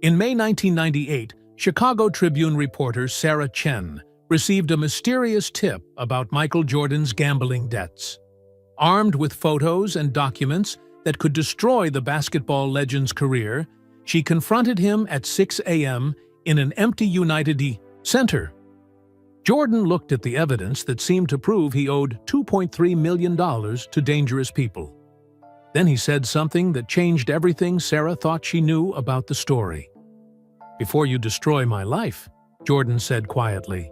In May 1998, Chicago Tribune reporter Sarah Chen received a mysterious tip about Michael Jordan's gambling debts. Armed with photos and documents that could destroy the basketball legend's career, she confronted him at 6 a.m. in an empty United Center. Jordan looked at the evidence that seemed to prove he owed $2.3 million to dangerous people. Then he said something that changed everything Sarah thought she knew about the story. "Before you destroy my life," Jordan said quietly,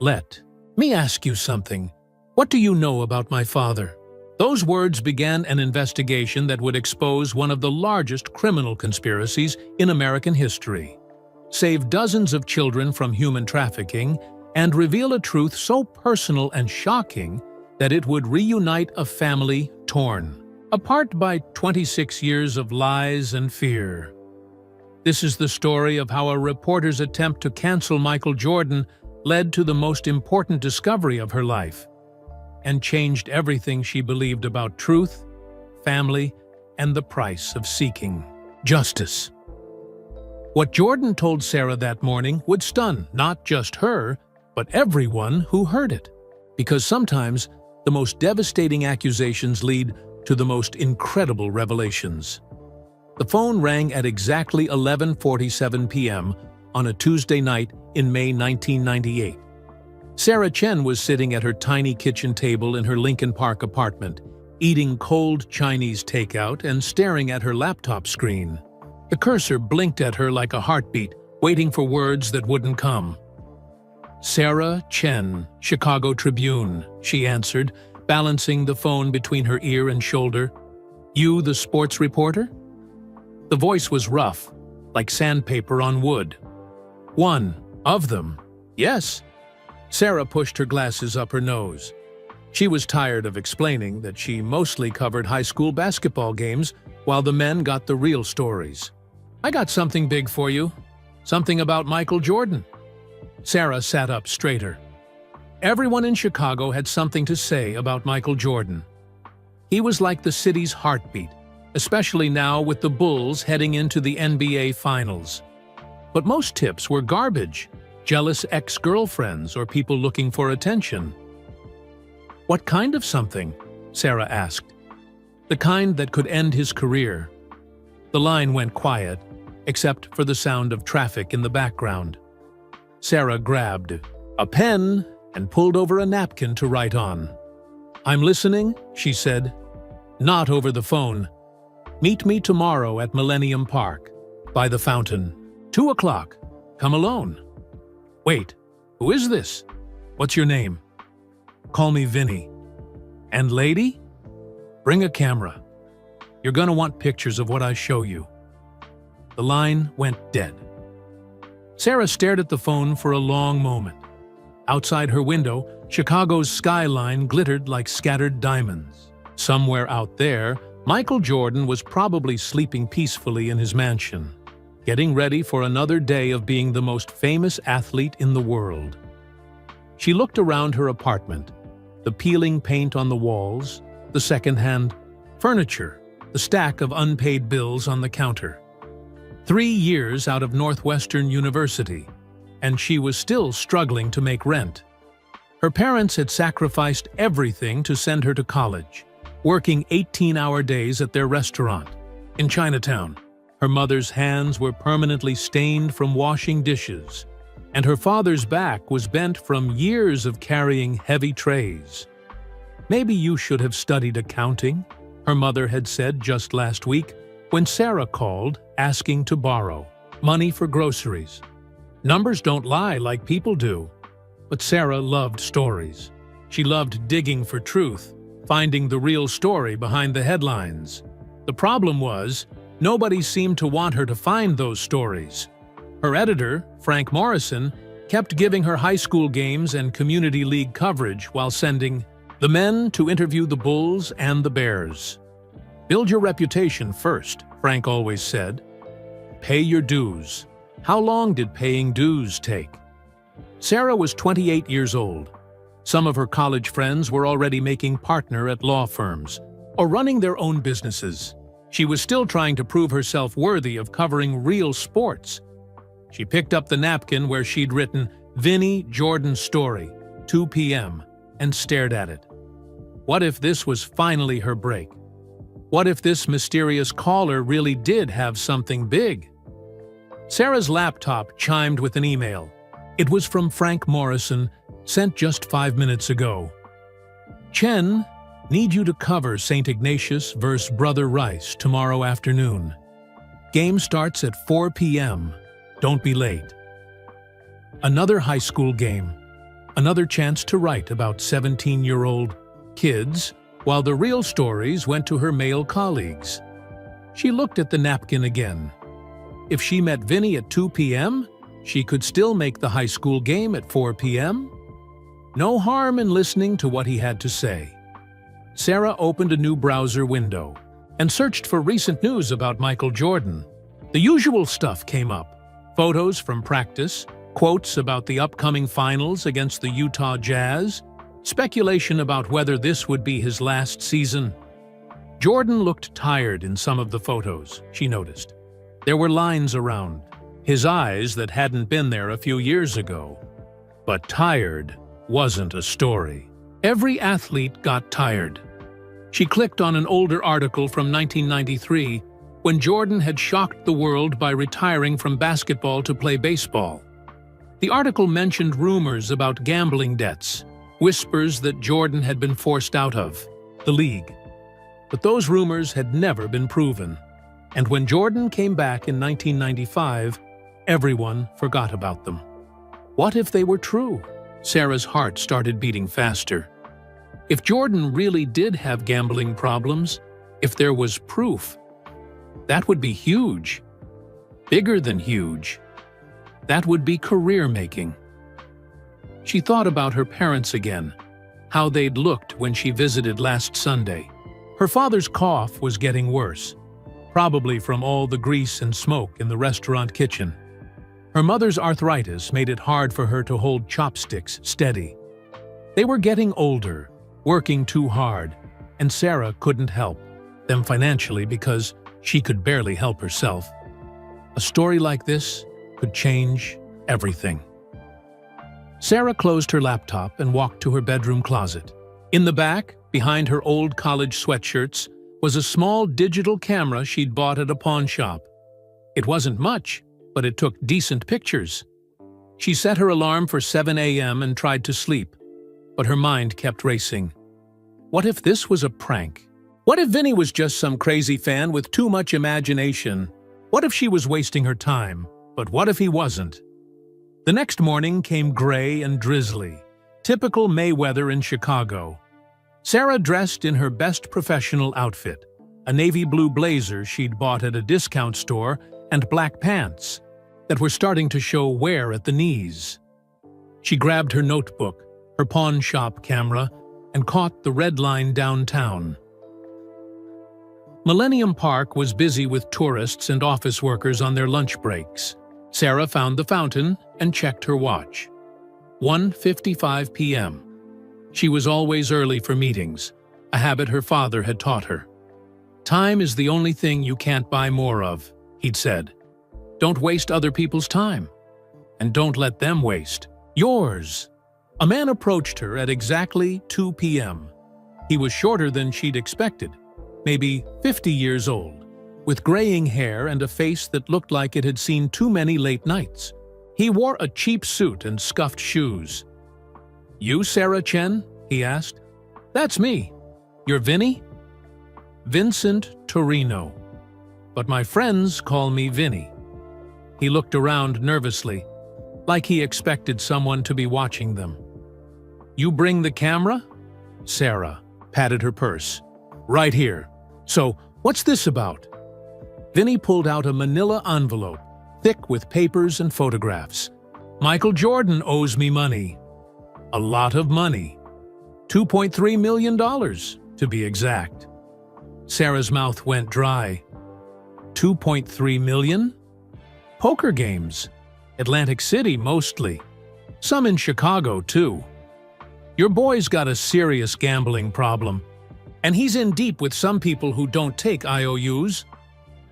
"let me ask you something. What do you know about my father?" Those words began an investigation that would expose one of the largest criminal conspiracies in American history, save dozens of children from human trafficking, and reveal a truth so personal and shocking that it would reunite a family torn apart by 26 years of lies and fear. This is the story of how a reporter's attempt to cancel Michael Jordan led to the most important discovery of her life and changed everything she believed about truth, family, and the price of seeking justice. What Jordan told Sarah that morning would stun not just her, but everyone who heard it. Because sometimes the most devastating accusations lead to the most incredible revelations. The phone rang at exactly 11:47 p.m. on a Tuesday night in May 1998. Sarah Chen was sitting at her tiny kitchen table in her Lincoln Park apartment, eating cold Chinese takeout and staring at her laptop screen. The cursor blinked at her like a heartbeat, waiting for words that wouldn't come. "Sarah Chen, Chicago Tribune," she answered, balancing the phone between her ear and shoulder. "You the sports reporter?" The voice was rough, like sandpaper on wood. "One of them, yes." Sarah pushed her glasses up her nose. She was tired of explaining that she mostly covered high school basketball games while the men got the real stories. "I got something big for you. Something about Michael Jordan." Sarah sat up straighter. Everyone in Chicago had something to say about Michael Jordan. He was like the city's heartbeat, especially now with the Bulls heading into the NBA Finals. But most tips were garbage, jealous ex-girlfriends or people looking for attention. "What kind of something?" Sarah asked. "The kind that could end his career." The line went quiet, except for the sound of traffic in the background. Sarah grabbed a pen and pulled over a napkin to write on. "I'm listening," she said. "Not over the phone. Meet me tomorrow at Millennium Park, by the fountain. 2 o'clock. Come alone." "Wait, who is this? What's your name?" "Call me Vinny." "And lady?" "Bring a camera. You're gonna want pictures of what I show you." The line went dead. Sarah stared at the phone for a long moment. Outside her window, Chicago's skyline glittered like scattered diamonds. Somewhere out there, Michael Jordan was probably sleeping peacefully in his mansion, getting ready for another day of being the most famous athlete in the world. She looked around her apartment, the peeling paint on the walls, the second-hand furniture, the stack of unpaid bills on the counter. 3 years out of Northwestern University, and she was still struggling to make rent. Her parents had sacrificed everything to send her to college, working 18-hour days at their restaurant in Chinatown. Her mother's hands were permanently stained from washing dishes, and her father's back was bent from years of carrying heavy trays. "Maybe you should have studied accounting," her mother had said just last week when Sarah called asking to borrow money for groceries. Numbers don't lie like people do. But Sarah loved stories. She loved digging for truth, finding the real story behind the headlines. The problem was, nobody seemed to want her to find those stories. Her editor, Frank Morrison, kept giving her high school games and community league coverage while sending the men to interview the Bulls and the Bears. "Build your reputation first," Frank always said. "Pay your dues." How long did paying dues take? Sarah was 28 years old. Some of her college friends were already making partner at law firms or running their own businesses. She was still trying to prove herself worthy of covering real sports. She picked up the napkin where she'd written, "Vinnie Jordan Story, 2 p.m., and stared at it. What if this was finally her break? What if this mysterious caller really did have something big? Sarah's laptop chimed with an email. It was from Frank Morrison, sent just 5 minutes ago. Chen, need you to cover St. Ignatius vs. Brother Rice tomorrow afternoon. Game starts at 4 p.m. Don't be late. Another high school game. Another chance to write about 17-year-old kids, while the real stories went to her male colleagues. She looked at the napkin again. If she met Vinnie at 2 p.m., she could still make the high school game at 4 p.m. No harm in listening to what he had to say. Sarah opened a new browser window and searched for recent news about Michael Jordan. The usual stuff came up. Photos from practice, quotes about the upcoming finals against the Utah Jazz, speculation about whether this would be his last season. Jordan looked tired in some of the photos, she noticed. There were lines around his eyes that hadn't been there a few years ago. But tired wasn't a story. Every athlete got tired. She clicked on an older article from 1993 when Jordan had shocked the world by retiring from basketball to play baseball. The article mentioned rumors about gambling debts, whispers that Jordan had been forced out of the league. But those rumors had never been proven. And when Jordan came back in 1995, everyone forgot about them. What if they were true? Sarah's heart started beating faster. If Jordan really did have gambling problems, if there was proof, that would be huge. Bigger than huge. That would be career-making. She thought about her parents again, how they'd looked when she visited last Sunday. Her father's cough was getting worse, probably from all the grease and smoke in the restaurant kitchen. Her mother's arthritis made it hard for her to hold chopsticks steady. They were getting older, working too hard, and Sarah couldn't help them financially because she could barely help herself. A story like this could change everything. Sarah closed her laptop and walked to her bedroom closet. In the back, behind her old college sweatshirts, was a small digital camera she'd bought at a pawn shop. It wasn't much, but it took decent pictures. She set her alarm for 7 a.m. and tried to sleep, but her mind kept racing. What if this was a prank? What if Vinnie was just some crazy fan with too much imagination? What if she was wasting her time? But what if he wasn't? The next morning came gray and drizzly, typical May weather in Chicago. Sarah dressed in her best professional outfit, a navy blue blazer she'd bought at a discount store and black pants that were starting to show wear at the knees. She grabbed her notebook, her pawn shop camera, and caught the red line downtown. Millennium Park was busy with tourists and office workers on their lunch breaks. Sarah found the fountain and checked her watch. 1:55 p.m. She was always early for meetings, a habit her father had taught her. "Time is the only thing you can't buy more of," he'd said. "Don't waste other people's time. And don't let them waste yours." A man approached her at exactly 2 p.m. He was shorter than she'd expected, maybe 50 years old, with graying hair and a face that looked like it had seen too many late nights. He wore a cheap suit and scuffed shoes. "You Sarah Chen?" he asked. "That's me. You're Vinnie?" "Vincent Torino. But my friends call me Vinnie." He looked around nervously, like he expected someone to be watching them. "You bring the camera?" Sarah patted her purse. "Right here. So, what's this about?" Vinnie pulled out a manila envelope, thick with papers and photographs. "Michael Jordan owes me money. A lot of money. $2.3 million, to be exact." Sarah's mouth went dry. 2.3 million? Poker games. Atlantic City, mostly. Some in Chicago, too. Your boy's got a serious gambling problem. And he's in deep with some people who don't take IOUs.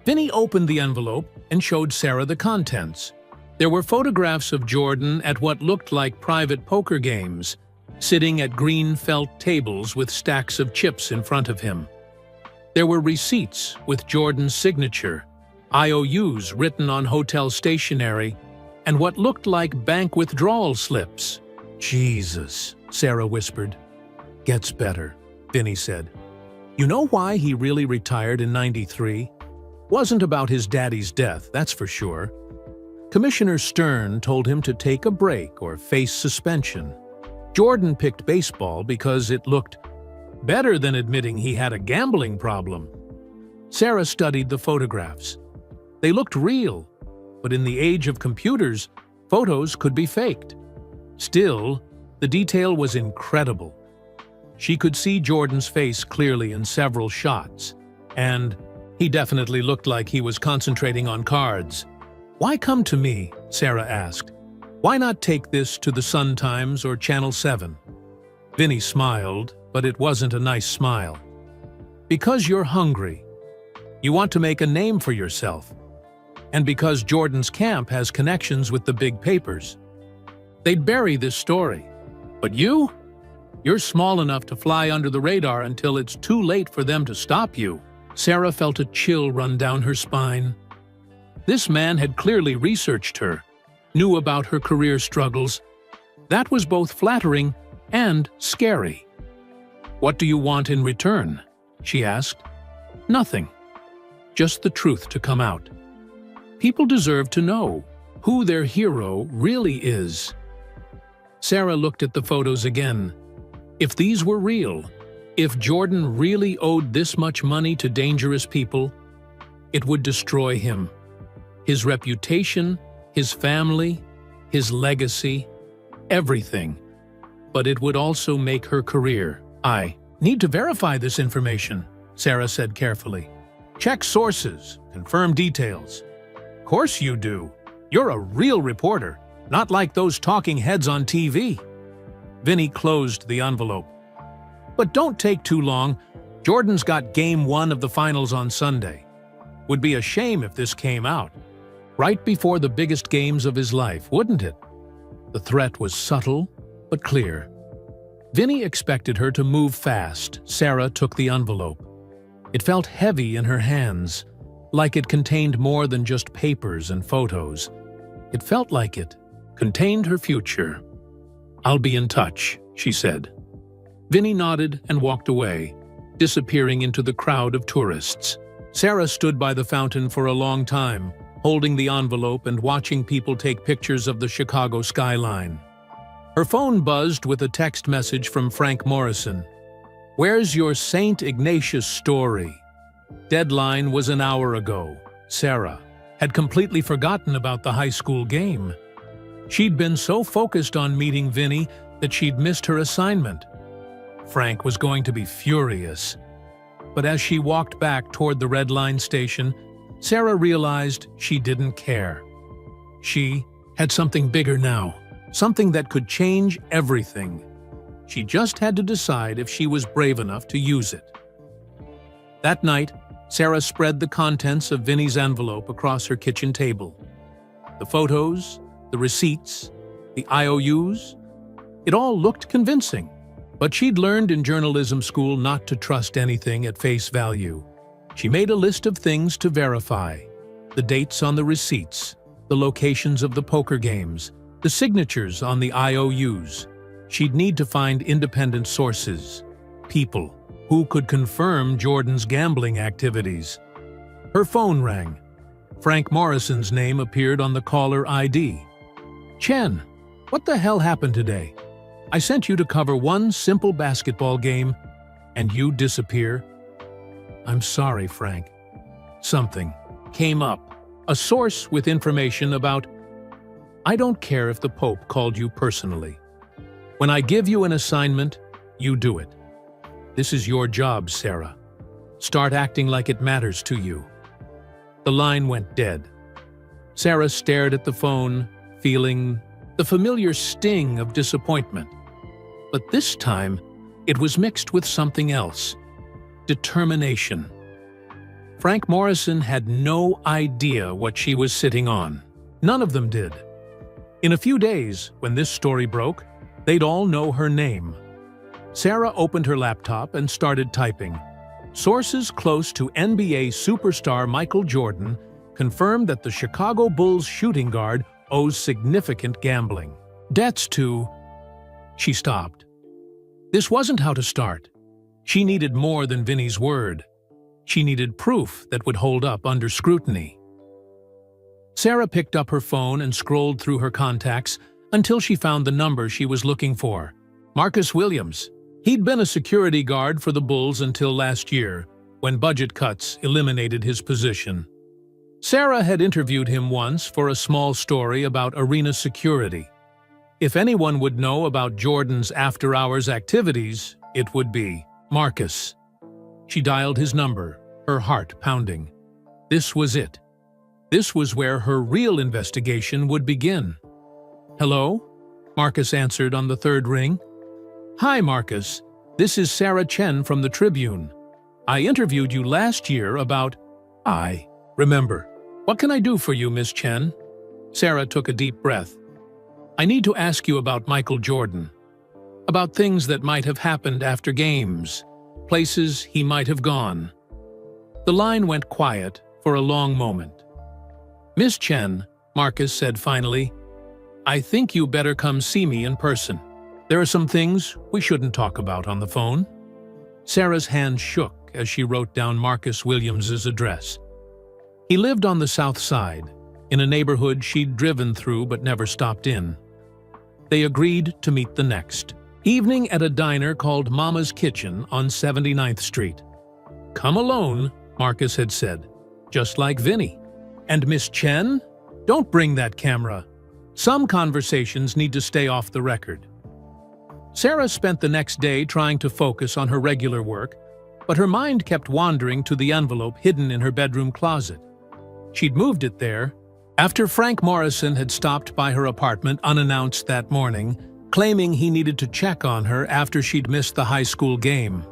Vinny opened the envelope and showed Sarah the contents. There were photographs of Jordan at what looked like private poker games, sitting at green felt tables with stacks of chips in front of him. There were receipts with Jordan's signature, IOUs written on hotel stationery, and what looked like bank withdrawal slips. "Jesus," Sarah whispered. "Gets better," Vinny said. "You know why he really retired in '93? Wasn't about his daddy's death, that's for sure. Commissioner Stern told him to take a break or face suspension. Jordan picked baseball because it looked better than admitting he had a gambling problem." Sarah studied the photographs. They looked real, but in the age of computers, photos could be faked. Still, the detail was incredible. She could see Jordan's face clearly in several shots, and he definitely looked like he was concentrating on cards. "Why come to me?" Sarah asked. "Why not take this to the Sun-Times or Channel 7? Vinny smiled, but it wasn't a nice smile. "Because you're hungry. You want to make a name for yourself. And because Jordan's camp has connections with the big papers. They'd bury this story. But you? You're small enough to fly under the radar until it's too late for them to stop you." Sarah felt a chill run down her spine. This man had clearly researched her, knew about her career struggles. That was both flattering and scary. "What do you want in return?" she asked. "Nothing. Just the truth to come out. People deserve to know who their hero really is." Sarah looked at the photos again. If these were real, if Jordan really owed this much money to dangerous people, it would destroy him. His reputation, his family, his legacy, everything. But it would also make her career. "I need to verify this information," Sarah said carefully. "Check sources, confirm details." "Course you do. You're a real reporter, not like those talking heads on TV." Vinny closed the envelope. "But don't take too long. Jordan's got Game 1 of the finals on Sunday. Would be a shame if this came out. Right before the biggest games of his life, wouldn't it?" The threat was subtle, but clear. Vinny expected her to move fast. Sarah took the envelope. It felt heavy in her hands, like it contained more than just papers and photos. It felt like it contained her future. "I'll be in touch," she said. Vinny nodded and walked away, disappearing into the crowd of tourists. Sarah stood by the fountain for a long time, holding the envelope and watching people take pictures of the Chicago skyline. Her phone buzzed with a text message from Frank Morrison. "Where's your St. Ignatius story?" Deadline was an hour ago. Sarah had completely forgotten about the high school game. She'd been so focused on meeting Vinny that she'd missed her assignment. Frank was going to be furious. But as she walked back toward the Red Line station, Sarah realized she didn't care. She had something bigger now, something that could change everything. She just had to decide if she was brave enough to use it. That night, Sarah spread the contents of Vinny's envelope across her kitchen table. The photos, the receipts, the IOUs, it all looked convincing. But she'd learned in journalism school not to trust anything at face value. She made a list of things to verify: the dates on the receipts, the locations of the poker games, the signatures on the IOUs. She'd need to find independent sources, people who could confirm Jordan's gambling activities. Her phone rang. Frank Morrison's name appeared on the caller ID. "Chen, what the hell happened today? I sent you to cover one simple basketball game, and you disappear." "I'm sorry, Frank. Something came up. A source with information about—" "I don't care if the Pope called you personally. When I give you an assignment, you do it. This is your job, Sarah. Start acting like it matters to you." The line went dead. Sarah stared at the phone, feeling the familiar sting of disappointment. But this time, it was mixed with something else. determination. Frank Morrison had no idea what she was sitting on. None of them did. In a few days, when this story broke, they'd all know her name. Sarah opened her laptop and started typing. Sources close to NBA superstar Michael Jordan confirmed that the Chicago Bulls shooting guard owes significant gambling debts to... She stopped. This wasn't how to start. She needed more than Vinny's word. She needed proof that would hold up under scrutiny. Sarah picked up her phone and scrolled through her contacts until she found the number she was looking for. Marcus Williams. He'd been a security guard for the Bulls until last year, when budget cuts eliminated his position. Sarah had interviewed him once for a small story about arena security. If anyone would know about Jordan's after-hours activities, it would be Marcus. She dialed his number, her heart pounding. This was it. This was where her real investigation would begin. "Hello?" Marcus answered on the third ring. "Hi, Marcus. This is Sarah Chen from the Tribune. I interviewed you last year about..." "I remember. What can I do for you, Miss Chen?" Sarah took a deep breath. "I need to ask you about Michael Jordan. About things that might have happened after games. Places he might have gone." The line went quiet for a long moment. "Miss Chen," Marcus said finally, "I think you better come see me in person. There are some things we shouldn't talk about on the phone." Sarah's hand shook as she wrote down Marcus Williams's address. He lived on the South Side, in a neighborhood she'd driven through but never stopped in. They agreed to meet the next evening at a diner called Mama's Kitchen on 79th Street. "Come alone," Marcus had said, just like Vinny. "And Miss Chen, don't bring that camera. Some conversations need to stay off the record." Sarah spent the next day trying to focus on her regular work, but her mind kept wandering to the envelope hidden in her bedroom closet. She'd moved it there after Frank Morrison had stopped by her apartment unannounced that morning, claiming he needed to check on her after she'd missed the high school game.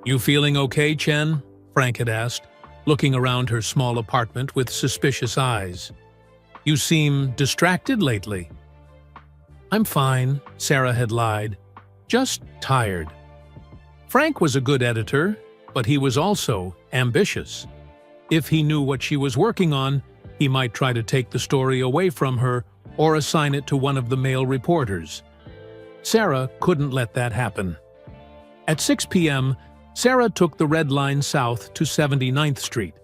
"You feeling okay, Chen?" Frank had asked, looking around her small apartment with suspicious eyes. "You seem distracted lately." "I'm fine," Sarah had lied. "Just tired." Frank was a good editor, but he was also ambitious. If he knew what she was working on, he might try to take the story away from her or assign it to one of the male reporters. Sarah couldn't let that happen. At 6 p.m., Sarah took the Red Line south to 79th Street.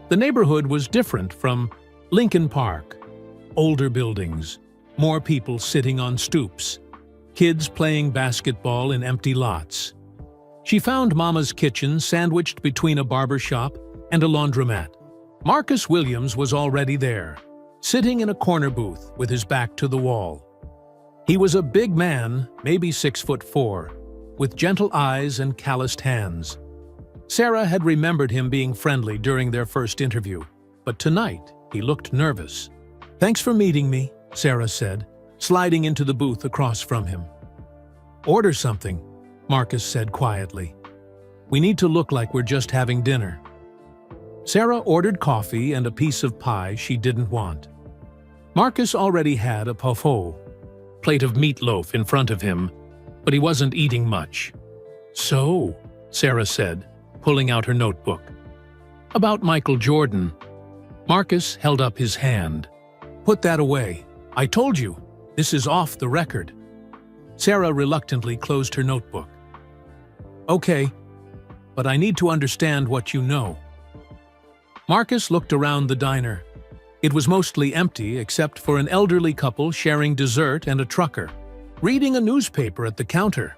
The neighborhood was different from Lincoln Park. Older buildings, more people sitting on stoops, kids playing basketball in empty lots. She found Mama's Kitchen sandwiched between a barber shop and a laundromat. Marcus Williams was already there, sitting in a corner booth with his back to the wall. He was a big man, maybe 6'4", with gentle eyes and calloused hands. Sarah had remembered him being friendly during their first interview, but tonight he looked nervous. "Thanks for meeting me," Sarah said, sliding into the booth across from him. "Order something," Marcus said quietly. "We need to look like we're just having dinner." Sarah ordered coffee and a piece of pie she didn't want. Marcus already had a parfait, plate of meatloaf in front of him, but he wasn't eating much. "So," Sarah said, pulling out her notebook. "About Michael Jordan." Marcus held up his hand. "Put that away. I told you, this is off the record." Sarah reluctantly closed her notebook. "Okay, but I need to understand what you know." Marcus looked around the diner. It was mostly empty except for an elderly couple sharing dessert and a trucker, reading a newspaper at the counter.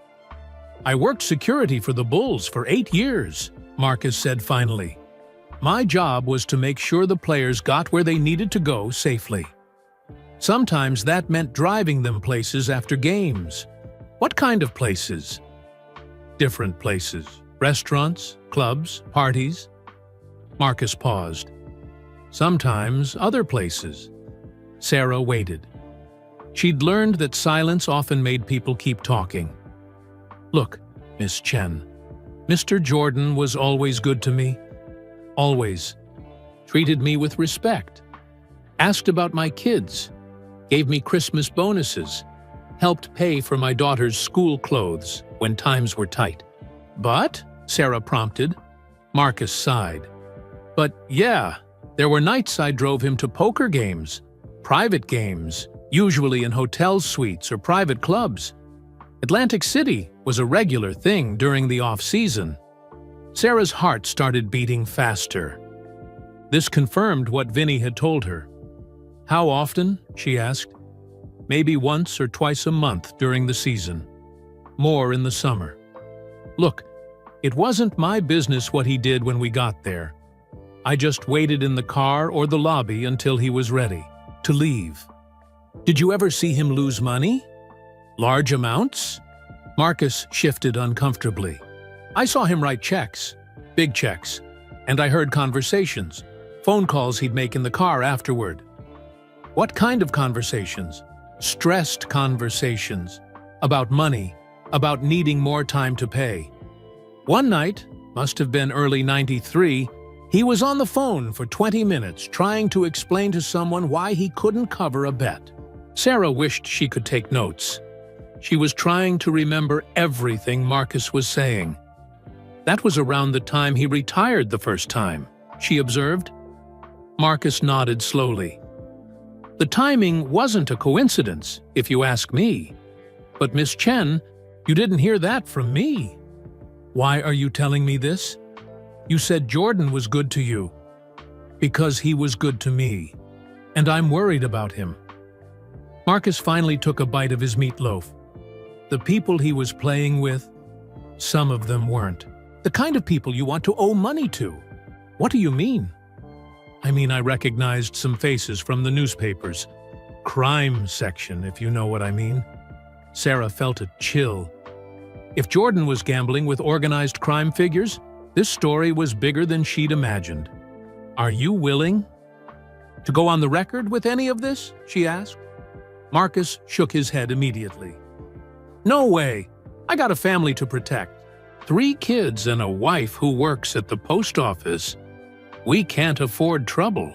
"I worked security for the Bulls for 8 years, Marcus said finally. "My job was to make sure the players got where they needed to go safely. Sometimes that meant driving them places after games." "What kind of places?" "Different places. Restaurants, clubs, parties." Marcus paused. "Sometimes other places." Sarah waited. She'd learned that silence often made people keep talking. "Look, Miss Chen, Mr. Jordan was always good to me. Always. Treated me with respect. Asked about my kids. Gave me Christmas bonuses. Helped pay for my daughter's school clothes when times were tight. But, Sarah prompted. Marcus sighed. But yeah, there were nights I drove him to poker games, private games, usually in hotel suites or private clubs. Atlantic City was a regular thing during the off-season. Sarah's heart started beating faster. This confirmed what Vinny had told her. How often? She asked. Maybe once or twice a month during the season. More in the summer. Look, it wasn't my business what he did when we got there. I just waited in the car or the lobby until he was ready to leave. Did you ever see him lose money? Large amounts? Marcus shifted uncomfortably. I saw him write checks, big checks, and I heard conversations, phone calls he'd make in the car afterward. What kind of conversations? Stressed conversations. About money, about needing more time to pay. One night, must have been early '93, he was on the phone for 20 minutes trying to explain to someone why he couldn't cover a bet. Sarah wished she could take notes. She was trying to remember everything Marcus was saying. That was around the time he retired the first time, she observed. Marcus nodded slowly. The timing wasn't a coincidence, if you ask me. But Miss Chen, you didn't hear that from me. Why are you telling me this? You said Jordan was good to you. Because he was good to me. And I'm worried about him. Marcus finally took a bite of his meatloaf. The people he was playing with, some of them weren't. The kind of people you want to owe money to. What do you mean? I mean, I recognized some faces from the newspapers. Crime section, if you know what I mean. Sarah felt a chill. If Jordan was gambling with organized crime figures, this story was bigger than she'd imagined. Are you willing to go on the record with any of this? She asked. Marcus shook his head immediately. No way. I got a family to protect. 3 kids and a wife who works at the post office. We can't afford trouble.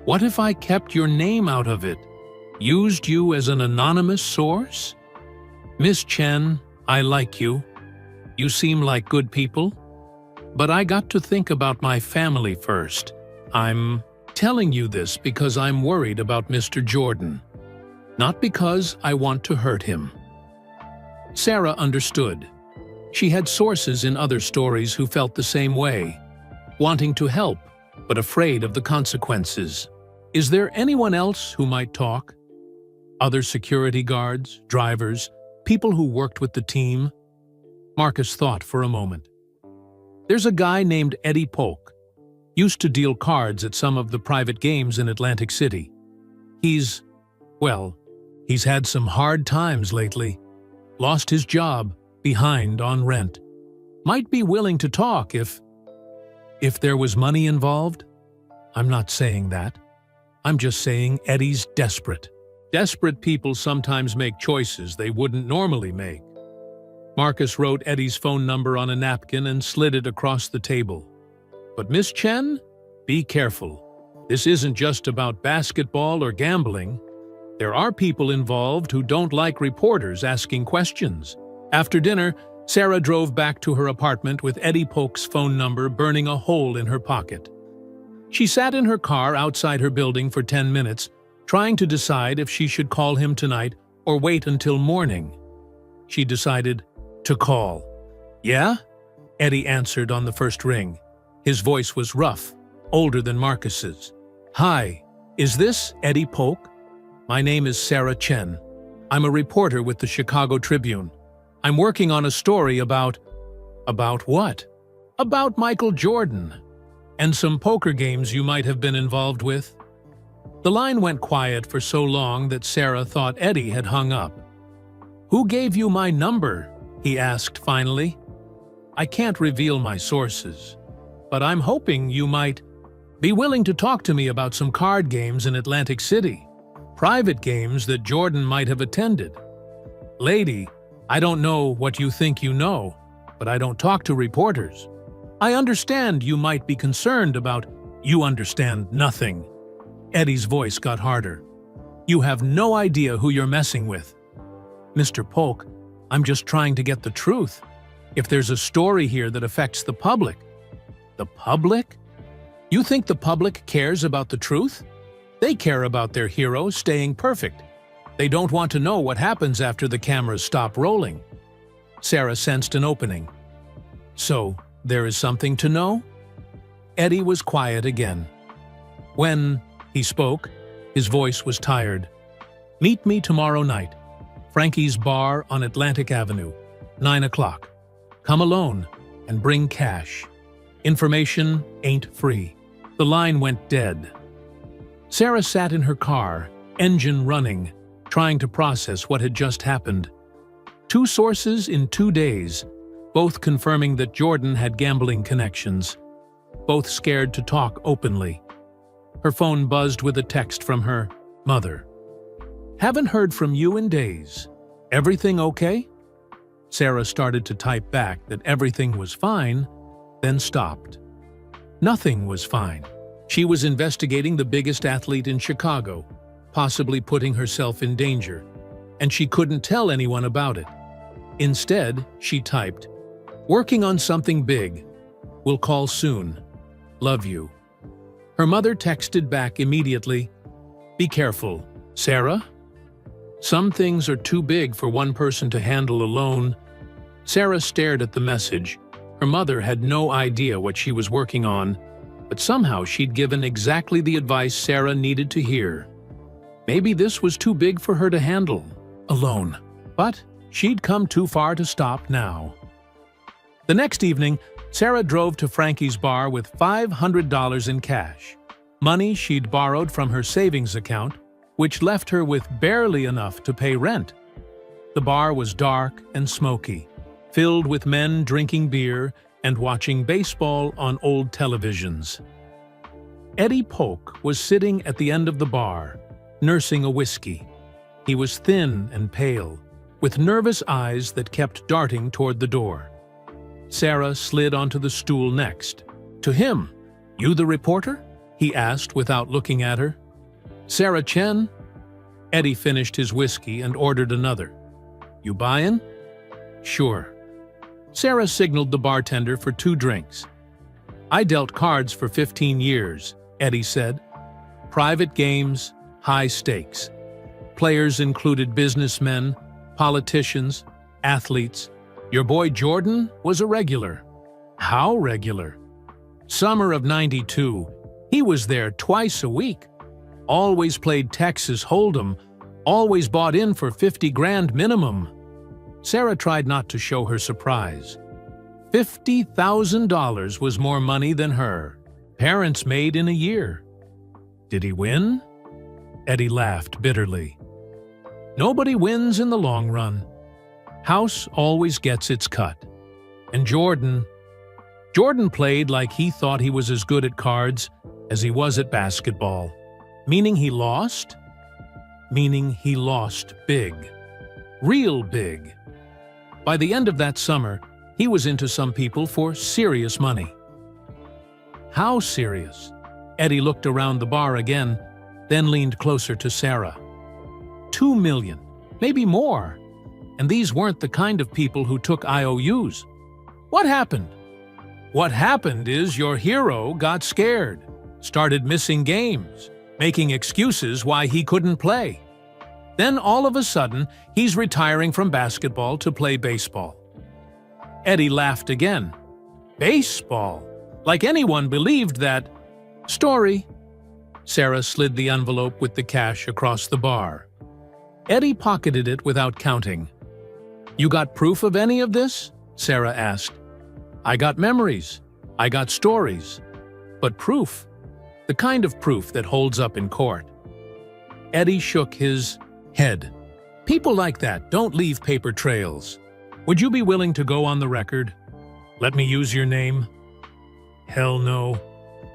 What if I kept your name out of it? Used you as an anonymous source? Miss Chen, I like you. You seem like good people. But I got to think about my family first. I'm telling you this because I'm worried about Mr. Jordan. Not because I want to hurt him. Sarah understood. She had sources in other stories who felt the same way, wanting to help, but afraid of the consequences. Is there anyone else who might talk? Other security guards, drivers, people who worked with the team? Marcus thought for a moment. There's a guy named Eddie Polk. Used to deal cards at some of the private games in Atlantic City. He's had some hard times lately. Lost his job, behind on rent. Might be willing to talk if there was money involved. I'm not saying that. I'm just saying Eddie's desperate. Desperate people sometimes make choices they wouldn't normally make. Marcus wrote Eddie's phone number on a napkin and slid it across the table. But Miss Chen, be careful. This isn't just about basketball or gambling. There are people involved who don't like reporters asking questions. After dinner, Sarah drove back to her apartment with Eddie Polk's phone number burning a hole in her pocket. She sat in her car outside her building for 10 minutes, trying to decide if she should call him tonight or wait until morning. She decided to call. Yeah? Eddie answered on the first ring. His voice was rough, older than Marcus's. Hi, is this Eddie Polk? My name is Sarah Chen. I'm a reporter with the Chicago Tribune. I'm working on a story about what? About Michael Jordan and some poker games you might have been involved with. The line went quiet for so long that Sarah thought Eddie had hung up. Who gave you my number? He asked finally. I can't reveal my sources, but I'm hoping you might be willing to talk to me about some card games in Atlantic City. Private games that Jordan might have attended. Lady, I don't know what you think you know, but I don't talk to reporters. I understand you might be concerned about— You understand nothing. Eddie's voice got harder. You have no idea who you're messing with. Mr. Polk, I'm just trying to get the truth. If there's a story here that affects the public— The public? You think the public cares about the truth? They care about their hero staying perfect. They don't want to know what happens after the cameras stop rolling. Sarah sensed an opening. So, there is something to know? Eddie was quiet again. When he spoke, his voice was tired. Meet me tomorrow night. Frankie's Bar on Atlantic Avenue, 9 o'clock. Come alone and bring cash. Information ain't free. The line went dead. Sarah sat in her car, engine running, trying to process what had just happened. 2 sources in 2 days, both confirming that Jordan had gambling connections, both scared to talk openly. Her phone buzzed with a text from her mother. Haven't heard from you in days. Everything okay? Sarah started to type back that everything was fine, then stopped. Nothing was fine. She was investigating the biggest athlete in Chicago, possibly putting herself in danger, and she couldn't tell anyone about it. Instead, she typed, "Working on something big. Will call soon. Love you." Her mother texted back immediately, "Be careful, Sarah. Some things are too big for one person to handle alone." Sarah stared at the message. Her mother had no idea what she was working on, but somehow she'd given exactly the advice Sarah needed to hear. Maybe this was too big for her to handle alone, but she'd come too far to stop now. The next evening, Sarah drove to Frankie's Bar with $500 in cash, money she'd borrowed from her savings account, which left her with barely enough to pay rent. The bar was dark and smoky, filled with men drinking beer and watching baseball on old televisions. Eddie Polk was sitting at the end of the bar, nursing a whiskey. He was thin and pale, with nervous eyes that kept darting toward the door. Sarah slid onto the stool next. To him. "You the reporter?" he asked without looking at her. "Sarah Chen?" Eddie finished his whiskey and ordered another. "You buyin'?" "Sure." Sarah signaled the bartender for 2 drinks. "I dealt cards for 15 years, Eddie said. Private games, high stakes. Players included businessmen, politicians, athletes. Your boy Jordan was a regular." "How regular?" "Summer of '92. He was there twice a week. Always played Texas Hold'em, always bought in for 50 grand minimum." Sarah tried not to show her surprise. $50,000 was more money than her parents made in a year. Did he win? Eddie laughed bitterly. Nobody wins in the long run. House always gets its cut. And Jordan played like he thought he was as good at cards as he was at basketball. Meaning he lost? Meaning he lost big. Real big. By the end of that summer, he was into some people for serious money. How serious? Eddie looked around the bar again, then leaned closer to Sarah. 2 million, maybe more. And these weren't the kind of people who took IOUs. What happened? What happened is your hero got scared, started missing games, making excuses why he couldn't play. Then all of a sudden, he's retiring from basketball to play baseball. Eddie laughed again. Baseball? Like anyone believed that. Story. Sarah slid the envelope with the cash across the bar. Eddie pocketed it without counting. You got proof of any of this? Sarah asked. I got memories. I got stories. But proof? The kind of proof that holds up in court. Eddie shook his head. People like that don't leave paper trails. Would you be willing to go on the record? Let me use your name? Hell no.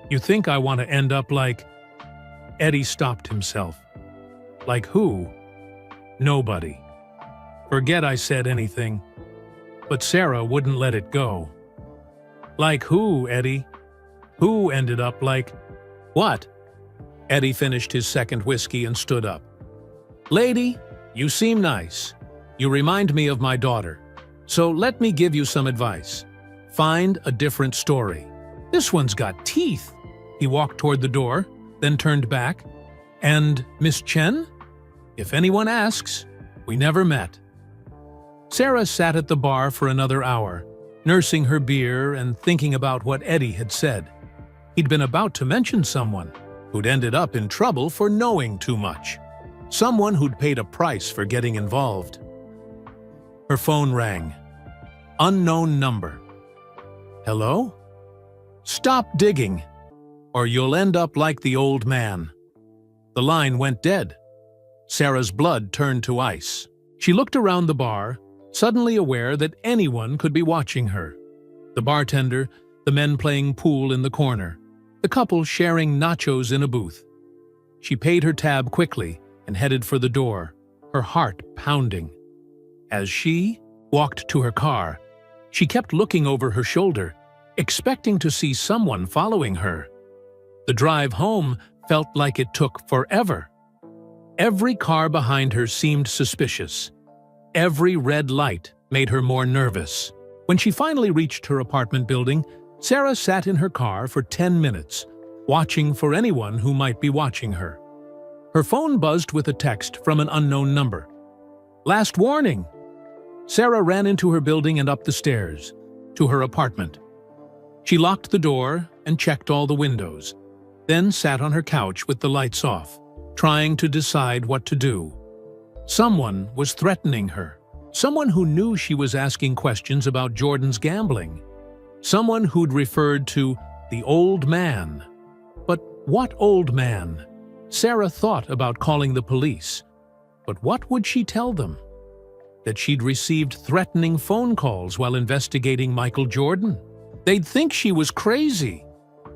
You think I want to end up like… Eddie stopped himself. Like who? Nobody. Forget I said anything. but Sarah wouldn't let it go. Like who, Eddie? Who ended up like what? Eddie finished his second whiskey and stood up. Lady, you seem nice. You remind me of my daughter. So let me give you some advice. Find a different story. This one's got teeth. He walked toward the door, then turned back. And Miss Chen? If anyone asks, we never met. Sarah sat at the bar for another hour, nursing her beer and thinking about what Eddie had said. He'd been about to mention someone who'd ended up in trouble for knowing too much. Someone who'd paid a price for getting involved. Her phone rang. Unknown number. Hello? Stop digging, or you'll end up like the old man. The line went dead. Sarah's blood turned to ice. She looked around the bar, suddenly aware that anyone could be watching her. The bartender, the men playing pool in the corner, the couple sharing nachos in a booth. She paid her tab quickly and headed for the door, her heart pounding. As she walked to her car, she kept looking over her shoulder, expecting to see someone following her. The drive home felt like it took forever. Every car behind her seemed suspicious. Every red light made her more nervous. When she finally reached her apartment building, Sarah sat in her car for 10 minutes, watching for anyone who might be watching her. Her phone buzzed with a text from an unknown number. Last warning! Sarah ran into her building and up the stairs, to her apartment. She locked the door and checked all the windows, then sat on her couch with the lights off, trying to decide what to do. Someone was threatening her. Someone who knew she was asking questions about Jordan's gambling. Someone who'd referred to the old man. But what old man? Sarah thought about calling the police. But what would she tell them? That she'd received threatening phone calls while investigating Michael Jordan? They'd think she was crazy.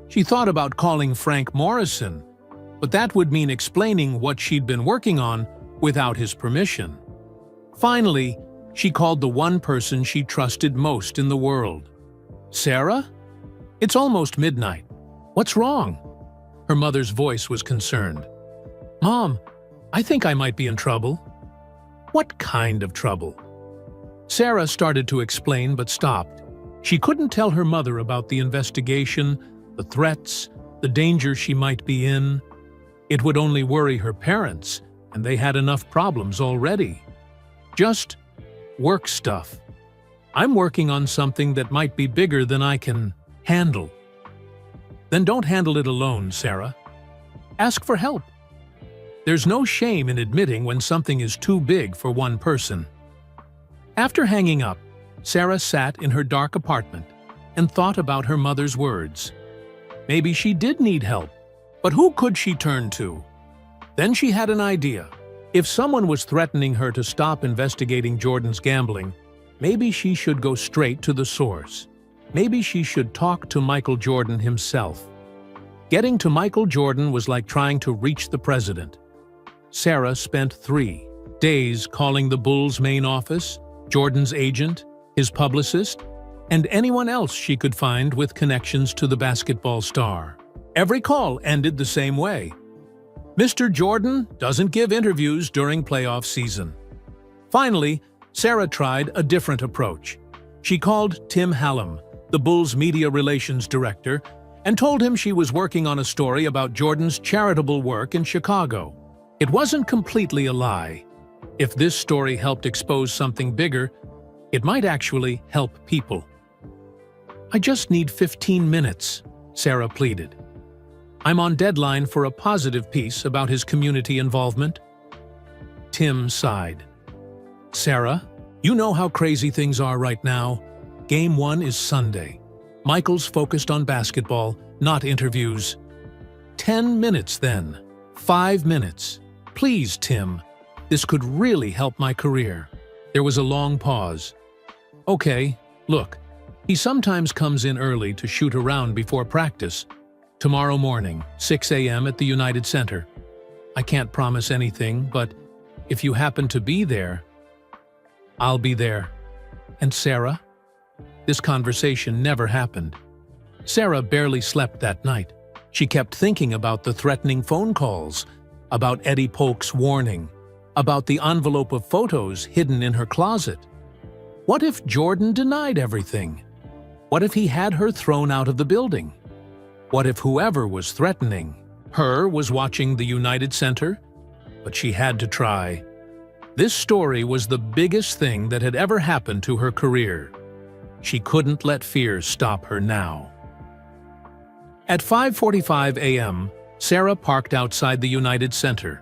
She thought about calling Frank Morrison, but that would mean explaining what she'd been working on without his permission. Finally, she called the one person she trusted most in the world. Sarah? It's almost midnight. What's wrong? Her mother's voice was concerned. Mom, I think I might be in trouble. What kind of trouble? Sarah started to explain but stopped. She couldn't tell her mother about the investigation, the threats, the danger she might be in. It would only worry her parents, and they had enough problems already. Just work stuff. I'm working on something that might be bigger than I can handle. Then don't handle it alone, Sarah. Ask for help. There's no shame in admitting when something is too big for one person. After hanging up, Sarah sat in her dark apartment and thought about her mother's words. Maybe she did need help, but who could she turn to? Then she had an idea. If someone was threatening her to stop investigating Jordan's gambling, maybe she should go straight to the source. Maybe she should talk to Michael Jordan himself. Getting to Michael Jordan was like trying to reach the president. Sarah spent 3 days calling the Bulls' main office, Jordan's agent, his publicist, and anyone else she could find with connections to the basketball star. Every call ended the same way. Mr. Jordan doesn't give interviews during playoff season. Finally, Sarah tried a different approach. She called Tim Hallam, the Bulls' media relations director, and told him she was working on a story about Jordan's charitable work in Chicago. It wasn't completely a lie. If this story helped expose something bigger, it might actually help people. I just need 15 minutes, Sarah pleaded. I'm on deadline for a positive piece about his community involvement. Tim sighed. Sarah, you know how crazy things are right now. Game 1 is Sunday. Michael's focused on basketball, not interviews. 10 minutes then. 5 minutes. Please, Tim. This could really help my career. There was a long pause. Okay, look. He sometimes comes in early to shoot around before practice. Tomorrow morning, 6 a.m. at the United Center. I can't promise anything, but if you happen to be there, I'll be there. And Sarah? This conversation never happened. Sarah barely slept that night. She kept thinking about the threatening phone calls, about Eddie Polk's warning, about the envelope of photos hidden in her closet. What if Jordan denied everything? What if he had her thrown out of the building? What if whoever was threatening her was watching the United Center? But she had to try. This story was the biggest thing that had ever happened to her career. She couldn't let fear stop her now. At 5:45 a.m., Sarah parked outside the United Center.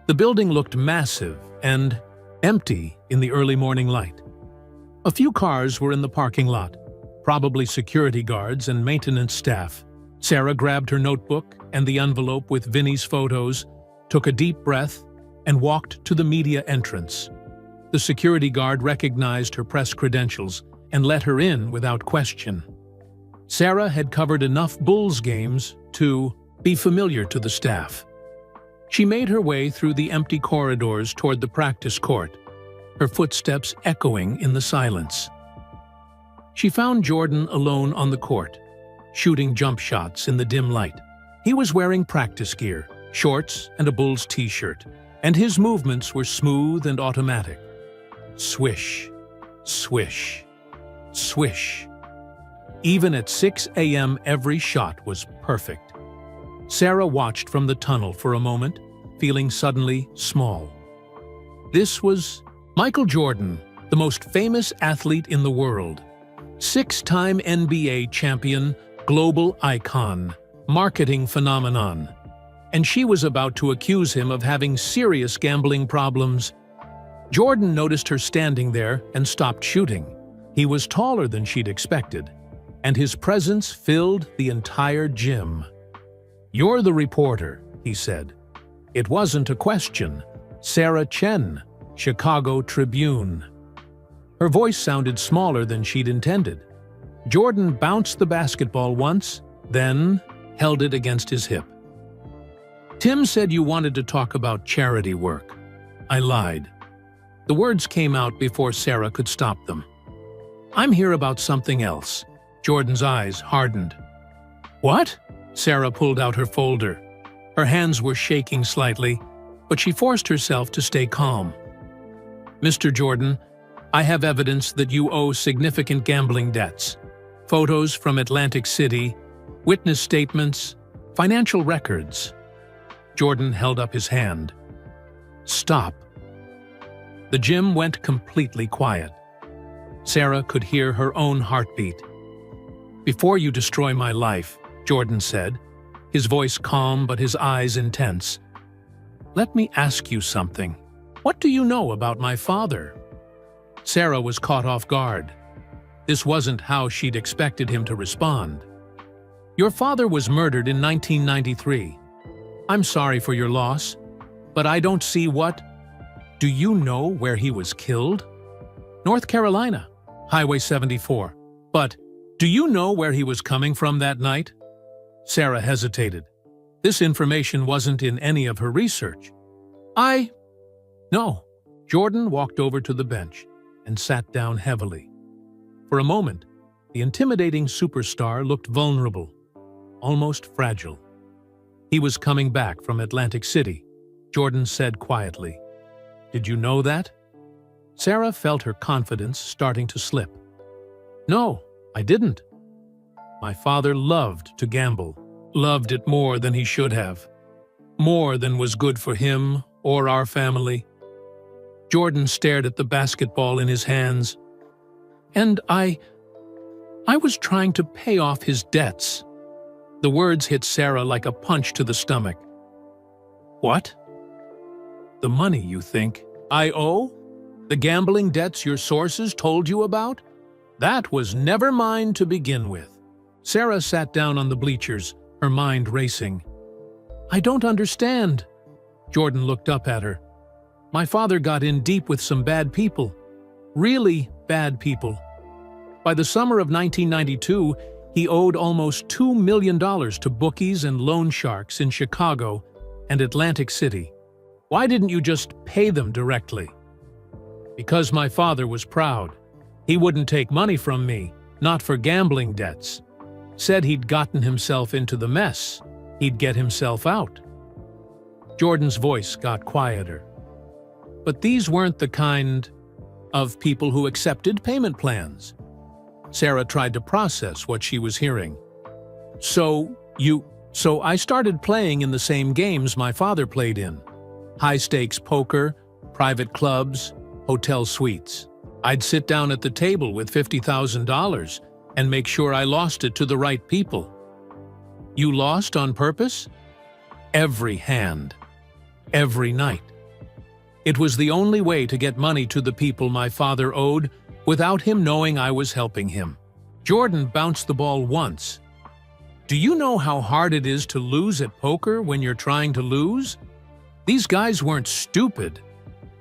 The building looked massive and empty in the early morning light. A few cars were in the parking lot, probably security guards and maintenance staff. Sarah grabbed her notebook and the envelope with Vinny's photos, took a deep breath, and walked to the media entrance. The security guard recognized her press credentials and let her in without question. Sarah had covered enough Bulls games to be familiar to the staff. She made her way through the empty corridors toward the practice court, her footsteps echoing in the silence. She found Jordan alone on the court, shooting jump shots in the dim light. He was wearing practice gear, shorts and a Bulls t-shirt, and his movements were smooth and automatic. Swish, swish, swish. Even at 6 a.m., every shot was perfect. Sarah watched from the tunnel for a moment, feeling suddenly small. This was Michael Jordan, the most famous athlete in the world. 6-time NBA champion, global icon, marketing phenomenon. And she was about to accuse him of having serious gambling problems. Jordan noticed her standing there and stopped shooting. He was taller than she'd expected, and his presence filled the entire gym. "You're the reporter," he said. It wasn't a question. Sarah Chen, Chicago Tribune. Her voice sounded smaller than she'd intended. Jordan bounced the basketball once, then held it against his hip. "Tim said you wanted to talk about charity work." I lied. The words came out before Sarah could stop them. "I'm here about something else." Jordan's eyes hardened. "What?" Sarah pulled out her folder. Her hands were shaking slightly, but she forced herself to stay calm. "Mr. Jordan, I have evidence that you owe significant gambling debts. Photos from Atlantic City, witness statements, financial records." Jordan held up his hand. "Stop." The gym went completely quiet. Sarah could hear her own heartbeat. "Before you destroy my life," Jordan said, his voice calm but his eyes intense, "let me ask you something. What do you know about my father?" Sarah was caught off guard. This wasn't how she'd expected him to respond. "Your father was murdered in 1993. I'm sorry for your loss, but I don't see what—" "Do you know where he was killed?" "North Carolina, Highway 74. But do you know where he was coming from that night?" Sarah hesitated. This information wasn't in any of her research. No. Jordan walked over to the bench and sat down heavily. For a moment, the intimidating superstar looked vulnerable, almost fragile. "He was coming back from Atlantic City," Jordan said quietly. "Did you know that?" Sarah felt her confidence starting to slip. "No, I didn't. My father loved to gamble, loved it more than he should have, more than was good for him or our family." Jordan stared at the basketball in his hands. "And I was trying to pay off his debts." The words hit Sarah like a punch to the stomach. "What? The money you think I owe? The gambling debts your sources told you about? That was never mine to begin with." Sarah sat down on the bleachers, her mind racing. "I don't understand." Jordan looked up at her. "My father got in deep with some bad people. Really bad people. By the summer of 1992, he owed almost $2 million to bookies and loan sharks in Chicago and Atlantic City. Why didn't you just pay them directly?" "Because my father was proud. He wouldn't take money from me. not for gambling debts. Said he'd gotten himself into the mess. He'd get himself out. Jordan's voice got quieter. But these weren't the kind of people who accepted payment plans. Sarah tried to process what she was hearing. So I started playing in the same games my father played in. High-stakes poker, private clubs, hotel suites. I'd sit down at the table with $50,000 and make sure I lost it to the right people. You lost on purpose? Every hand. Every night. It was the only way to get money to the people my father owed without him knowing I was helping him. Jordan bounced the ball once. Do you know how hard it is to lose at poker when you're trying to lose? These guys weren't stupid.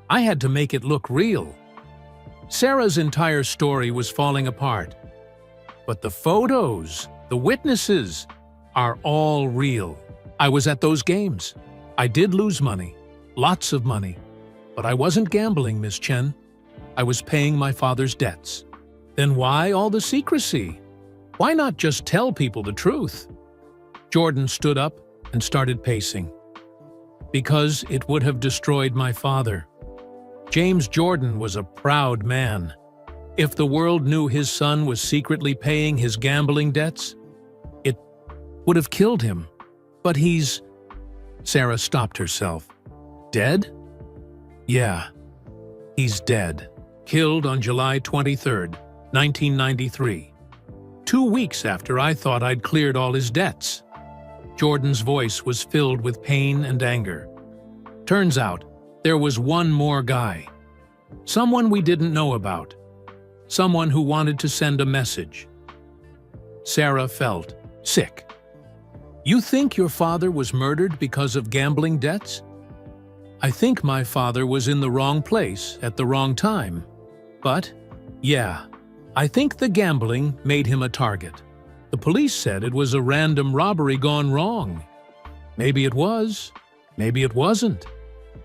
I had to make it look real. Sarah's entire story was falling apart. But the photos, the witnesses, are all real. I was at those games. I did lose money, lots of money. But I wasn't gambling, Miss Chen. I was paying my father's debts. Then why all the secrecy? Why not just tell people the truth? Jordan stood up and started pacing. Because it would have destroyed my father. James Jordan was a proud man. If the world knew his son was secretly paying his gambling debts, it would have killed him. But he's... Sarah stopped herself. Dead? Yeah, he's dead. Killed on July 23rd, 1993. 2 weeks after I thought I'd cleared all his debts. Jordan's voice was filled with pain and anger. Turns out, there was one more guy. Someone we didn't know about. Someone who wanted to send a message. Sarah felt sick. You think your father was murdered because of gambling debts? I think my father was in the wrong place at the wrong time. But, yeah, I think the gambling made him a target. The police said it was a random robbery gone wrong. Maybe it was. Maybe it wasn't.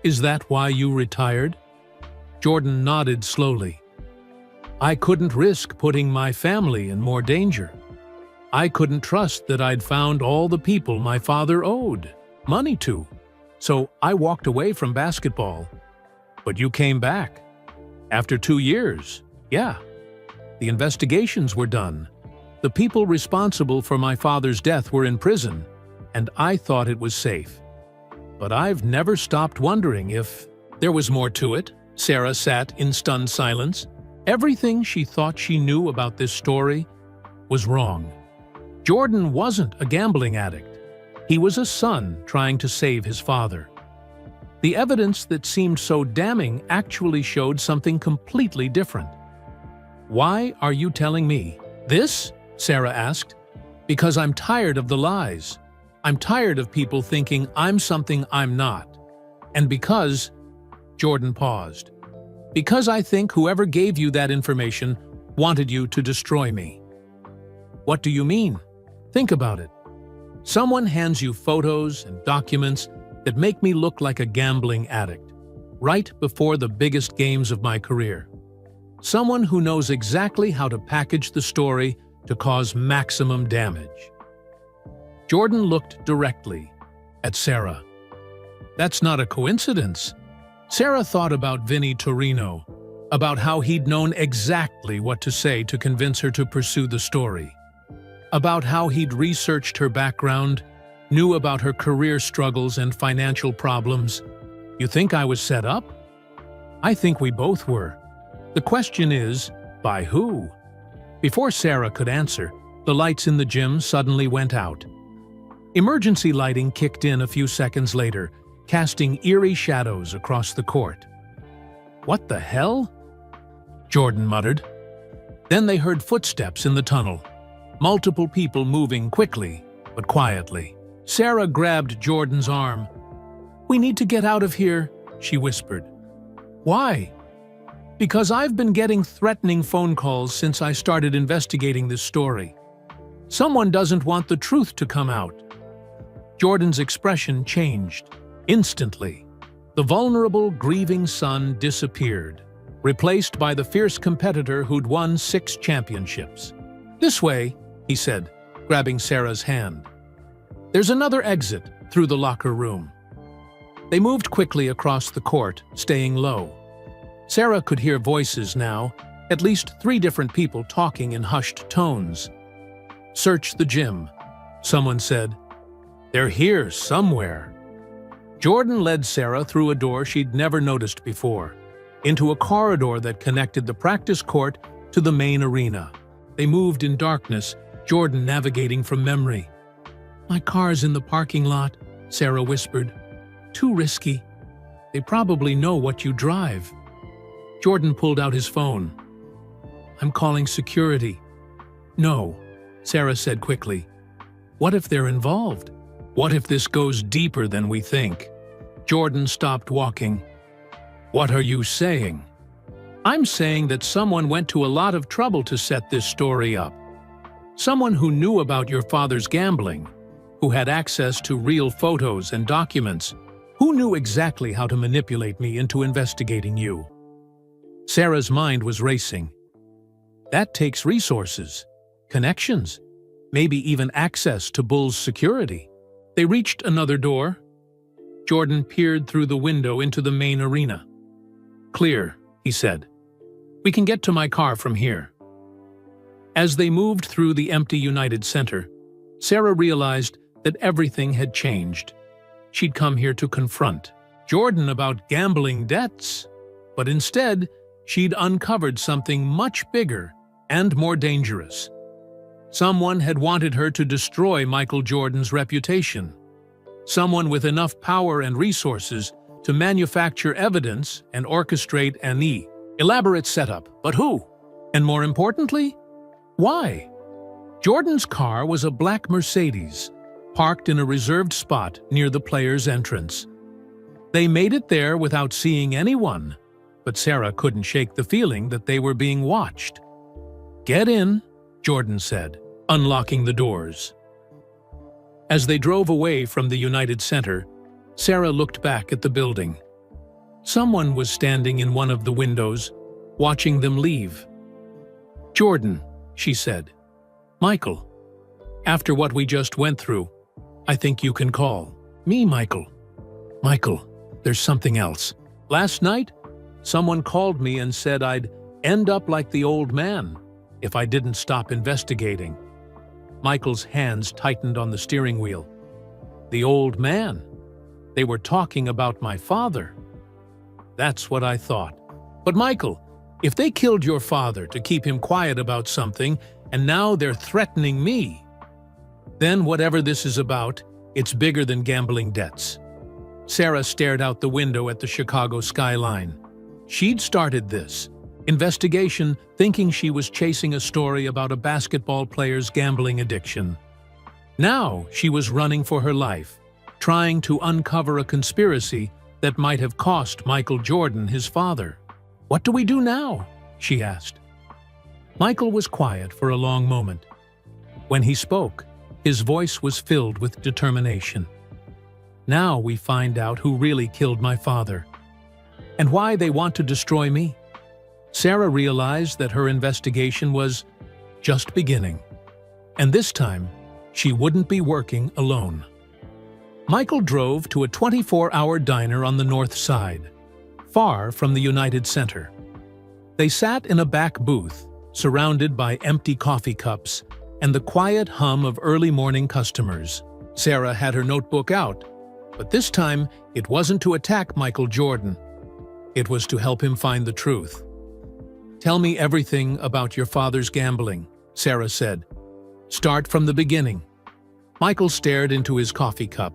Is that why you retired? Jordan nodded slowly. I couldn't risk putting my family in more danger. I couldn't trust that I'd found all the people my father owed money to. So I walked away from basketball. But you came back. After 2 years, yeah. The investigations were done. The people responsible for my father's death were in prison, and I thought it was safe. But I've never stopped wondering if there was more to it. Sarah sat in stunned silence. Everything she thought she knew about this story was wrong. Jordan wasn't a gambling addict. He was a son trying to save his father. The evidence that seemed so damning actually showed something completely different. Why are you telling me this? Sarah asked. Because I'm tired of the lies. I'm tired of people thinking I'm something I'm not. And because... Jordan paused. Because I think whoever gave you that information wanted you to destroy me. What do you mean? Think about it. Someone hands you photos and documents that make me look like a gambling addict, right before the biggest games of my career. Someone who knows exactly how to package the story to cause maximum damage. Jordan looked directly at Sarah. That's not a coincidence. Sarah thought about Vinnie Torino, about how he'd known exactly what to say to convince her to pursue the story. About how he'd researched her background, knew about her career struggles and financial problems. You think I was set up? I think we both were. The question is, by who? Before Sarah could answer, the lights in the gym suddenly went out. Emergency lighting kicked in a few seconds later, casting eerie shadows across the court. What the hell? Jordan muttered. Then they heard footsteps in the tunnel. Multiple people moving quickly, but quietly. Sarah grabbed Jordan's arm. We need to get out of here, she whispered. Why? Because I've been getting threatening phone calls since I started investigating this story. Someone doesn't want the truth to come out. Jordan's expression changed. Instantly, the vulnerable, grieving son disappeared, replaced by the fierce competitor who'd won 6 championships. "This way," he said, grabbing Sarah's hand. "There's another exit through the locker room." They moved quickly across the court, staying low. Sarah could hear voices now, at least 3 different people talking in hushed tones. "Search the gym," someone said. "They're here somewhere." Jordan led Sarah through a door she'd never noticed before, into a corridor that connected the practice court to the main arena. They moved in darkness, Jordan navigating from memory. "My car's in the parking lot," Sarah whispered. "Too risky. They probably know what you drive." Jordan pulled out his phone. "I'm calling security." "No," Sarah said quickly. "What if they're involved? What if this goes deeper than we think?" Jordan stopped walking. "What are you saying?" "I'm saying that someone went to a lot of trouble to set this story up. Someone who knew about your father's gambling, who had access to real photos and documents, who knew exactly how to manipulate me into investigating you." Sarah's mind was racing. That takes resources, connections, maybe even access to Bull's security. They reached another door. Jordan peered through the window into the main arena. "Clear," he said. "We can get to my car from here." As they moved through the empty United Center, Sarah realized that everything had changed. She'd come here to confront Jordan about gambling debts, but instead, she'd uncovered something much bigger and more dangerous. Someone had wanted her to destroy Michael Jordan's reputation. Someone with enough power and resources to manufacture evidence and orchestrate an elaborate setup. But who? And more importantly, why? Jordan's car was a black Mercedes, parked in a reserved spot near the players' entrance. They made it there without seeing anyone, but Sarah couldn't shake the feeling that they were being watched. "Get in," Jordan said, unlocking the doors. As they drove away from the United Center, Sarah looked back at the building. Someone was standing in one of the windows, watching them leave. "Jordan," she said. "Michael. After what we just went through, I think you can call me Michael." "Michael, there's something else. Last night, someone called me and said I'd end up like the old man if I didn't stop investigating." Michael's hands tightened on the steering wheel. "The old man? They were talking about my father." "That's what I thought. But Michael, if they killed your father to keep him quiet about something, and now they're threatening me, then whatever this is about, it's bigger than gambling debts." Sarah stared out the window at the Chicago skyline. She'd started this investigation thinking she was chasing a story about a basketball player's gambling addiction. Now she was running for her life, trying to uncover a conspiracy that might have cost Michael Jordan his father. "What do we do now?" she asked. Michael was quiet for a long moment. When he spoke, his voice was filled with determination. "Now we find out who really killed my father, and why they want to destroy me." Sarah realized that her investigation was just beginning, and this time, she wouldn't be working alone. Michael drove to a 24-hour diner on the north side, far from the United Center. They sat in a back booth, surrounded by empty coffee cups and the quiet hum of early morning customers. Sarah had her notebook out, but this time it wasn't to attack Michael Jordan. It was to help him find the truth. "Tell me everything about your father's gambling," Sarah said. "Start from the beginning." Michael stared into his coffee cup.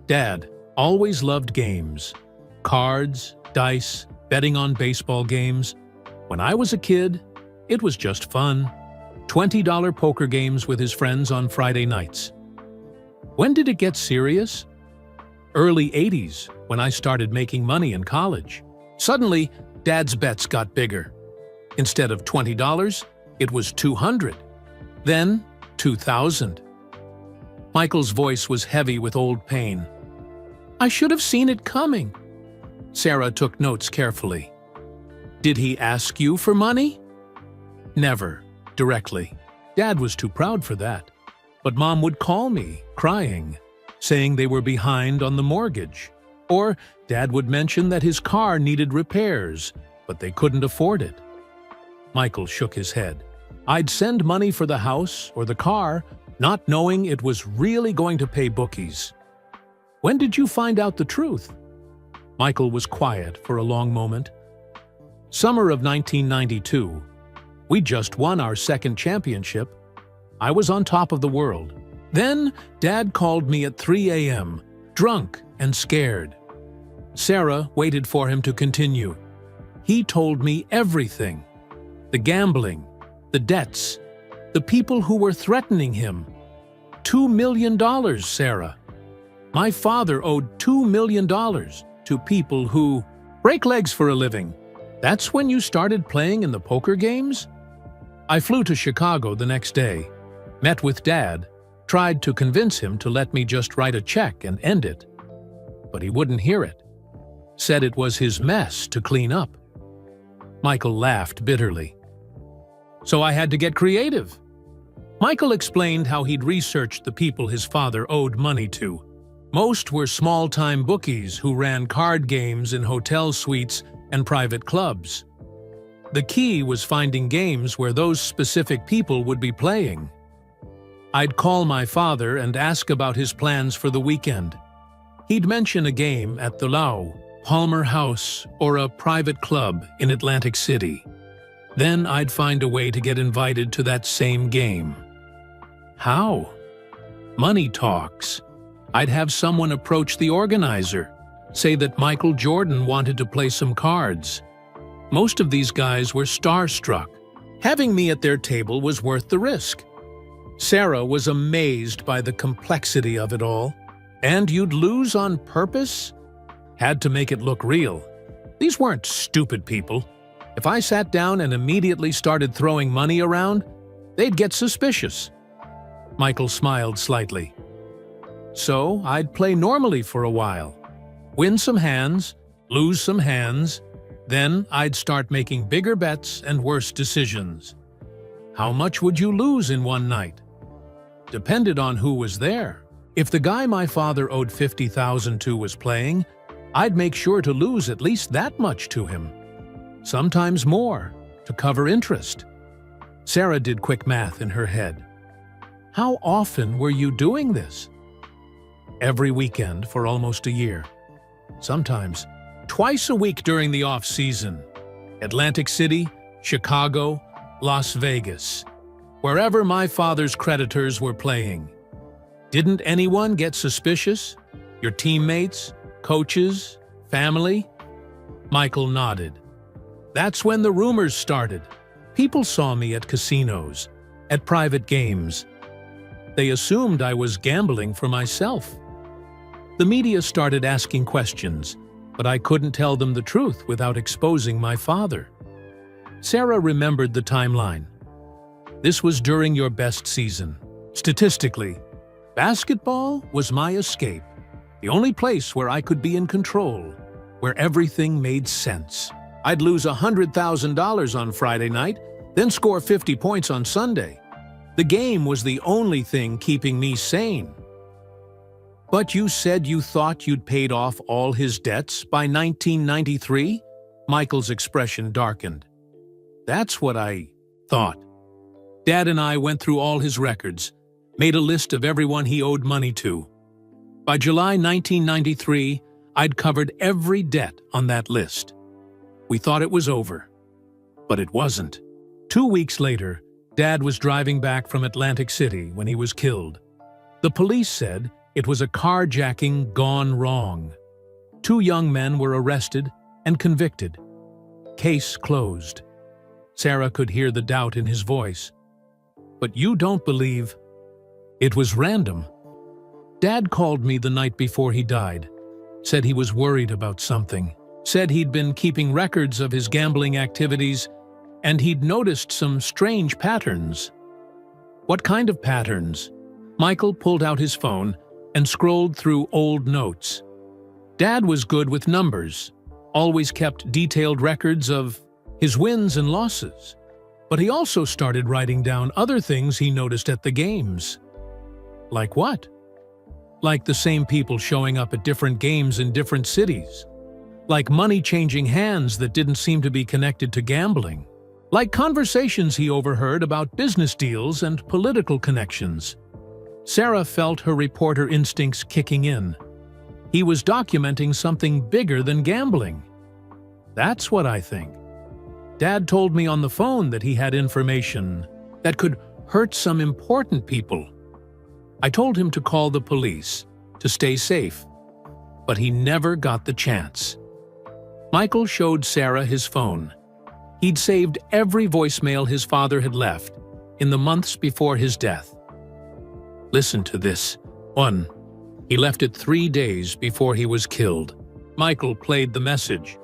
"Dad always loved games. Cards, dice, betting on baseball games. When I was a kid, it was just fun. $20 poker games with his friends on Friday nights." "When did it get serious?" "Early 80s, when I started making money in college. Suddenly, Dad's bets got bigger. Instead of $20, it was $200. Then, $2,000. Michael's voice was heavy with old pain. "I should have seen it coming." Sarah took notes carefully. "Did he ask you for money?" "Never, directly. Dad was too proud for that, but Mom would call me, crying, saying they were behind on the mortgage. Or Dad would mention that his car needed repairs, but they couldn't afford it. Michael shook his head. I'd send money for the house or the car, not knowing it was really going to pay bookies. When did you find out the truth? Michael was quiet for a long moment. Summer of 1992. We just won our second championship. I was on top of the world. Then Dad called me at 3 a.m., drunk and scared. Sarah waited for him to continue. He told me everything. The gambling, the debts, the people who were threatening him. $2 million, Sarah. My father owed $2 million to people who break legs for a living. That's when you started playing in the poker games? I flew to Chicago the next day, met with Dad, tried to convince him to let me just write a check and end it. But he wouldn't hear it. Said it was his mess to clean up. Michael laughed bitterly. So I had to get creative. Michael explained how he'd researched the people his father owed money to. Most were small-time bookies who ran card games in hotel suites and private clubs. The key was finding games where those specific people would be playing. I'd call my father and ask about his plans for the weekend. He'd mention a game at the Lau, Palmer House, or a private club in Atlantic City. Then I'd find a way to get invited to that same game. How? Money talks. I'd have someone approach the organizer, say that Michael Jordan wanted to play some cards. Most of these guys were starstruck. Having me at their table was worth the risk. Sarah was amazed by the complexity of it all. And you'd lose on purpose? Had to make it look real. These weren't stupid people. If I sat down and immediately started throwing money around, they'd get suspicious. Michael smiled slightly. So I'd play normally for a while. Win some hands, lose some hands, then I'd start making bigger bets and worse decisions. How much would you lose in one night? Depended on who was there. If the guy my father owed $50,000 to was playing, I'd make sure to lose at least that much to him. Sometimes more, to cover interest. Sarah did quick math in her head. How often were you doing this? Every weekend for almost a year. Sometimes twice a week during the off-season. Atlantic City, Chicago, Las Vegas. Wherever my father's creditors were playing. Didn't anyone get suspicious? Your teammates, coaches, family? Michael nodded. That's when the rumors started. People saw me at casinos, at private games. They assumed I was gambling for myself. The media started asking questions, but I couldn't tell them the truth without exposing my father. Sarah remembered the timeline. This was during your best season. Statistically, basketball was my escape, the only place where I could be in control, where everything made sense. I'd lose $100,000 on Friday night, then score 50 points on Sunday. The game was the only thing keeping me sane. But you said you thought you'd paid off all his debts by 1993? Michael's expression darkened. That's what I thought. Dad and I went through all his records, made a list of everyone he owed money to. By July 1993, I'd covered every debt on that list. We thought it was over, but it wasn't. 2 weeks later, Dad was driving back from Atlantic City when he was killed. The police said it was a carjacking gone wrong. 2 young men were arrested and convicted. Case closed. Sarah could hear the doubt in his voice. But you don't believe it was random. Dad called me the night before he died, said he was worried about something, said he'd been keeping records of his gambling activities and he'd noticed some strange patterns. What kind of patterns? Michael pulled out his phone and scrolled through old notes. Dad was good with numbers, always kept detailed records of his wins and losses. But he also started writing down other things he noticed at the games. Like what? Like the same people showing up at different games in different cities. Like money changing hands that didn't seem to be connected to gambling. Like conversations he overheard about business deals and political connections. Sarah felt her reporter instincts kicking in. He was documenting something bigger than gambling. That's what I think. Dad told me on the phone that he had information that could hurt some important people. I told him to call the police, to stay safe, but he never got the chance. Michael showed Sarah his phone. He'd saved every voicemail his father had left in the months before his death. Listen to this. 1. He left it 3 days before he was killed. Michael played the message.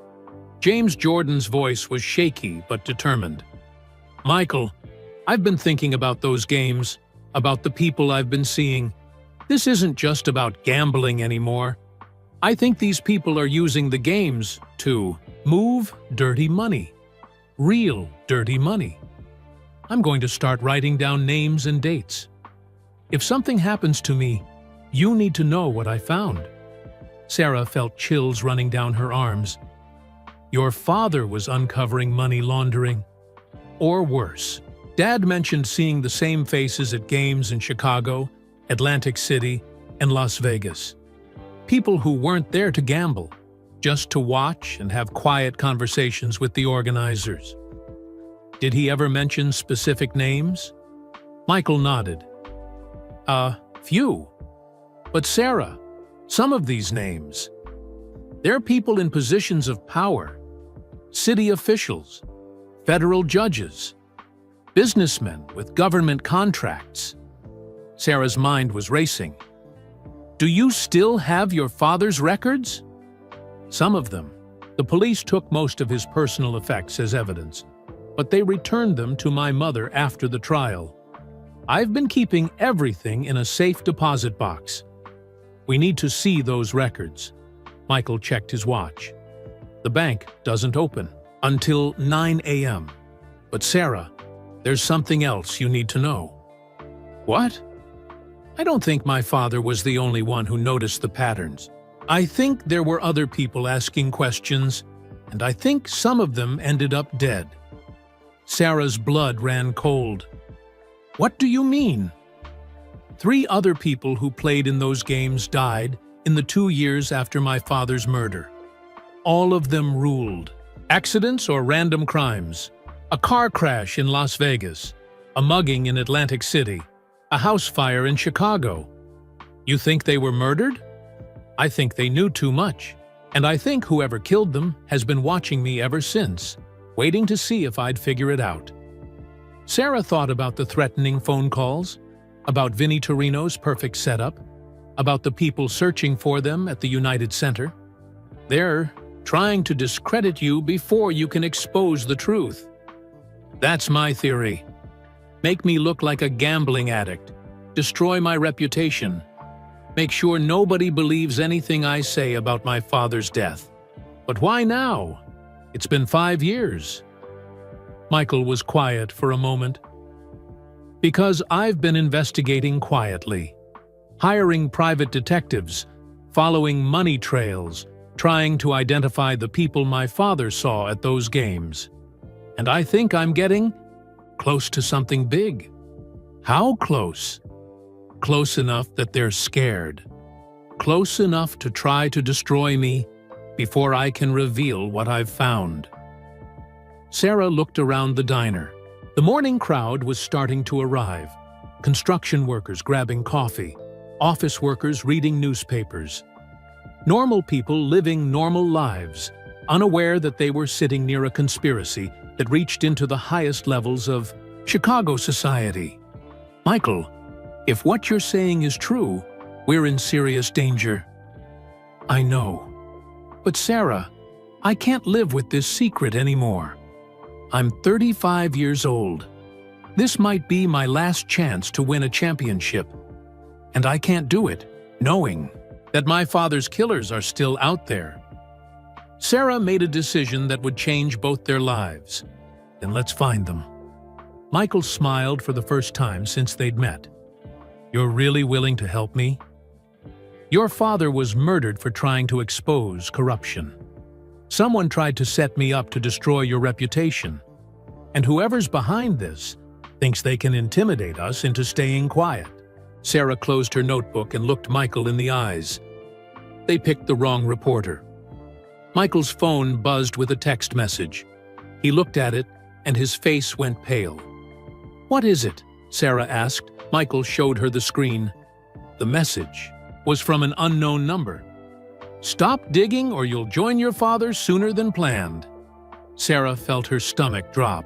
James Jordan's voice was shaky but determined. Michael, I've been thinking about those games, about the people I've been seeing. This isn't just about gambling anymore. I think these people are using the games to move dirty money. Real dirty money. I'm going to start writing down names and dates. If something happens to me, you need to know what I found. Sarah felt chills running down her arms. Your father was uncovering money laundering. Or worse. Dad mentioned seeing the same faces at games in Chicago, Atlantic City, and Las Vegas. People who weren't there to gamble, just to watch and have quiet conversations with the organizers. Did he ever mention specific names? Michael nodded. Few. But Sarah, some of these names. They're people in positions of power. City officials, federal judges, businessmen with government contracts. Sarah's mind was racing. Do you still have your father's records? Some of them. The police took most of his personal effects as evidence, but they returned them to my mother after the trial. I've been keeping everything in a safe deposit box. We need to see those records. Michael checked his watch. The bank doesn't open until 9 a.m. But Sarah, there's something else you need to know. What? I don't think my father was the only one who noticed the patterns. I think there were other people asking questions, and I think some of them ended up dead. Sarah's blood ran cold. What do you mean? 3 other people who played in those games died in the 2 years after my father's murder. All of them ruled. Accidents or random crimes. A car crash in Las Vegas. A mugging in Atlantic City. A house fire in Chicago. You think they were murdered? I think they knew too much. And I think whoever killed them has been watching me ever since, waiting to see if I'd figure it out. Sarah thought about the threatening phone calls, about Vinnie Torino's perfect setup, about the people searching for them at the United Center. They're trying to discredit you before you can expose the truth. That's my theory. Make me look like a gambling addict, destroy my reputation, make sure nobody believes anything I say about my father's death. But why now? It's been 5 years. Michael was quiet for a moment. Because I've been investigating quietly, hiring private detectives, following money trails, trying to identify the people my father saw at those games. And I think I'm getting close to something big. How close? Close enough that they're scared. Close enough to try to destroy me before I can reveal what I've found. Sarah looked around the diner. The morning crowd was starting to arrive. Construction workers grabbing coffee, office workers reading newspapers. Normal people living normal lives, unaware that they were sitting near a conspiracy that reached into the highest levels of Chicago society. Michael, if what you're saying is true, we're in serious danger. I know. But Sarah, I can't live with this secret anymore. I'm 35 years old. This might be my last chance to win a championship. And I can't do it, knowing that my father's killers are still out there. Sarah made a decision that would change both their lives. Then let's find them. Michael smiled for the first time since they'd met. "You're really willing to help me? Your father was murdered for trying to expose corruption. Someone tried to set me up to destroy your reputation. And whoever's behind this thinks they can intimidate us into staying quiet." Sarah closed her notebook and looked Michael in the eyes. They picked the wrong reporter. Michael's phone buzzed with a text message. He looked at it, and his face went pale. "What is it?" Sarah asked. Michael showed her the screen. The message was from an unknown number. "Stop digging or you'll join your father sooner than planned." Sarah felt her stomach drop.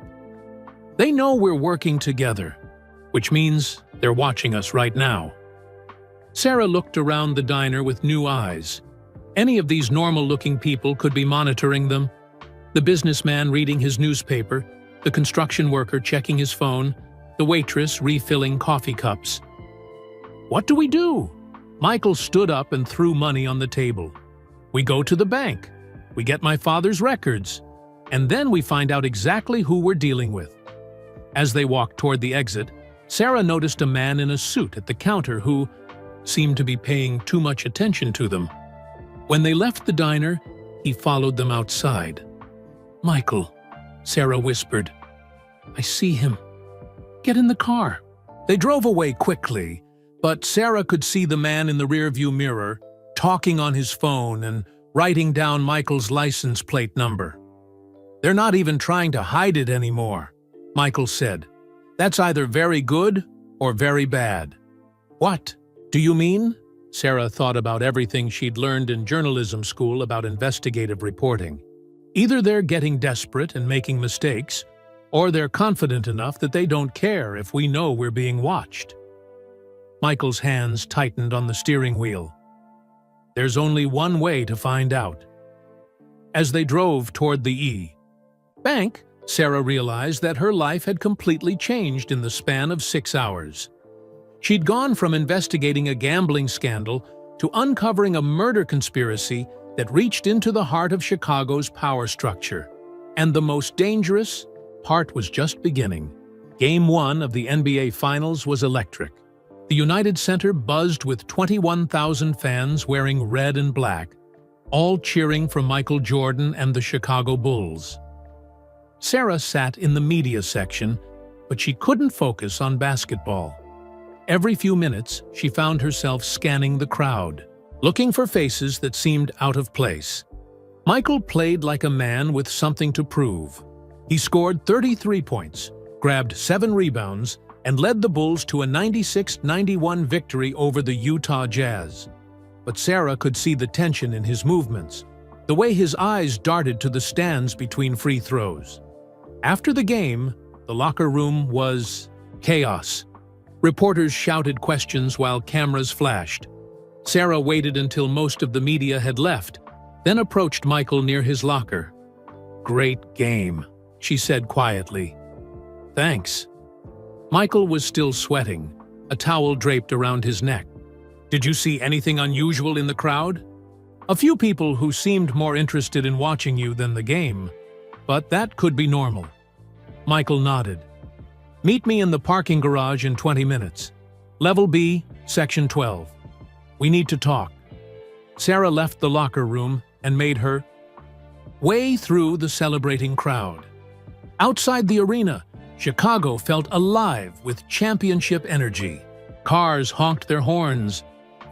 They know we're working together, which means they're watching us right now. Sarah looked around the diner with new eyes. Any of these normal-looking people could be monitoring them. The businessman reading his newspaper, the construction worker checking his phone, the waitress refilling coffee cups. What do we do? Michael stood up and threw money on the table. We go to the bank. We get my father's records. And then we find out exactly who we're dealing with. As they walked toward the exit, Sarah noticed a man in a suit at the counter who seemed to be paying too much attention to them. When they left the diner, he followed them outside. "Michael," Sarah whispered. "I see him. Get in the car." They drove away quickly, but Sarah could see the man in the rearview mirror, talking on his phone and writing down Michael's license plate number. "They're not even trying to hide it anymore," Michael said. "That's either very good or very bad." "What do you mean?" Sarah thought about everything she'd learned in journalism school about investigative reporting. Either they're getting desperate and making mistakes, or they're confident enough that they don't care if we know we're being watched. Michael's hands tightened on the steering wheel. There's only one way to find out. As they drove toward the bank, Sarah realized that her life had completely changed in the span of 6 hours. She'd gone from investigating a gambling scandal to uncovering a murder conspiracy that reached into the heart of Chicago's power structure. And the most dangerous part was just beginning. Game 1 of the NBA Finals was electric. The United Center buzzed with 21,000 fans wearing red and black, all cheering for Michael Jordan and the Chicago Bulls. Sarah sat in the media section, but she couldn't focus on basketball. Every few minutes, she found herself scanning the crowd, looking for faces that seemed out of place. Michael played like a man with something to prove. He scored 33 points, grabbed 7 rebounds, and led the Bulls to a 96-91 victory over the Utah Jazz. But Sarah could see the tension in his movements, the way his eyes darted to the stands between free throws. After the game, the locker room was chaos. Reporters shouted questions while cameras flashed. Sarah waited until most of the media had left, then approached Michael near his locker. "Great game," she said quietly. "Thanks." Michael was still sweating, a towel draped around his neck. "Did you see anything unusual in the crowd?" "A few people who seemed more interested in watching you than the game, but that could be normal." Michael nodded. "Meet me in the parking garage in 20 minutes. Level B, Section 12. We need to talk." Sarah left the locker room and made her way through the celebrating crowd. Outside the arena, Chicago felt alive with championship energy. Cars honked their horns,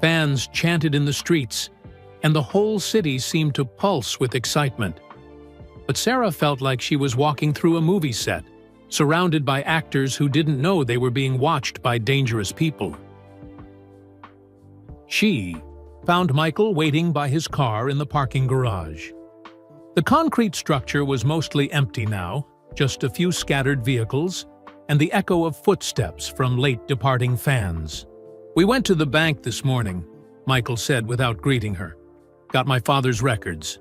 fans chanted in the streets, and the whole city seemed to pulse with excitement. But Sarah felt like she was walking through a movie set, surrounded by actors who didn't know they were being watched by dangerous people. She found Michael waiting by his car in the parking garage. The concrete structure was mostly empty now, just a few scattered vehicles, and the echo of footsteps from late departing fans. "We went to the bank this morning," Michael said without greeting her. "Got my father's records."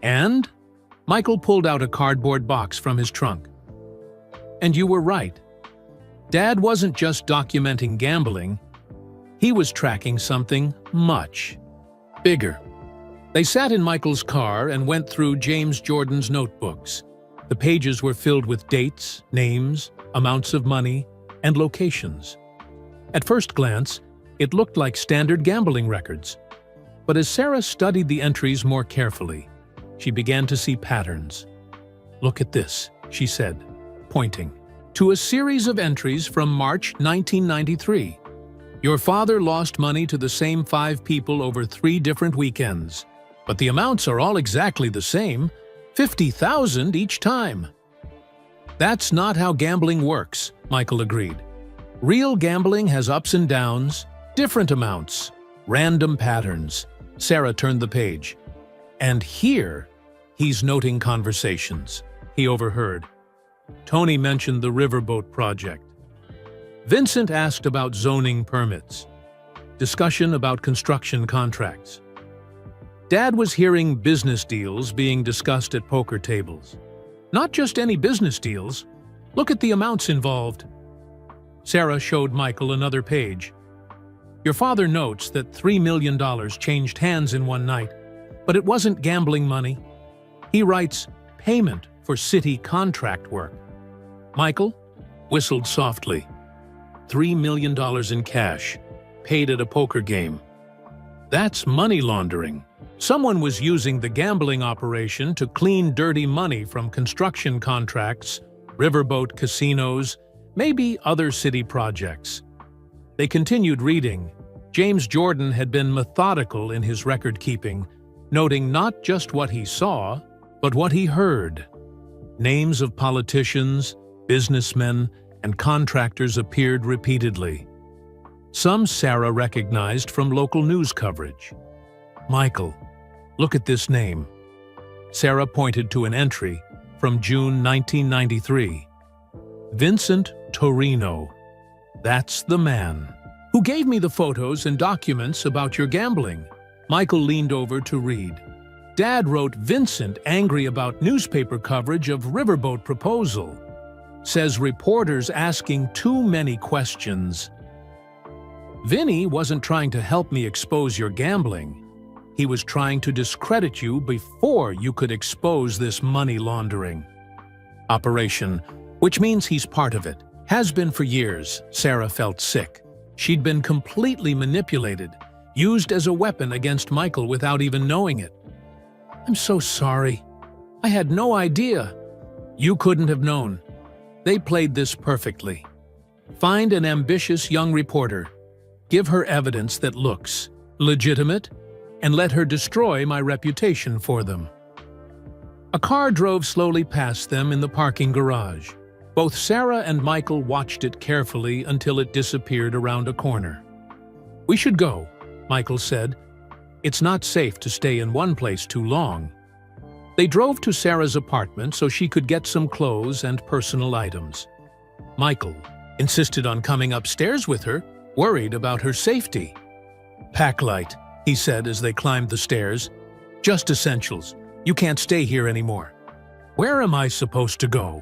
"And?" Michael pulled out a cardboard box from his trunk. "And you were right. Dad wasn't just documenting gambling. He was tracking something much bigger." They sat in Michael's car and went through James Jordan's notebooks. The pages were filled with dates, names, amounts of money, and locations. At first glance, it looked like standard gambling records. But as Sarah studied the entries more carefully, she began to see patterns. "Look at this," she said, pointing to a series of entries from March 1993. "Your father lost money to the same 5 people over 3 different weekends. But the amounts are all exactly the same, $50,000 each time." "That's not how gambling works," Michael agreed. "Real gambling has ups and downs, different amounts, random patterns." Sarah turned the page. And here, he's noting conversations he overheard. Tony mentioned the riverboat project. Vincent asked about zoning permits. Discussion about construction contracts. Dad was hearing business deals being discussed at poker tables. Not just any business deals. Look at the amounts involved. Sarah showed Michael another page. "Your father notes that $3 million changed hands in one night, but it wasn't gambling money. He writes, payment for city contract work." Michael whistled softly. $3 million in cash, paid at a poker game. That's money laundering. Someone was using the gambling operation to clean dirty money from construction contracts, riverboat casinos, maybe other city projects. They continued reading. James Jordan had been methodical in his record-keeping, noting not just what he saw, but what he heard. Names of politicians, businessmen, and contractors appeared repeatedly. Some Sarah recognized from local news coverage. "Michael, look at this name." Sarah pointed to an entry from June 1993. "Vincent Torino. That's the man. Who gave me the photos and documents about your gambling." Michael leaned over to read. Dad wrote Vincent angry about newspaper coverage of riverboat proposal. Says reporters asking too many questions. "Vinny wasn't trying to help me expose your gambling. He was trying to discredit you before you could expose this money laundering operation, which means he's part of it. Has been for years." Sarah felt sick. She'd been completely manipulated, used as a weapon against Michael without even knowing it. "I'm so sorry. I had no idea." "You couldn't have known. They played this perfectly. Find an ambitious young reporter, give her evidence that looks legitimate, and let her destroy my reputation for them." A car drove slowly past them in the parking garage. Both Sarah and Michael watched it carefully until it disappeared around a corner. "We should go," Michael said. "It's not safe to stay in one place too long." They drove to Sarah's apartment so she could get some clothes and personal items. Michael insisted on coming upstairs with her, worried about her safety. "Pack light," he said as they climbed the stairs. "Just essentials. You can't stay here anymore." "Where am I supposed to go?"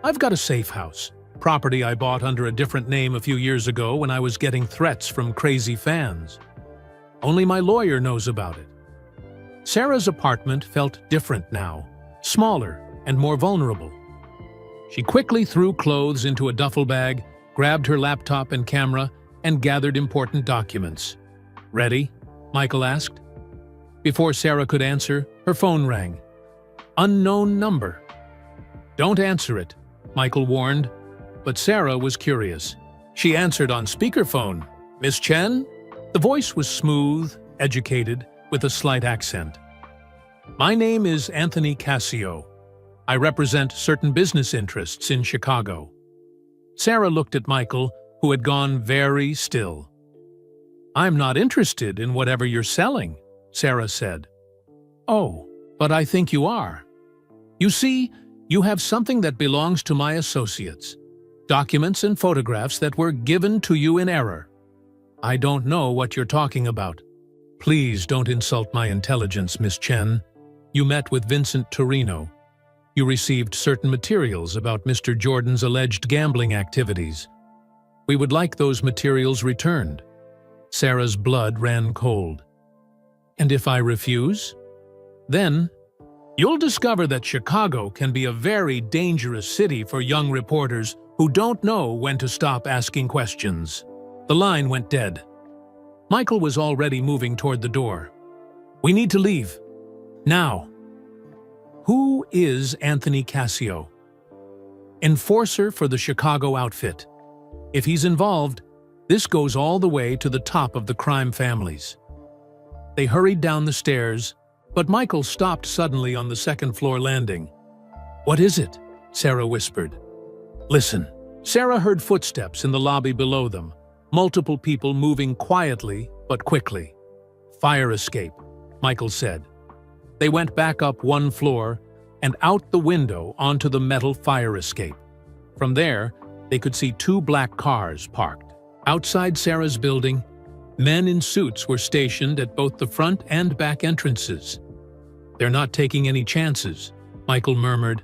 "I've got a safe house, property I bought under a different name a few years ago when I was getting threats from crazy fans. Only my lawyer knows about it." Sarah's apartment felt different now, smaller and more vulnerable. She quickly threw clothes into a duffel bag, grabbed her laptop and camera, and gathered important documents. "Ready?" Michael asked. Before Sarah could answer, her phone rang. Unknown number. "Don't answer it," Michael warned, but Sarah was curious. She answered on speakerphone. "Miss Chen?" The voice was smooth, educated, with a slight accent. "My name is Anthony Cassio. I represent certain business interests in Chicago." Sarah looked at Michael, who had gone very still. "I'm not interested in whatever you're selling," Sarah said. "Oh, but I think you are. You see, you have something that belongs to my associates. Documents and photographs that were given to you in error. I don't know what you're talking about." "Please don't insult my intelligence, Miss Chen. You met with Vincent Torino. You received certain materials about Mr. Jordan's alleged gambling activities. We would like those materials returned." Sarah's blood ran cold. "And if I refuse? Then You'll discover that Chicago can be a very dangerous city for young reporters who don't know when to stop asking questions. The line went dead. Michael was already moving toward the door. We need to leave. Now. Who is Anthony Cassio? Enforcer for the Chicago outfit. If he's involved, this goes all the way to the top of the crime families. They hurried down the stairs, but Michael stopped suddenly on the second-floor landing. What is it? Sarah whispered. Listen. Sarah heard footsteps in the lobby below them, multiple people moving quietly but quickly. Fire escape, Michael said. They went back up one floor and out the window onto the metal fire escape. From there, they could see two black cars parked. Outside Sarah's building, men in suits were stationed at both the front and back entrances. They're not taking any chances, Michael murmured.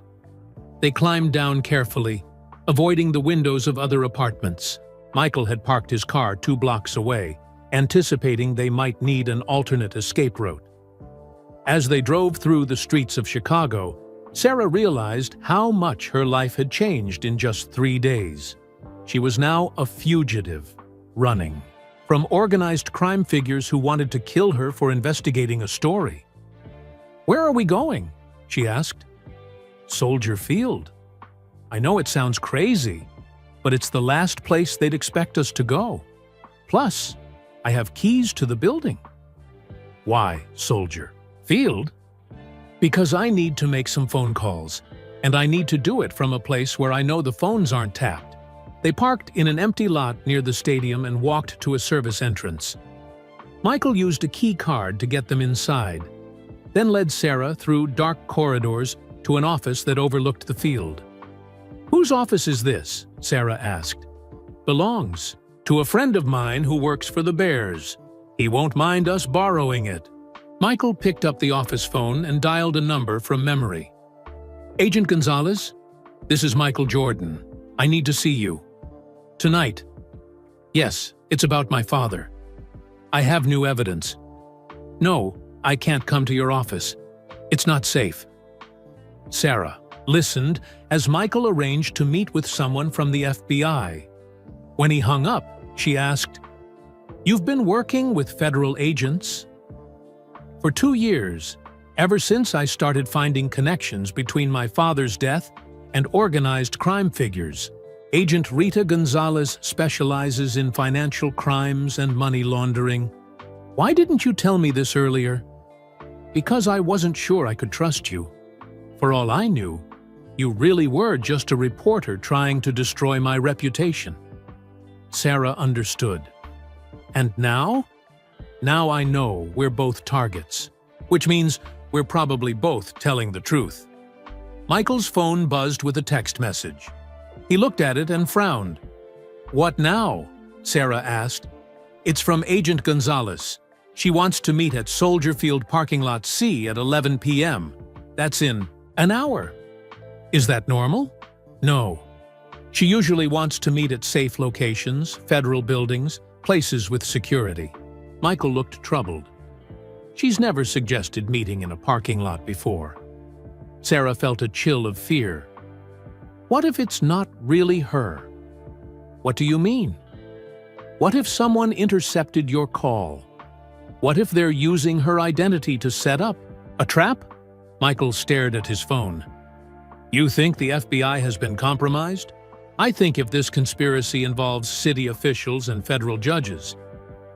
They climbed down carefully, avoiding the windows of other apartments. Michael had parked his car 2 blocks away, anticipating they might need an alternate escape route. As they drove through the streets of Chicago, Sarah realized how much her life had changed in just 3 days. She was now a fugitive, running from organized crime figures who wanted to kill her for investigating a story. Where are we going? She asked. Soldier Field. I know it sounds crazy, but it's the last place they'd expect us to go. Plus, I have keys to the building. Why, Soldier Field? Because I need to make some phone calls, and I need to do it from a place where I know the phones aren't tapped. They parked in an empty lot near the stadium and walked to a service entrance. Michael used a key card to get them inside, then led Sarah through dark corridors to an office that overlooked the field. Whose office is this? Sarah asked. Belongs to a friend of mine who works for the Bears. He won't mind us borrowing it. Michael picked up the office phone and dialed a number from memory. Agent Gonzalez, this is Michael Jordan. I need to see you. Tonight. Yes, it's about my father. I have new evidence. No, I can't come to your office. It's not safe. Sarah listened as Michael arranged to meet with someone from the FBI. When he hung up, she asked, You've been working with federal agents? For 2 years, ever since I started finding connections between my father's death and organized crime figures. Agent Rita Gonzalez specializes in financial crimes and money laundering. Why didn't you tell me this earlier? Because I wasn't sure I could trust you. For all I knew, you really were just a reporter trying to destroy my reputation. Sarah understood. And now? Now I know we're both targets, which means we're probably both telling the truth. Michael's phone buzzed with a text message. He looked at it and frowned. What now? Sarah asked. It's from Agent Gonzalez. She wants to meet at Soldier Field Parking Lot C at 11 p.m. That's in an hour. Is that normal? No. She usually wants to meet at safe locations, federal buildings, places with security. Michael looked troubled. She's never suggested meeting in a parking lot before. Sarah felt a chill of fear. What if it's not really her? What do you mean? What if someone intercepted your call? What if they're using her identity to set up a trap? Michael stared at his phone. You think the FBI has been compromised? I think if this conspiracy involves city officials and federal judges,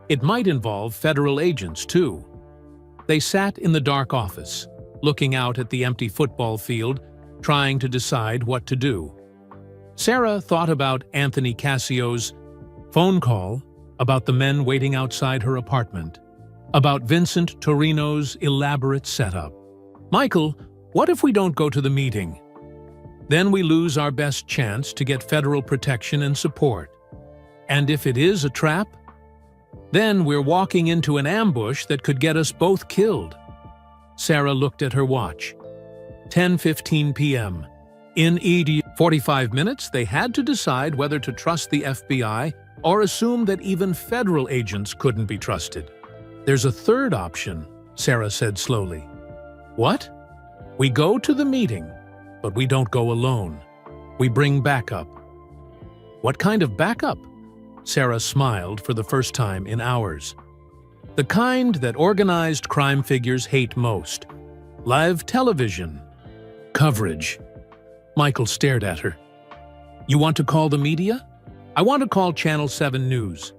it might involve federal agents too. They sat in the dark office, looking out at the empty football field, trying to decide what to do. Sarah thought about Anthony Cassio's phone call, about the men waiting outside her apartment, about Vincent Torino's elaborate setup. Michael, what if we don't go to the meeting? Then we lose our best chance to get federal protection and support. And if it is a trap, then we're walking into an ambush that could get us both killed. Sarah looked at her watch. 10:15 p.m. In 45 minutes, they had to decide whether to trust the FBI or assume that even federal agents couldn't be trusted. There's a third option, Sarah said slowly. What? We go to the meeting, but we don't go alone. We bring backup. What kind of backup? Sarah smiled for the first time in hours. The kind that organized crime figures hate most. Live television. Coverage. Michael stared at her. You want to call the media? I want to call Channel 7 News.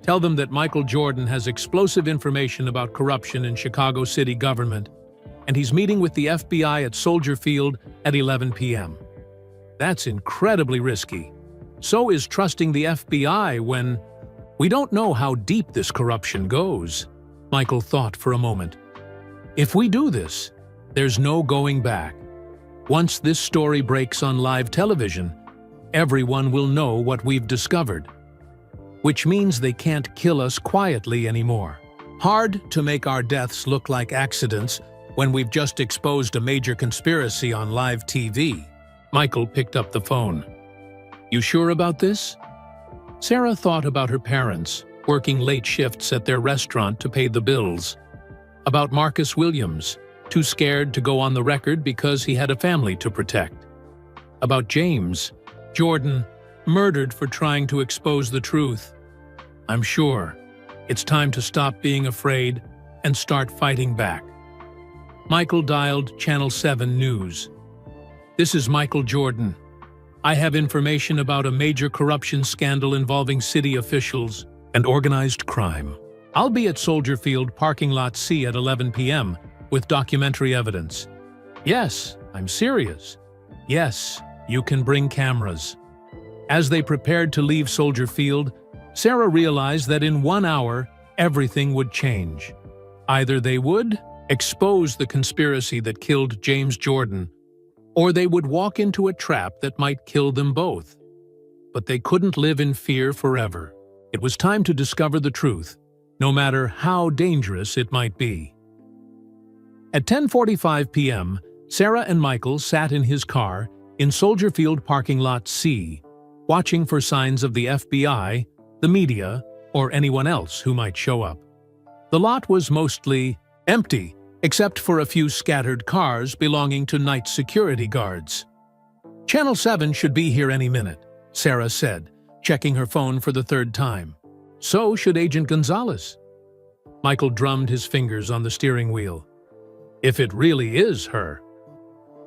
Tell them that Michael Jordan has explosive information about corruption in Chicago city government, and he's meeting with the FBI at Soldier Field at 11 p.m. That's incredibly risky. So is trusting the FBI when we don't know how deep this corruption goes. Michael thought for a moment. If we do this, there's no going back. Once this story breaks on live television, everyone will know what we've discovered. Which means they can't kill us quietly anymore. Hard to make our deaths look like accidents when we've just exposed a major conspiracy on live TV. Michael picked up the phone. You sure about this? Sarah thought about her parents, working late shifts at their restaurant to pay the bills. About Marcus Williams, too scared to go on the record because he had a family to protect. About James, Jordan, murdered for trying to expose the truth. I'm sure it's time to stop being afraid and start fighting back. Michael dialed Channel 7 News. This is Michael Jordan. I have information about a major corruption scandal involving city officials and organized crime. I'll be at Soldier Field Parking Lot C at 11 p.m. with documentary evidence. Yes, I'm serious. Yes, you can bring cameras. As they prepared to leave Soldier Field, Sarah realized that in 1 hour, everything would change. Either they would expose the conspiracy that killed James Jordan, or they would walk into a trap that might kill them both. But they couldn't live in fear forever. It was time to discover the truth, no matter how dangerous it might be. At 10:45 p.m., Sarah and Michael sat in his car in Soldier Field Parking Lot C, watching for signs of the FBI, the media, or anyone else who might show up. The lot was mostly empty, except for a few scattered cars belonging to night security guards. Channel 7 should be here any minute, Sarah said, checking her phone for the third time. So should Agent Gonzalez. Michael drummed his fingers on the steering wheel. If it really is her.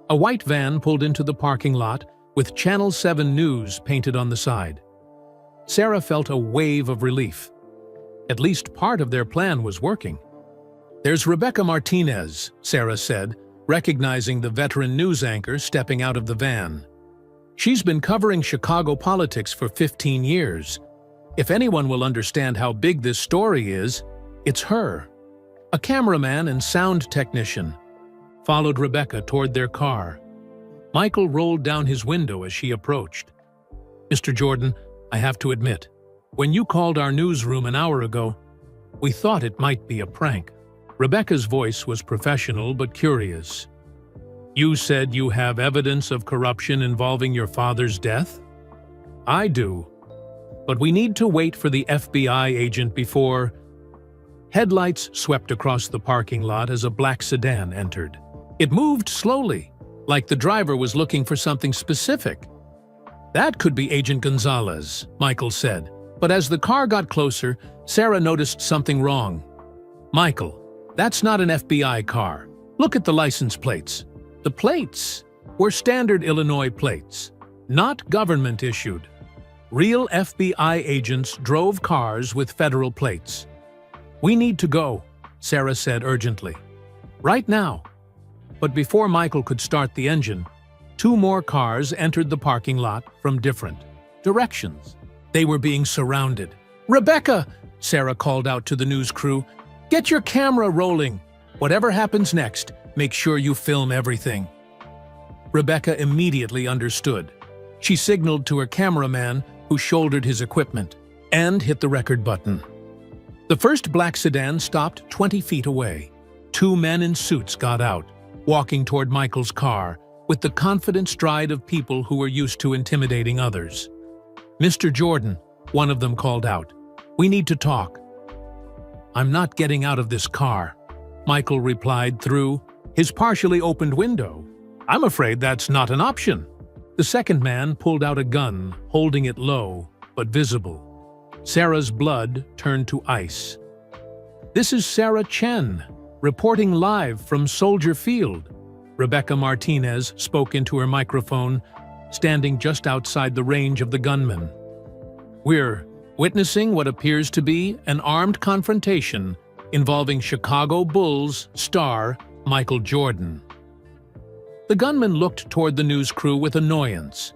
A white van pulled into the parking lot with Channel 7 News painted on the side. Sarah felt a wave of relief. At least part of their plan was working. There's Rebecca Martinez, Sarah said, recognizing the veteran news anchor stepping out of the van. She's been covering Chicago politics for 15 years. If anyone will understand how big this story is, it's her. A cameraman and sound technician followed Rebecca toward their car. Michael rolled down his window as she approached. Mr. Jordan, I have to admit, when you called our newsroom an hour ago, we thought it might be a prank. Rebecca's voice was professional but curious. You said you have evidence of corruption involving your father's death? I do. But we need to wait for the FBI agent before... Headlights swept across the parking lot as a black sedan entered. It moved slowly, like the driver was looking for something specific. That could be Agent Gonzalez, Michael said. But as the car got closer, Sarah noticed something wrong. Michael, that's not an FBI car. Look at the license plates. The plates were standard Illinois plates, not government-issued. Real FBI agents drove cars with federal plates. We need to go, Sarah said urgently. Right now. But before Michael could start the engine, 2 more cars entered the parking lot from different directions. They were being surrounded. Rebecca, Sarah called out to the news crew, get your camera rolling. Whatever happens next, make sure you film everything. Rebecca immediately understood. She signaled to her cameraman, who shouldered his equipment, and hit the record button. The first black sedan stopped 20 feet away. 2 men in suits got out, walking toward Michael's car, with the confident stride of people who were used to intimidating others. Mr. Jordan, one of them called out, we need to talk. I'm not getting out of this car, Michael replied through his partially opened window. I'm afraid that's not an option. The second man pulled out a gun, holding it low, but visible. Sarah's blood turned to ice. This is Sarah Chen, reporting live from Soldier Field. Rebecca Martinez spoke into her microphone, standing just outside the range of the gunman. We're witnessing what appears to be an armed confrontation involving Chicago Bulls star Michael Jordan. The gunman looked toward the news crew with annoyance.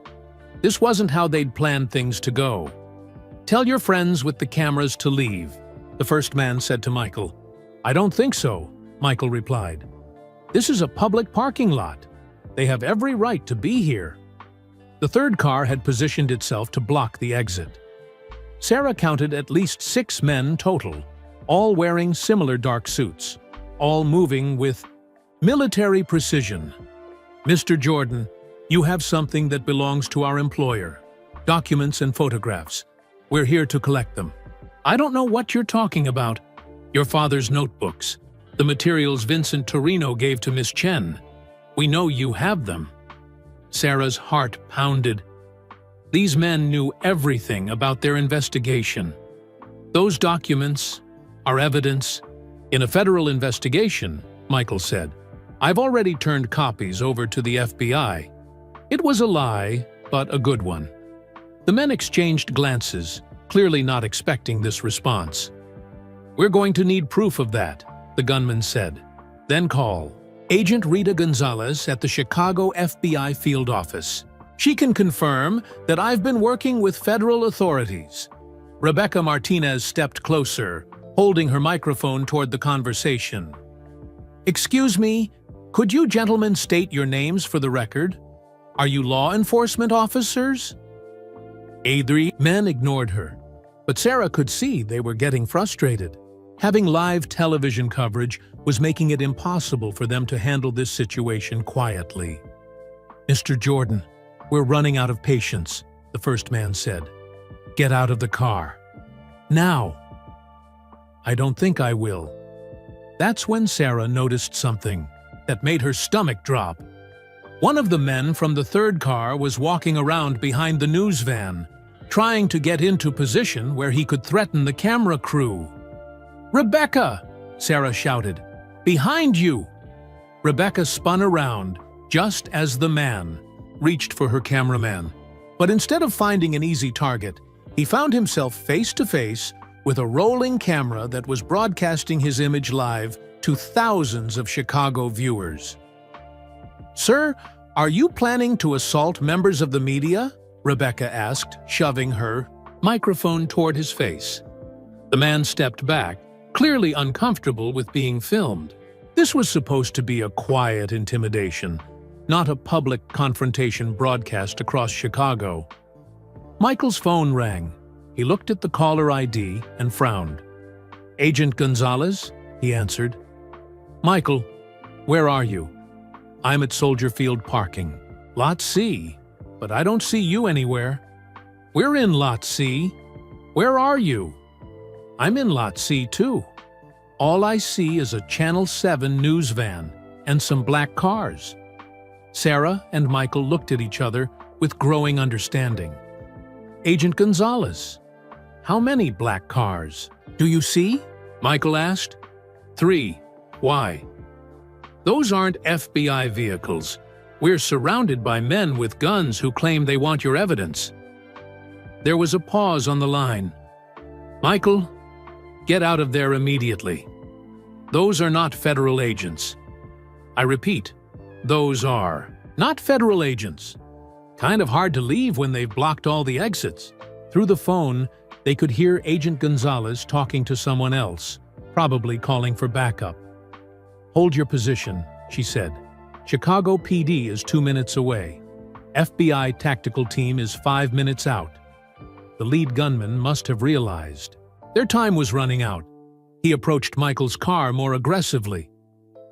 This wasn't how they'd planned things to go. Tell your friends with the cameras to leave, the first man said to Michael. I don't think so, Michael replied. This is a public parking lot. They have every right to be here. The third car had positioned itself to block the exit. Sarah counted at least 6 men total, all wearing similar dark suits, all moving with military precision. Mr. Jordan, you have something that belongs to our employer. Documents and photographs. We're here to collect them. I don't know what you're talking about. Your father's notebooks. The materials Vincent Torino gave to Miss Chen. We know you have them. Sarah's heart pounded. These men knew everything about their investigation. Those documents are evidence. In a federal investigation, Michael said, I've already turned copies over to the FBI. It was a lie, but a good one. The men exchanged glances, clearly not expecting this response. We're going to need proof of that, the gunman said. Then call Agent Rita Gonzalez at the Chicago FBI field office. She can confirm that I've been working with federal authorities. Rebecca Martinez stepped closer, holding her microphone toward the conversation. Excuse me, could you gentlemen state your names for the record? Are you law enforcement officers? The men ignored her, but Sarah could see they were getting frustrated. Having live television coverage was making it impossible for them to handle this situation quietly. Mr. Jordan, we're running out of patience, the first man said. Get out of the car. Now. I don't think I will. That's when Sarah noticed something that made her stomach drop. One of the men from the third car was walking around behind the news van, trying to get into position where he could threaten the camera crew. Rebecca! Sarah shouted. Behind you! Rebecca spun around, just as the man reached for her cameraman. But instead of finding an easy target, he found himself face to face with a rolling camera that was broadcasting his image live to thousands of Chicago viewers. Sir, are you planning to assault members of the media? Rebecca asked, shoving her microphone toward his face. The man stepped back, clearly uncomfortable with being filmed. This was supposed to be a quiet intimidation, not a public confrontation broadcast across Chicago. Michael's phone rang. He looked at the caller ID and frowned. Agent Gonzalez? He answered. Michael, where are you? I'm at Soldier Field parking. Lot C, but I don't see you anywhere. We're in Lot C. Where are you? I'm in Lot C too. All I see is a Channel 7 news van and some black cars. Sarah and Michael looked at each other with growing understanding. Agent Gonzalez, how many black cars do you see? Michael asked. 3. Why? Those aren't FBI vehicles. We're surrounded by men with guns who claim they want your evidence. There was a pause on the line. Michael, get out of there immediately. Those are not federal agents. I repeat, those are not federal agents. Kind of hard to leave when they've blocked all the exits. Through the phone, they could hear Agent Gonzalez talking to someone else, probably calling for backup. Hold your position, she said. Chicago PD is 2 minutes away. FBI tactical team is 5 minutes out. The lead gunman must have realized their time was running out. He approached Michael's car more aggressively.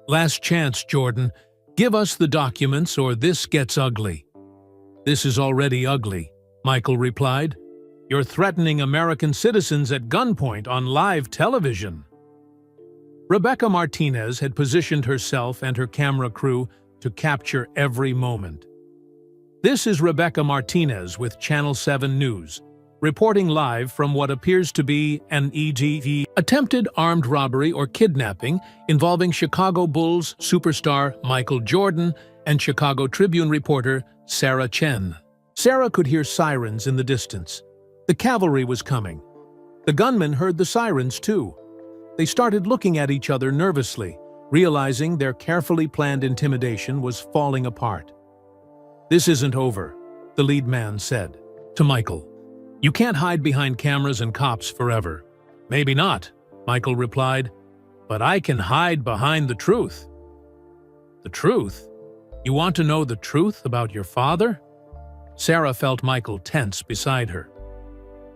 Last chance, Jordan. Give us the documents or this gets ugly. This is already ugly, Michael replied. You're threatening American citizens at gunpoint on live television. Rebecca Martinez had positioned herself and her camera crew to capture every moment. This is Rebecca Martinez with Channel 7 News, reporting live from what appears to be an attempted armed robbery or kidnapping involving Chicago Bulls superstar Michael Jordan and Chicago Tribune reporter Sarah Chen. Sarah could hear sirens in the distance. The cavalry was coming. The gunmen heard the sirens too. They started looking at each other nervously, realizing their carefully planned intimidation was falling apart. "This isn't over," the lead man said to Michael. "You can't hide behind cameras and cops forever." "Maybe not," Michael replied, "but I can hide behind the truth." "The truth? You want to know the truth about your father?" Sarah felt Michael tense beside her.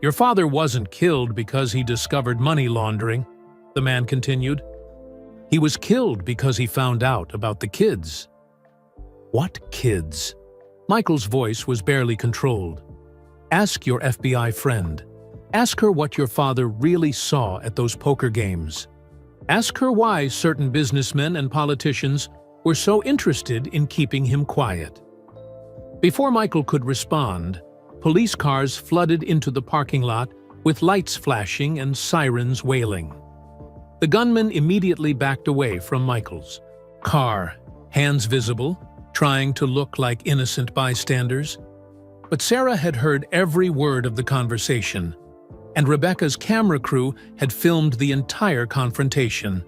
"Your father wasn't killed because he discovered money laundering," the man continued. "He was killed because he found out about the kids." "What kids?" Michael's voice was barely controlled. "Ask your FBI friend. Ask her what your father really saw at those poker games. Ask her why certain businessmen and politicians were so interested in keeping him quiet." Before Michael could respond, police cars flooded into the parking lot with lights flashing and sirens wailing. The gunmen immediately backed away from Michael's car, hands visible, trying to look like innocent bystanders. But Sarah had heard every word of the conversation, and Rebecca's camera crew had filmed the entire confrontation.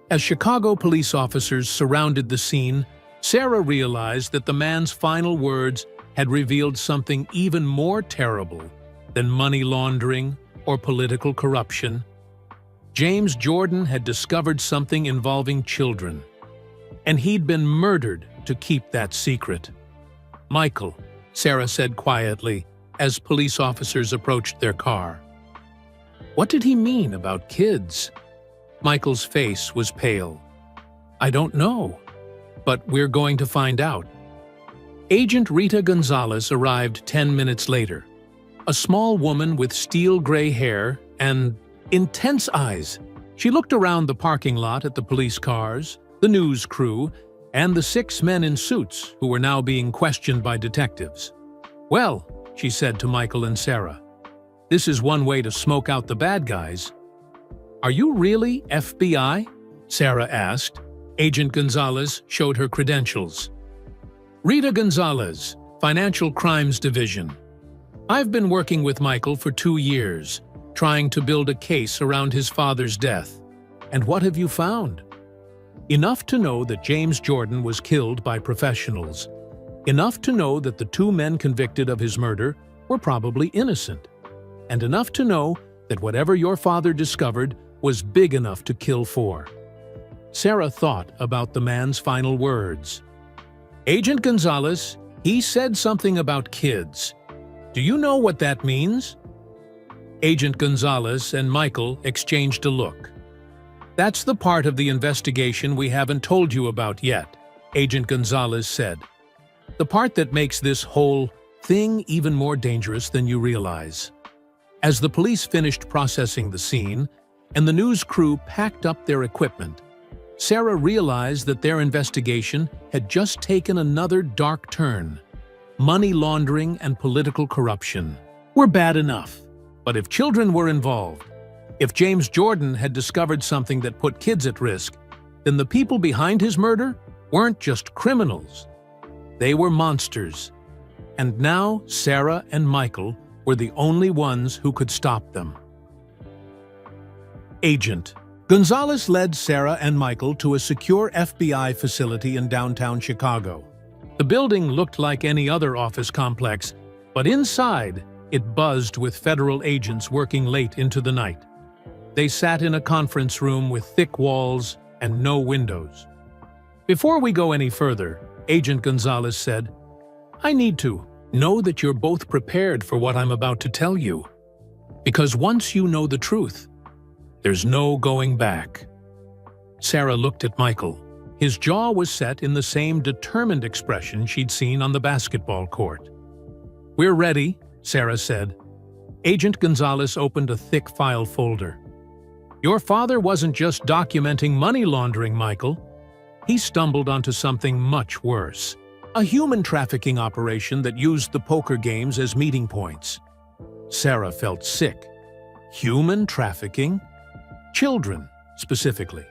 As Chicago police officers surrounded the scene, Sarah realized that the man's final words had revealed something even more terrible than money laundering or political corruption. James Jordan had discovered something involving children, and he'd been murdered to keep that secret. "Michael," Sarah said quietly as police officers approached their car. "What did he mean about kids?" Michael's face was pale. "I don't know, but we're going to find out." Agent Rita Gonzalez arrived 10 minutes later, a small woman with steel gray hair and intense eyes. She looked around the parking lot at the police cars, the news crew, and the 6 men in suits who were now being questioned by detectives. "Well," she said to Michael and Sarah, "this is one way to smoke out the bad guys." "Are you really FBI?" Sarah asked. Agent Gonzalez showed her credentials. "Rita Gonzalez, Financial Crimes Division. I've been working with Michael for 2 years, trying to build a case around his father's death. And what have you found? Enough to know that James Jordan was killed by professionals. Enough to know that the 2 men convicted of his murder were probably innocent. And enough to know that whatever your father discovered was big enough to kill 4. Sarah thought about the man's final words. "Agent Gonzalez, he said something about kids. Do you know what that means?" Agent Gonzalez and Michael exchanged a look. "That's the part of the investigation we haven't told you about yet," Agent Gonzalez said. "The part that makes this whole thing even more dangerous than you realize." As the police finished processing the scene and the news crew packed up their equipment, Sarah realized that their investigation had just taken another dark turn. Money laundering and political corruption were bad enough, but if children were involved, if James Jordan had discovered something that put kids at risk, then the people behind his murder weren't just criminals. They were monsters. And now Sarah and Michael were the only ones who could stop them. Agent Gonzalez led Sarah and Michael to a secure FBI facility in downtown Chicago. The building looked like any other office complex, but inside, it buzzed with federal agents working late into the night. They sat in a conference room with thick walls and no windows. "Before we go any further," Agent Gonzalez said, "I need to know that you're both prepared for what I'm about to tell you. Because once you know the truth, there's no going back." Sarah looked at Michael. His jaw was set in the same determined expression she'd seen on the basketball court. "We're ready," Sarah said. Agent Gonzalez opened a thick file folder. Your father wasn't just documenting money laundering, Michael. He stumbled onto something much worse. A human trafficking operation that used the poker games as meeting points. Sarah felt sick. Human trafficking? Children, specifically.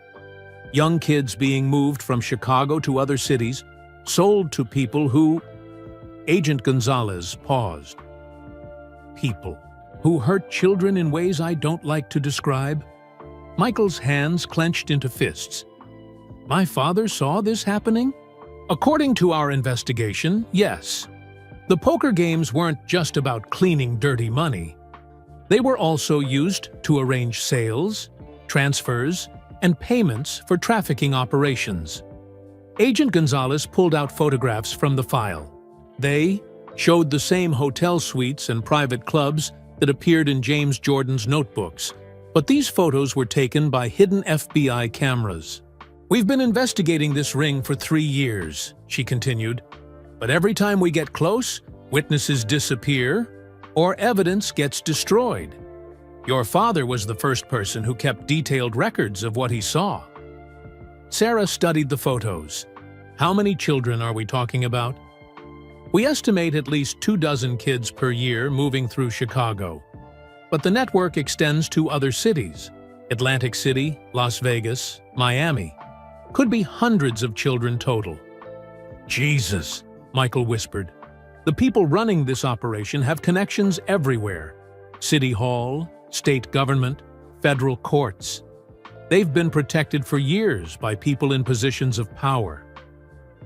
Young kids being moved from Chicago to other cities, sold to people who... Agent Gonzalez paused. People who hurt children in ways I don't like to describe. Michael's hands clenched into fists. My father saw this happening? According to our investigation, yes. The poker games weren't just about cleaning dirty money. They were also used to arrange sales, transfers, and payments for trafficking operations. Agent Gonzalez pulled out photographs from the file. They showed the same hotel suites and private clubs that appeared in James Jordan's notebooks, but these photos were taken by hidden FBI cameras. We've been investigating this ring for 3 years, she continued, but every time we get close, witnesses disappear or evidence gets destroyed. Your father was the first person who kept detailed records of what he saw. Sarah studied the photos. How many children are we talking about? We estimate at least 24 kids per year moving through Chicago. But the network extends to other cities: Atlantic City, Las Vegas, Miami. Could be hundreds of children total. Jesus, Michael whispered. The people running this operation have connections everywhere. City Hall, state government, federal courts. They've been protected for years by people in positions of power.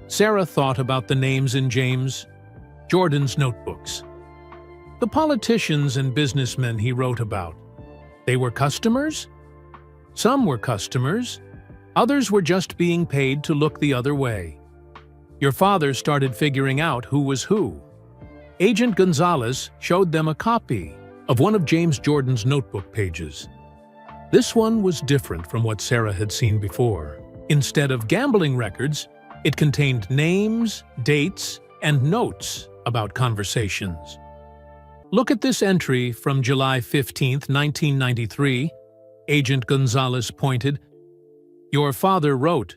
Sarah thought about the names in James Jordan's notebooks. The politicians and businessmen he wrote about. They were customers? Some were customers. Others were just being paid to look the other way. Your father started figuring out who was who. Agent Gonzalez showed them a copy of one of James Jordan's notebook pages. This one was different from what Sarah had seen before. Instead of gambling records, it contained names, dates, and notes about conversations. Look at this entry from July 15, 1993. Agent Gonzalez pointed. Your father wrote,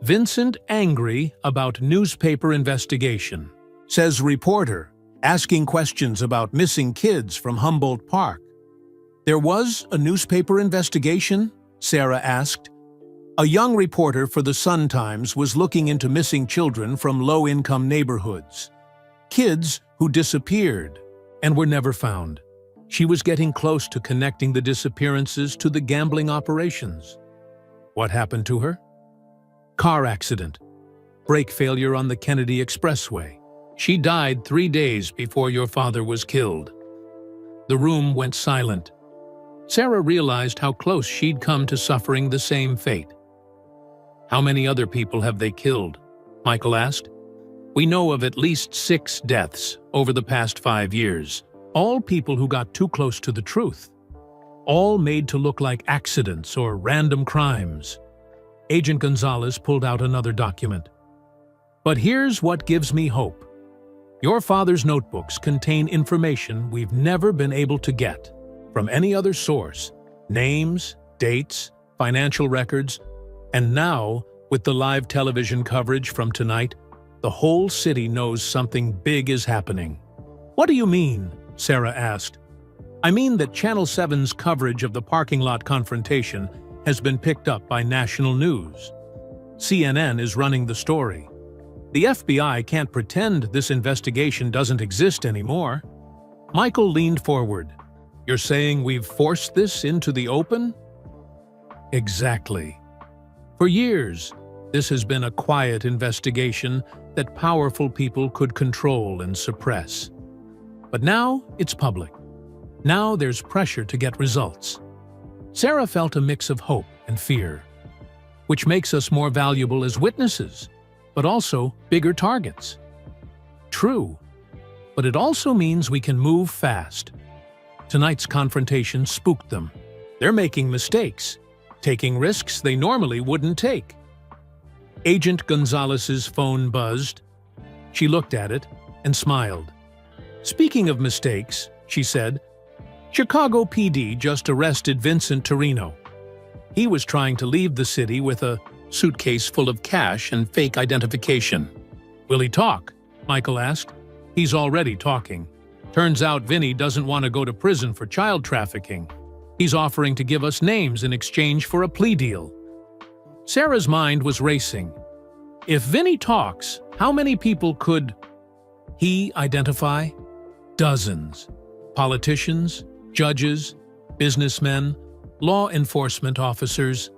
Vincent angry about newspaper investigation. Says reporter, asking questions about missing kids from Humboldt Park. There was a newspaper investigation? Sarah asked. A young reporter for the Sun-Times was looking into missing children from low-income neighborhoods. Kids who disappeared and were never found. She was getting close to connecting the disappearances to the gambling operations. What happened to her? Car accident. Brake failure on the Kennedy Expressway. She died 3 days before your father was killed. The room went silent. Sarah realized how close she'd come to suffering the same fate. How many other people have they killed? Michael asked. We know of at least 6 deaths over the past 5 years, all people who got too close to the truth. All made to look like accidents or random crimes. Agent Gonzalez pulled out another document. But here's what gives me hope. Your father's notebooks contain information we've never been able to get from any other source. Names, dates, financial records, and now, with the live television coverage from tonight, the whole city knows something big is happening. What do you mean? Sarah asked. I mean that Channel 7's coverage of the parking lot confrontation has been picked up by national news. CNN is running the story. The FBI can't pretend this investigation doesn't exist anymore. Michael leaned forward. You're saying we've forced this into the open? Exactly. For years, this has been a quiet investigation that powerful people could control and suppress. But now it's public. Now there's pressure to get results. Sarah felt a mix of hope and fear, which makes us more valuable as witnesses, but also bigger targets. True, but it also means we can move fast. Tonight's confrontation spooked them. They're making mistakes, taking risks they normally wouldn't take. Agent Gonzalez's phone buzzed. She looked at it and smiled. Speaking of mistakes, she said, Chicago PD just arrested Vincent Torino. He was trying to leave the city with a suitcase full of cash and fake identification. "Will he talk?" Michael asked. "He's already talking. Turns out Vinny doesn't want to go to prison for child trafficking. He's offering to give us names in exchange for a plea deal." Sarah's mind was racing. If Vinny talks, how many people could he identify? Dozens. Politicians, judges, businessmen, law enforcement officers.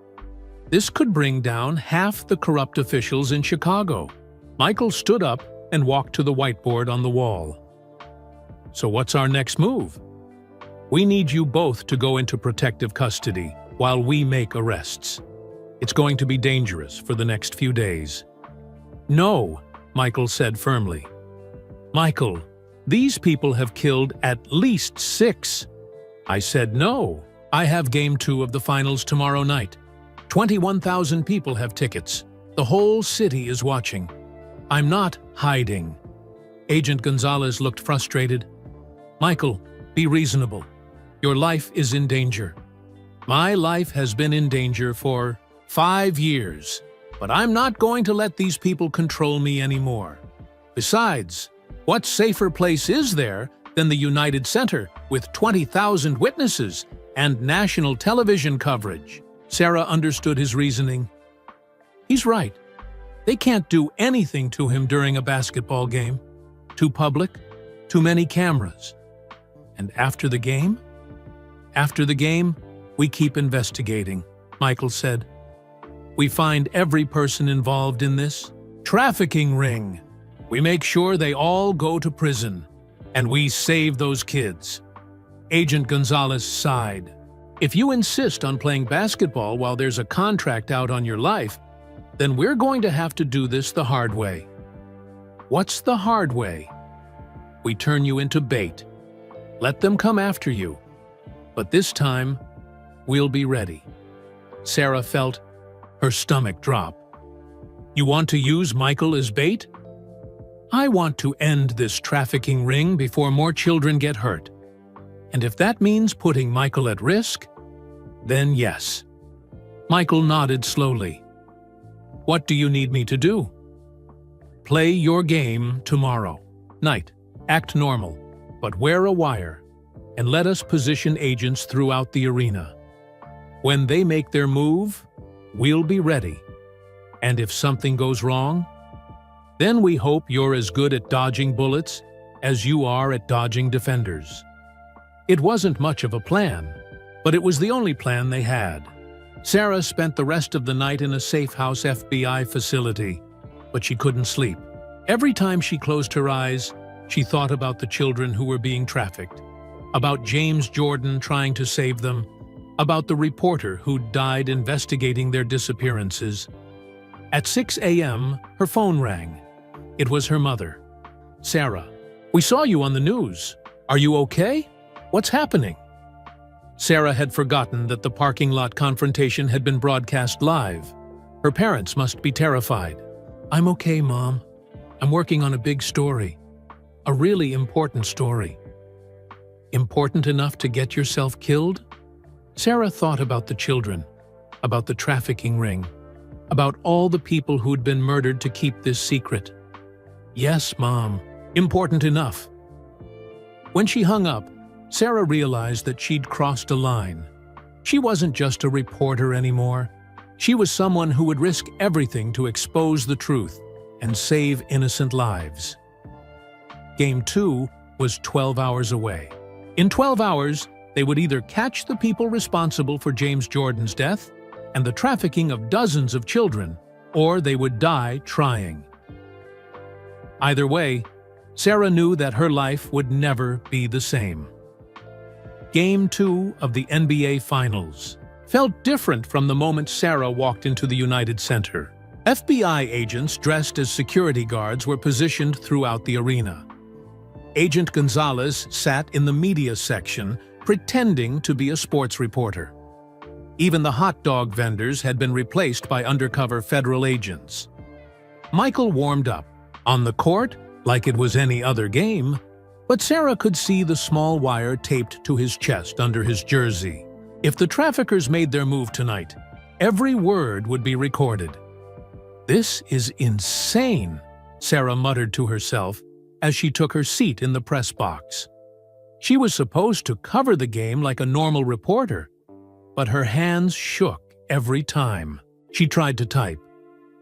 This could bring down half the corrupt officials in Chicago. Michael stood up and walked to the whiteboard on the wall. "So what's our next move?" "We need you both to go into protective custody while we make arrests. It's going to be dangerous for the next few days." "No," Michael said firmly. "Michael, these people have killed at least 6. I said no. I have Game 2 of the finals tomorrow night. 21,000 people have tickets. The whole city is watching. I'm not hiding." Agent Gonzalez looked frustrated. "Michael, be reasonable. Your life is in danger. My life has been in danger for 5 years, but I'm not going to let these people control me anymore. Besides, what safer place is there than the United Center with 20,000 witnesses and national television coverage?" Sarah understood his reasoning. He's right. They can't do anything to him during a basketball game. Too public, too many cameras. And after the game? "After the game, we keep investigating," Michael said. "We find every person involved in this trafficking ring. We make sure they all go to prison. And we save those kids." Agent Gonzalez sighed. "If you insist on playing basketball while there's a contract out on your life, then we're going to have to do this the hard way." "What's the hard way?" "We turn you into bait. Let them come after you. But this time, we'll be ready." Sarah felt her stomach drop. "You want to use Michael as bait?" "I want to end this trafficking ring before more children get hurt. And if that means putting Michael at risk, then yes." Michael nodded slowly. "What do you need me to do?" "Play your game tomorrow night. Act normal, but wear a wire, and let us position agents throughout the arena. When they make their move, we'll be ready. And if something goes wrong, then we hope you're as good at dodging bullets as you are at dodging defenders." It wasn't much of a plan, but it was the only plan they had. Sarah spent the rest of the night in a safe house FBI facility, but she couldn't sleep. Every time she closed her eyes, she thought about the children who were being trafficked, about James Jordan trying to save them, about the reporter who died investigating their disappearances. At 6 a.m., her phone rang. It was her mother. "Sarah, we saw you on the news. Are you okay? What's happening?" Sarah had forgotten that the parking lot confrontation had been broadcast live. Her parents must be terrified. "I'm okay, Mom. I'm working on a big story. A really important story." "Important enough to get yourself killed?" Sarah thought about the children, about the trafficking ring, about all the people who'd been murdered to keep this secret. "Yes, Mom, important enough." When she hung up, Sarah realized that she'd crossed a line. She wasn't just a reporter anymore. She was someone who would risk everything to expose the truth and save innocent lives. Game 2 was 12 hours away. In 12 hours, they would either catch the people responsible for James Jordan's death and the trafficking of dozens of children, or they would die trying. Either way, Sarah knew that her life would never be the same. Game 2 of the NBA Finals felt different from the moment Sarah walked into the United Center. FBI agents dressed as security guards were positioned throughout the arena. Agent Gonzalez sat in the media section, pretending to be a sports reporter. Even the hot dog vendors had been replaced by undercover federal agents. Michael warmed up, on the court like it was any other game, but Sarah could see the small wire taped to his chest under his jersey. If the traffickers made their move tonight, every word would be recorded. "This is insane," Sarah muttered to herself as she took her seat in the press box. She was supposed to cover the game like a normal reporter, but her hands shook every time she tried to type.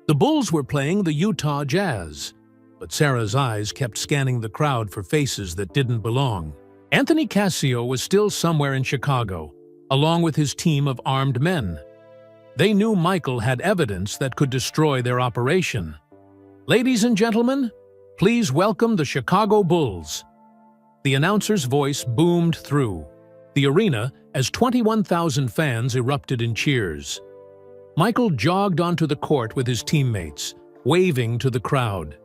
The Bulls were playing the Utah Jazz, but Sarah's eyes kept scanning the crowd for faces that didn't belong. Anthony Cascio was still somewhere in Chicago, along with his team of armed men. They knew Michael had evidence that could destroy their operation. "Ladies and gentlemen, please welcome the Chicago Bulls." The announcer's voice boomed through the arena as 21,000 fans erupted in cheers. Michael jogged onto the court with his teammates, waving to the crowd.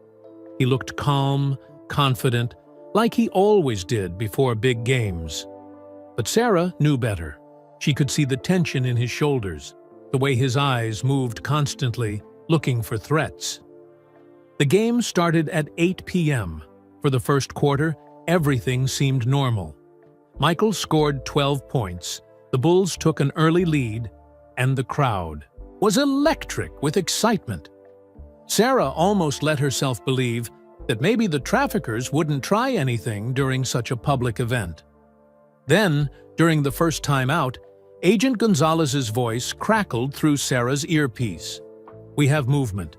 He looked calm, confident, like he always did before big games. But Sarah knew better. She could see the tension in his shoulders, the way his eyes moved constantly, looking for threats. The game started at 8 p.m. For the first quarter, everything seemed normal. Michael scored 12 points, the Bulls took an early lead, and the crowd was electric with excitement. Sarah almost let herself believe that maybe the traffickers wouldn't try anything during such a public event. Then, during the first time out, Agent Gonzalez's voice crackled through Sarah's earpiece. "We have movement.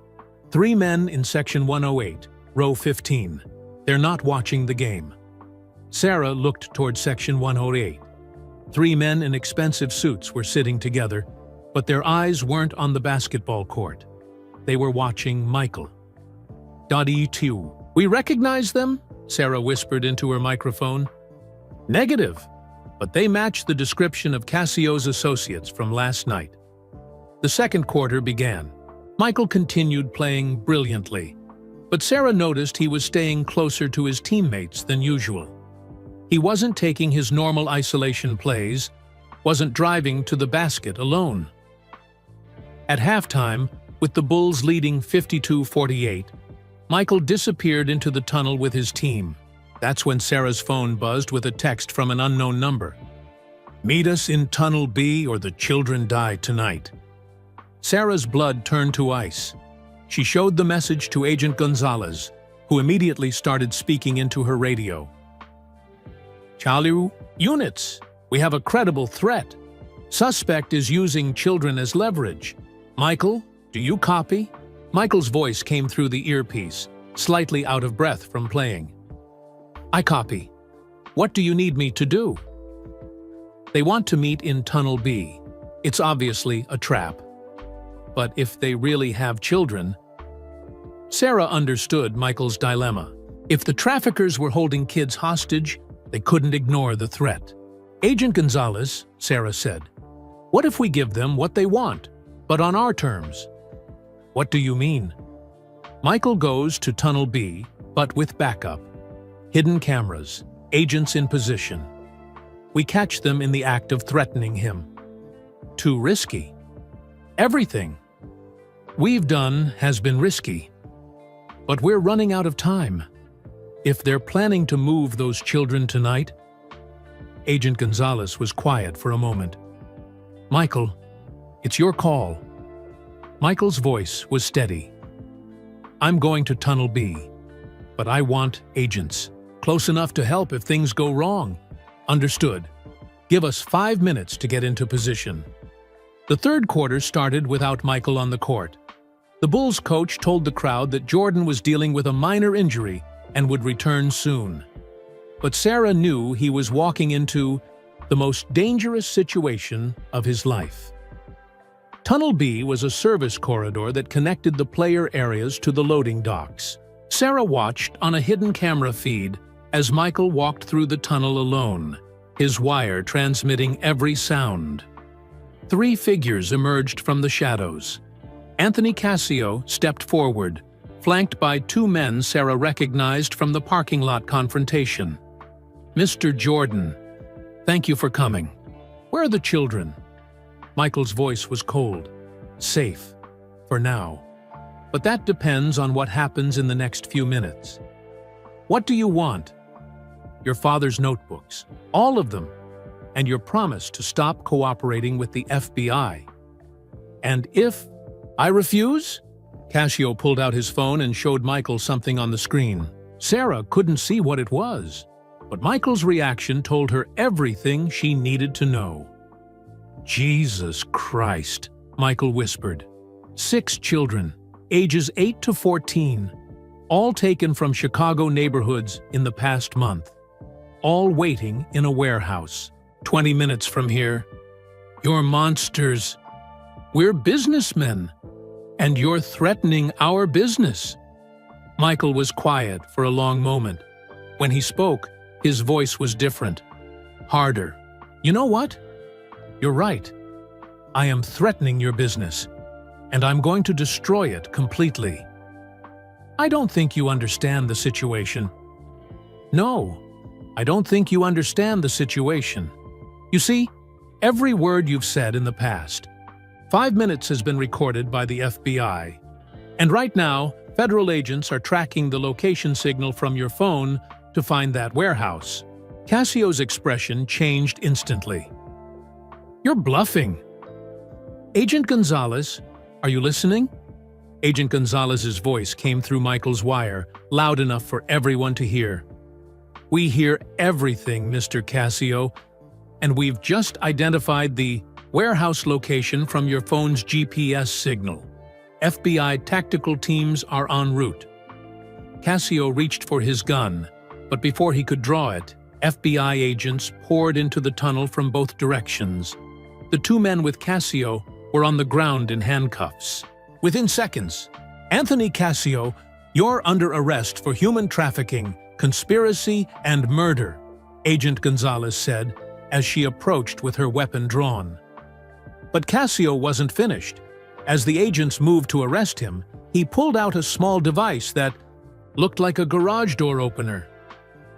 3 men in Section 108, row 15. They're not watching the game." Sarah looked toward Section 108. 3 men in expensive suits were sitting together, but their eyes weren't on the basketball court. They were watching Michael. ".E2. We recognize them?" Sarah whispered into her microphone. "Negative, but they match the description of Casio's associates from last night." The second quarter began. Michael continued playing brilliantly, but Sarah noticed he was staying closer to his teammates than usual. He wasn't taking his normal isolation plays, wasn't driving to the basket alone. At halftime, with the Bulls leading 52-48, Michael disappeared into the tunnel with his team. That's when Sarah's phone buzzed with a text from an unknown number. "Meet us in Tunnel B or the children die tonight." Sarah's blood turned to ice. She showed the message to Agent Gonzalez, who immediately started speaking into her radio. "Chalu, units, we have a credible threat. Suspect is using children as leverage. Michael, do you copy?" Michael's voice came through the earpiece, slightly out of breath from playing. "I copy. What do you need me to do?" "They want to meet in Tunnel B. It's obviously a trap. But if they really have children..." Sarah understood Michael's dilemma. If the traffickers were holding kids hostage, they couldn't ignore the threat. "Agent Gonzalez," Sarah said, "what if we give them what they want, but on our terms?" "What do you mean?" Michael goes to Tunnel B, but with backup. Hidden cameras, agents in position. We catch them in the act of threatening him. Too risky. Everything we've done has been risky. But we're running out of time. If they're planning to move those children tonight... Agent Gonzalez was quiet for a moment. "Michael, it's your call." Michael's voice was steady. "I'm going to Tunnel B, but I want agents. Close enough to help if things go wrong." "Understood. Give us 5 minutes to get into position." The third quarter started without Michael on the court. The Bulls coach told the crowd that Jordan was dealing with a minor injury and would return soon. But Sarah knew he was walking into the most dangerous situation of his life. Tunnel B was a service corridor that connected the player areas to the loading docks. Sarah watched on a hidden camera feed as Michael walked through the tunnel alone, his wire transmitting every sound. 3 figures emerged from the shadows. Anthony Cascio stepped forward, flanked by 2 men Sarah recognized from the parking lot confrontation. "Mr. Jordan, thank you for coming. Where are the children?" Michael's voice was cold. "Safe. For now. But that depends on what happens in the next few minutes." "What do you want?" "Your father's notebooks. All of them. and your promise to stop cooperating with the FBI. And if I refuse? Cassio pulled out his phone and showed Michael something on the screen. Sarah couldn't see what it was, but Michael's reaction told her everything she needed to know. Jesus Christ, Michael whispered. 6 children, ages 8 to 14, all taken from Chicago neighborhoods in the past month, all waiting in a warehouse, 20 minutes from here. You're monsters. We're businessmen, and you're threatening our business. Michael was quiet for a long moment. When he spoke, his voice was different, harder. You know what? You're right. I am threatening your business, and I'm going to destroy it completely. I don't think you understand the situation. No, I don't think you understand the situation. You see, every word you've said in the past, 5 minutes has been recorded by the FBI. And right now, federal agents are tracking the location signal from your phone to find that warehouse. Cassio's expression changed instantly. You're bluffing. Agent Gonzalez, are you listening? Agent Gonzalez's voice came through Michael's wire, loud enough for everyone to hear. We hear everything, Mr. Cassio, and we've just identified the warehouse location from your phone's GPS signal. FBI tactical teams are en route. Cassio reached for his gun, but before he could draw it, FBI agents poured into the tunnel from both directions. The 2 men with Cassio were on the ground in handcuffs. Within seconds, Anthony Cassio, you're under arrest for human trafficking, conspiracy, and murder, Agent Gonzalez said as she approached with her weapon drawn. But Cassio wasn't finished. As the agents moved to arrest him, he pulled out a small device that looked like a garage door opener.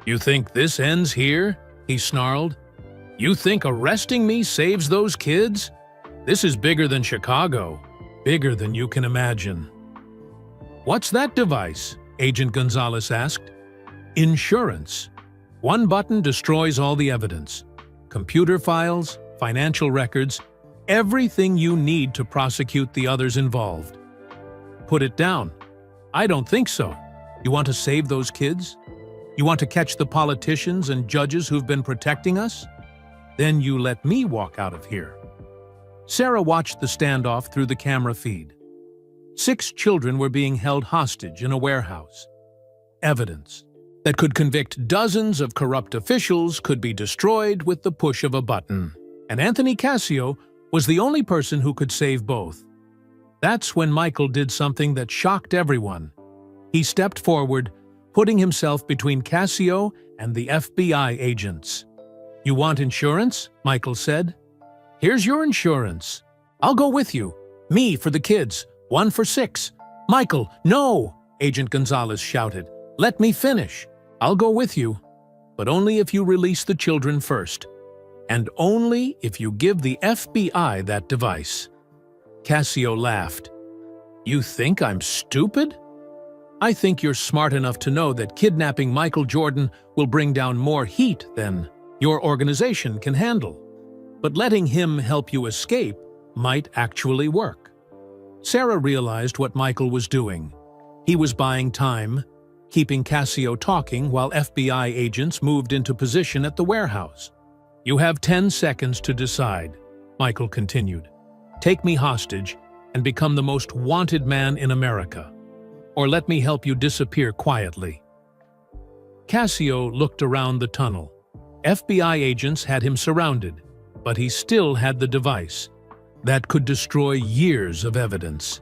You think this ends here? He snarled. You think arresting me saves those kids? This is bigger than Chicago, bigger than you can imagine. What's that device? Agent Gonzalez asked. Insurance. 1 button destroys all the evidence. Computer files, financial records, everything you need to prosecute the others involved. Put it down. I don't think so. You want to save those kids? You want to catch the politicians and judges who've been protecting us? Then you let me walk out of here. Sarah watched the standoff through the camera feed. 6 children were being held hostage in a warehouse. Evidence that could convict dozens of corrupt officials could be destroyed with the push of a button. And Anthony Cassio was the only person who could save both. That's when Michael did something that shocked everyone. He stepped forward, putting himself between Cassio and the FBI agents. You want insurance? Michael said. Here's your insurance. I'll go with you. Me for the kids. 1 for 6. Michael, no! Agent Gonzalez shouted. Let me finish. I'll go with you, but only if you release the children first. And only if you give the FBI that device. Cassio laughed. You think I'm stupid? I think you're smart enough to know that kidnapping Michael Jordan will bring down more heat than your organization can handle. But letting him help you escape might actually work. Sarah realized what Michael was doing. He was buying time, keeping Cassio talking while FBI agents moved into position at the warehouse. You have 10 seconds to decide, Michael continued. Take me hostage and become the most wanted man in America, or let me help you disappear quietly. Cassio looked around the tunnel. FBI agents had him surrounded, but he still had the device that could destroy years of evidence.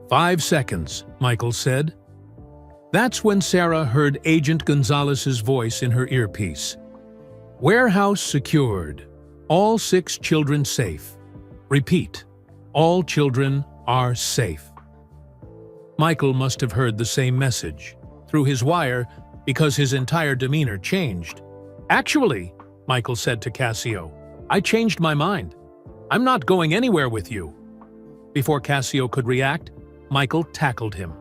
5 seconds, Michael said. That's when Sarah heard Agent Gonzalez's voice in her earpiece. Warehouse secured. All 6 children safe. Repeat, all children are safe. Michael must have heard the same message through his wire because his entire demeanor changed. Actually, Michael said to Cassio, I changed my mind. I'm not going anywhere with you. Before Cassio could react, Michael tackled him.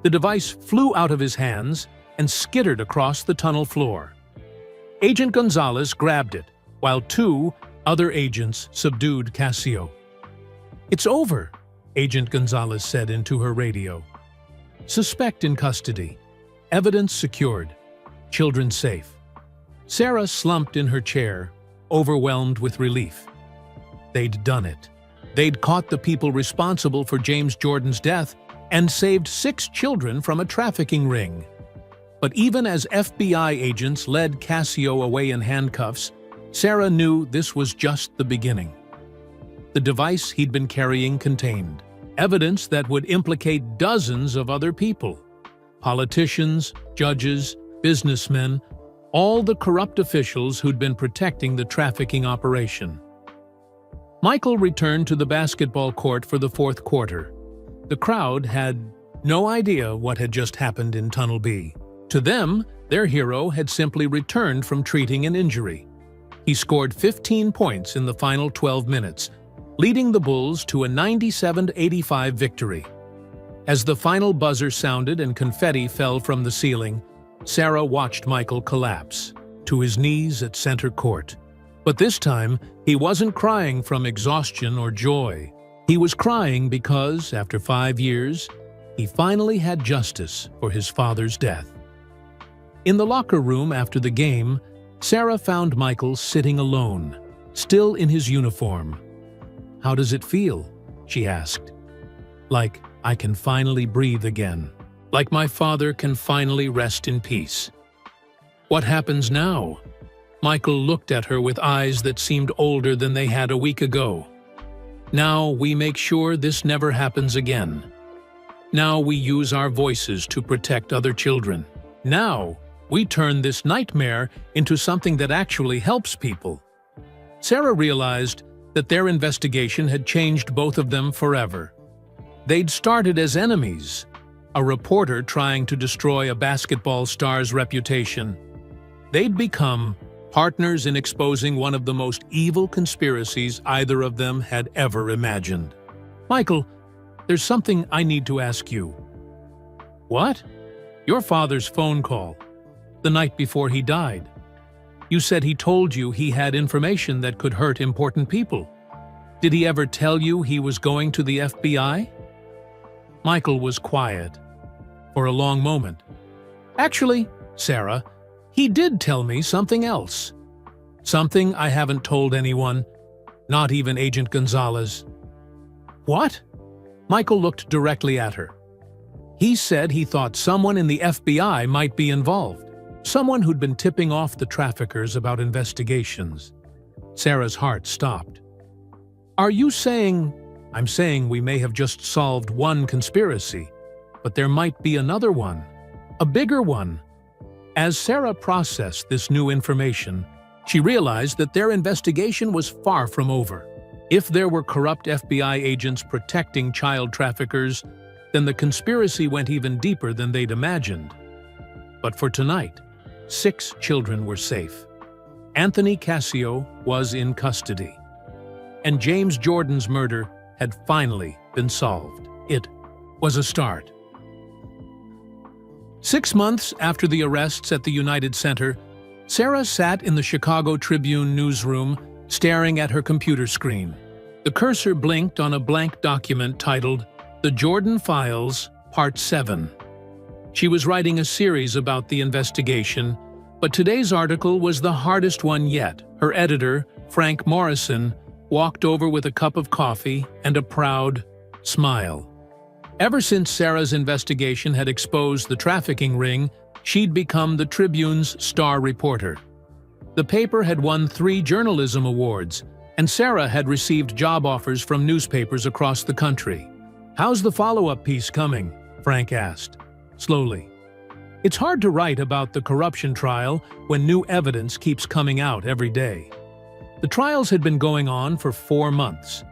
The device flew out of his hands and skittered across the tunnel floor. Agent Gonzalez grabbed it, while 2 other agents subdued Casio. "It's over," Agent Gonzalez said into her radio. "Suspect in custody. Evidence secured. Children safe." Sarah slumped in her chair, overwhelmed with relief. They'd done it. They'd caught the people responsible for James Jordan's death and saved 6 children from a trafficking ring. But even as FBI agents led Casio away in handcuffs, Sarah knew this was just the beginning. The device he'd been carrying contained evidence that would implicate dozens of other people. Politicians, judges, businessmen, all the corrupt officials who'd been protecting the trafficking operation. Michael returned to the basketball court for the 4th quarter. The crowd had no idea what had just happened in Tunnel B. To them, their hero had simply returned from treating an injury. He scored 15 points in the final 12 minutes, leading the Bulls to a 97-85 victory. As the final buzzer sounded and confetti fell from the ceiling, Sarah watched Michael collapse to his knees at center court. But this time, he wasn't crying from exhaustion or joy. He was crying because, after 5 years, he finally had justice for his father's death. In the locker room after the game, Sarah found Michael sitting alone, still in his uniform. "How does it feel?" she asked. "Like I can finally breathe again. Like my father can finally rest in peace." "What happens now?" Michael looked at her with eyes that seemed older than they had a week ago. "Now we make sure this never happens again. Now we use our voices to protect other children. Now we turn this nightmare into something that actually helps people." Sarah realized that their investigation had changed both of them forever. They'd started as enemies, a reporter trying to destroy a basketball star's reputation. They'd become partners in exposing one of the most evil conspiracies either of them had ever imagined. "Michael, there's something I need to ask you." "What?" "Your father's phone call, the night before he died. You said he told you he had information that could hurt important people. Did he ever tell you he was going to the FBI?" Michael was quiet for a long moment. "Actually, Sarah, he did tell me something else. Something I haven't told anyone, not even Agent Gonzalez." "What?" Michael looked directly at her. "He said he thought someone in the FBI might be involved. Someone who'd been tipping off the traffickers about investigations." Sarah's heart stopped. "Are you saying—" "I'm saying we may have just solved one conspiracy, but there might be another one, a bigger one." As Sarah processed this new information, she realized that their investigation was far from over. If there were corrupt FBI agents protecting child traffickers, then the conspiracy went even deeper than they'd imagined. But for tonight, 6 children were safe. Anthony Casio was in custody. And James Jordan's murder had finally been solved. It was a start. 6 months after the arrests at the United Center, Sarah sat in the Chicago Tribune newsroom, staring at her computer screen. The cursor blinked on a blank document titled The Jordan Files, Part 7. She was writing a series about the investigation, but today's article was the hardest one yet. Her editor, Frank Morrison, walked over with a cup of coffee and a proud smile. Ever since Sarah's investigation had exposed the trafficking ring, she'd become the Tribune's star reporter. The paper had won 3 journalism awards, and Sarah had received job offers from newspapers across the country. "How's the follow-up piece coming?" Frank asked, slowly. "It's hard to write about the corruption trial when new evidence keeps coming out every day." The trials had been going on for 4 months.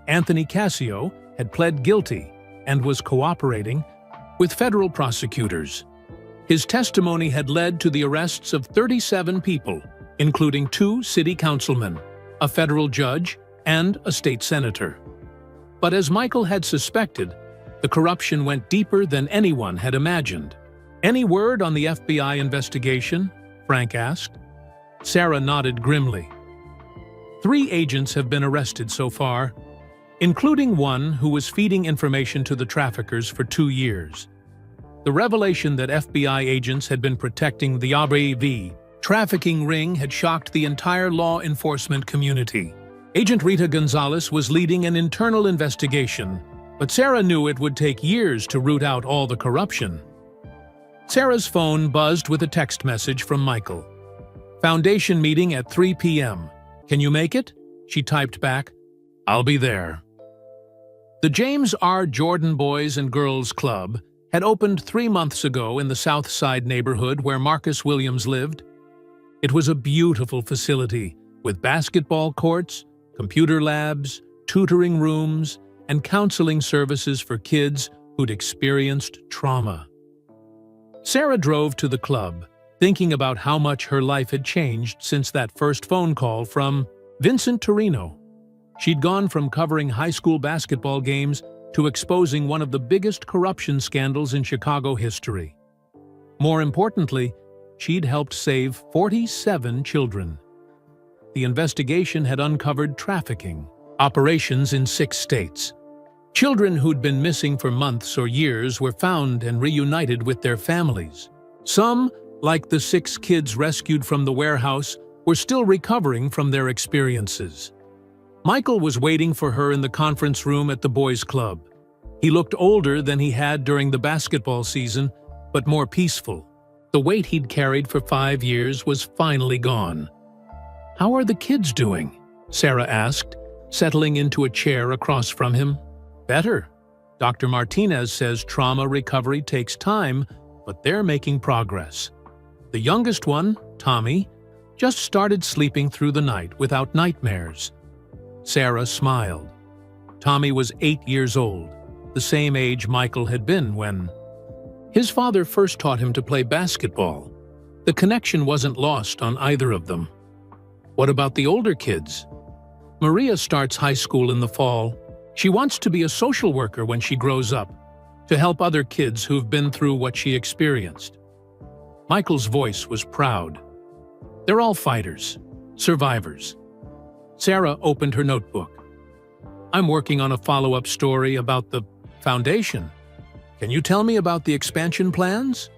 Anthony Casio had pled guilty and was cooperating with federal prosecutors. His testimony had led to the arrests of 37 people, including 2 city councilmen, a federal judge, and a state senator. But as Michael had suspected, the corruption went deeper than anyone had imagined. "Any word on the FBI investigation?" Frank asked. Sarah nodded grimly. 3 agents have been arrested so far, including one who was feeding information to the traffickers for 2 years. The revelation that FBI agents had been protecting the ABV trafficking ring had shocked the entire law enforcement community. Agent Rita Gonzalez was leading an internal investigation, but Sarah knew it would take years to root out all the corruption. Sarah's phone buzzed with a text message from Michael. "Foundation meeting at 3 p.m. Can you make it?" She typed back, "I'll be there." The James R. Jordan Boys and Girls Club had opened 3 months ago in the South Side neighborhood where Marcus Williams lived. It was a beautiful facility with basketball courts, computer labs, tutoring rooms, and counseling services for kids who'd experienced trauma. Sarah drove to the club, thinking about how much her life had changed since that first phone call from Vincent Torino. She'd gone from covering high school basketball games to exposing one of the biggest corruption scandals in Chicago history. More importantly, she'd helped save 47 children. The investigation had uncovered trafficking operations in 6 states. Children who'd been missing for months or years were found and reunited with their families. Some, like the 6 kids rescued from the warehouse, were still recovering from their experiences. Michael was waiting for her in the conference room at the boys' club. He looked older than he had during the basketball season, but more peaceful. The weight he'd carried for 5 years was finally gone. "How are the kids doing?" Sarah asked, settling into a chair across from him. "Better. Dr. Martinez says trauma recovery takes time, but they're making progress. The youngest one, Tommy, just started sleeping through the night without nightmares." Sarah smiled. Tommy was 8 years old, the same age Michael had been when his father first taught him to play basketball. The connection wasn't lost on either of them. "What about the older kids?" "Maria starts high school in the fall. She wants to be a social worker when she grows up, to help other kids who've been through what she experienced." Michael's voice was proud. "They're all fighters, survivors." Sarah opened her notebook. "I'm working on a follow-up story about the foundation. Can you tell me about the expansion plans?"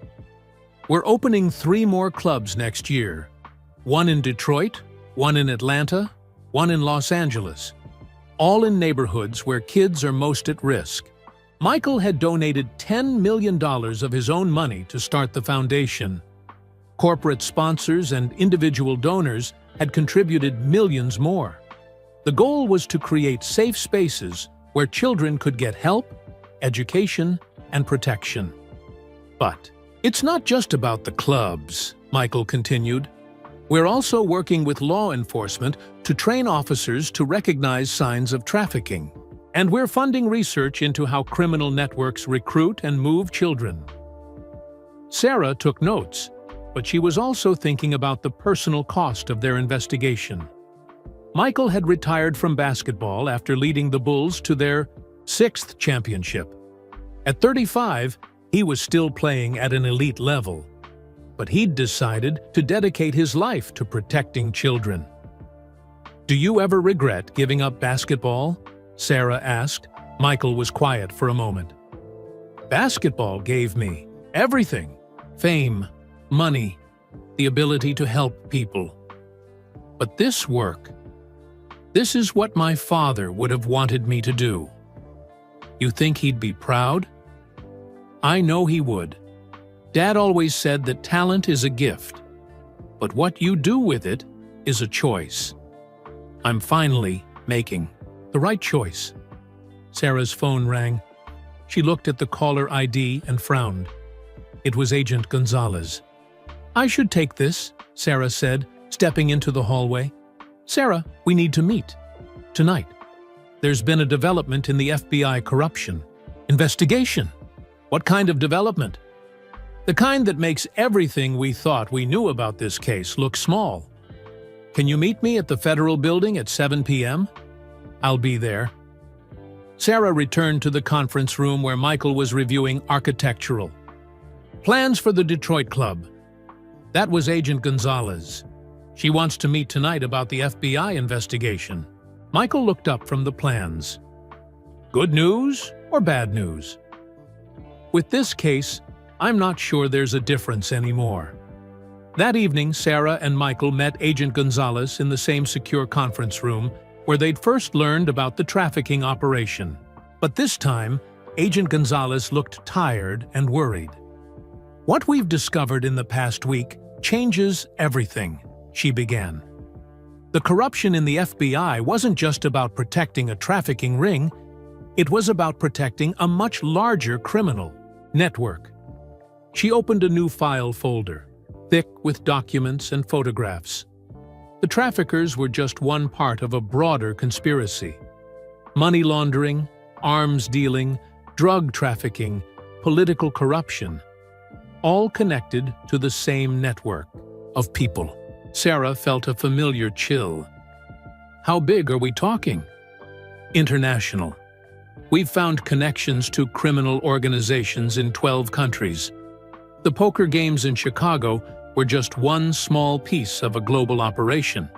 "We're opening 3 more clubs next year. One in Detroit, one in Atlanta, one in Los Angeles. All in neighborhoods where kids are most at risk." Michael had donated $10 million of his own money to start the foundation. Corporate sponsors and individual donors had contributed millions more. The goal was to create safe spaces where children could get help, education, and protection. "But it's not just about the clubs," Michael continued. "We're also working with law enforcement to train officers to recognize signs of trafficking. And we're funding research into how criminal networks recruit and move children." Sarah took notes, but she was also thinking about the personal cost of their investigation. Michael had retired from basketball after leading the Bulls to their 6th championship. At 35, he was still playing at an elite level, but he'd decided to dedicate his life to protecting children. "Do you ever regret giving up basketball?" Sarah asked. Michael was quiet for a moment. "Basketball gave me everything: fame, money, the ability to help people. But this work, this is what my father would have wanted me to do." "You think he'd be proud?" "I know he would. Dad always said that talent is a gift, but what you do with it is a choice. I'm finally making the right choice." Sarah's phone rang. She looked at the caller ID and frowned. It was Agent Gonzalez. "I should take this," Sarah said, stepping into the hallway. "Sarah, we need to meet. Tonight. There's been a development in the FBI corruption investigation." "What kind of development?" "The kind that makes everything we thought we knew about this case look small. Can you meet me at the Federal Building at 7 p.m.? "I'll be there." Sarah returned to the conference room where Michael was reviewing architectural plans for the Detroit Club. That was Agent Gonzalez. She wants to meet tonight about the FBI investigation. Michael looked up from the plans. Good news or bad news? With this case, I'm not sure there's a difference anymore. That evening, Sarah and Michael met Agent Gonzalez in the same secure conference room where they'd first learned about the trafficking operation. But this time, Agent Gonzalez looked tired and worried. What we've discovered in the past week changes everything, she began. The corruption in the FBI wasn't just about protecting a trafficking ring, it was about protecting a much larger criminal network. She opened a new file folder, thick with documents and photographs. The traffickers were just one part of a broader conspiracy. Money laundering, arms dealing, drug trafficking, political corruption, all connected to the same network of people. Sarah felt a familiar chill. How big are we talking? International. We've found connections to criminal organizations in 12 countries. The poker games in Chicago were just one small piece of a global operation.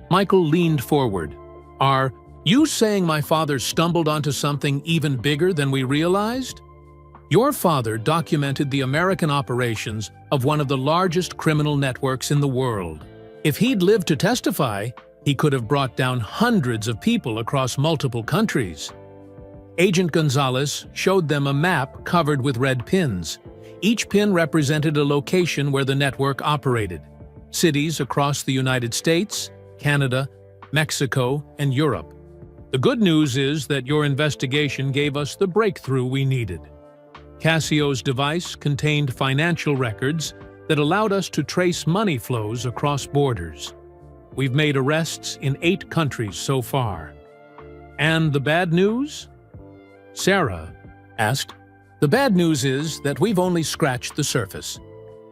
Michael leaned forward. Are you saying my father stumbled onto something even bigger than we realized? Your father documented the American operations of one of the largest criminal networks in the world. If he'd lived to testify, he could have brought down hundreds of people across multiple countries. Agent Gonzalez showed them a map covered with red pins. Each pin represented a location where the network operated. Cities across the United States, Canada, Mexico, and Europe. The good news is that your investigation gave us the breakthrough we needed. Cassio's device contained financial records that allowed us to trace money flows across borders. We've made arrests in 8 countries so far. And the bad news? Sarah asked. The bad news is that we've only scratched the surface.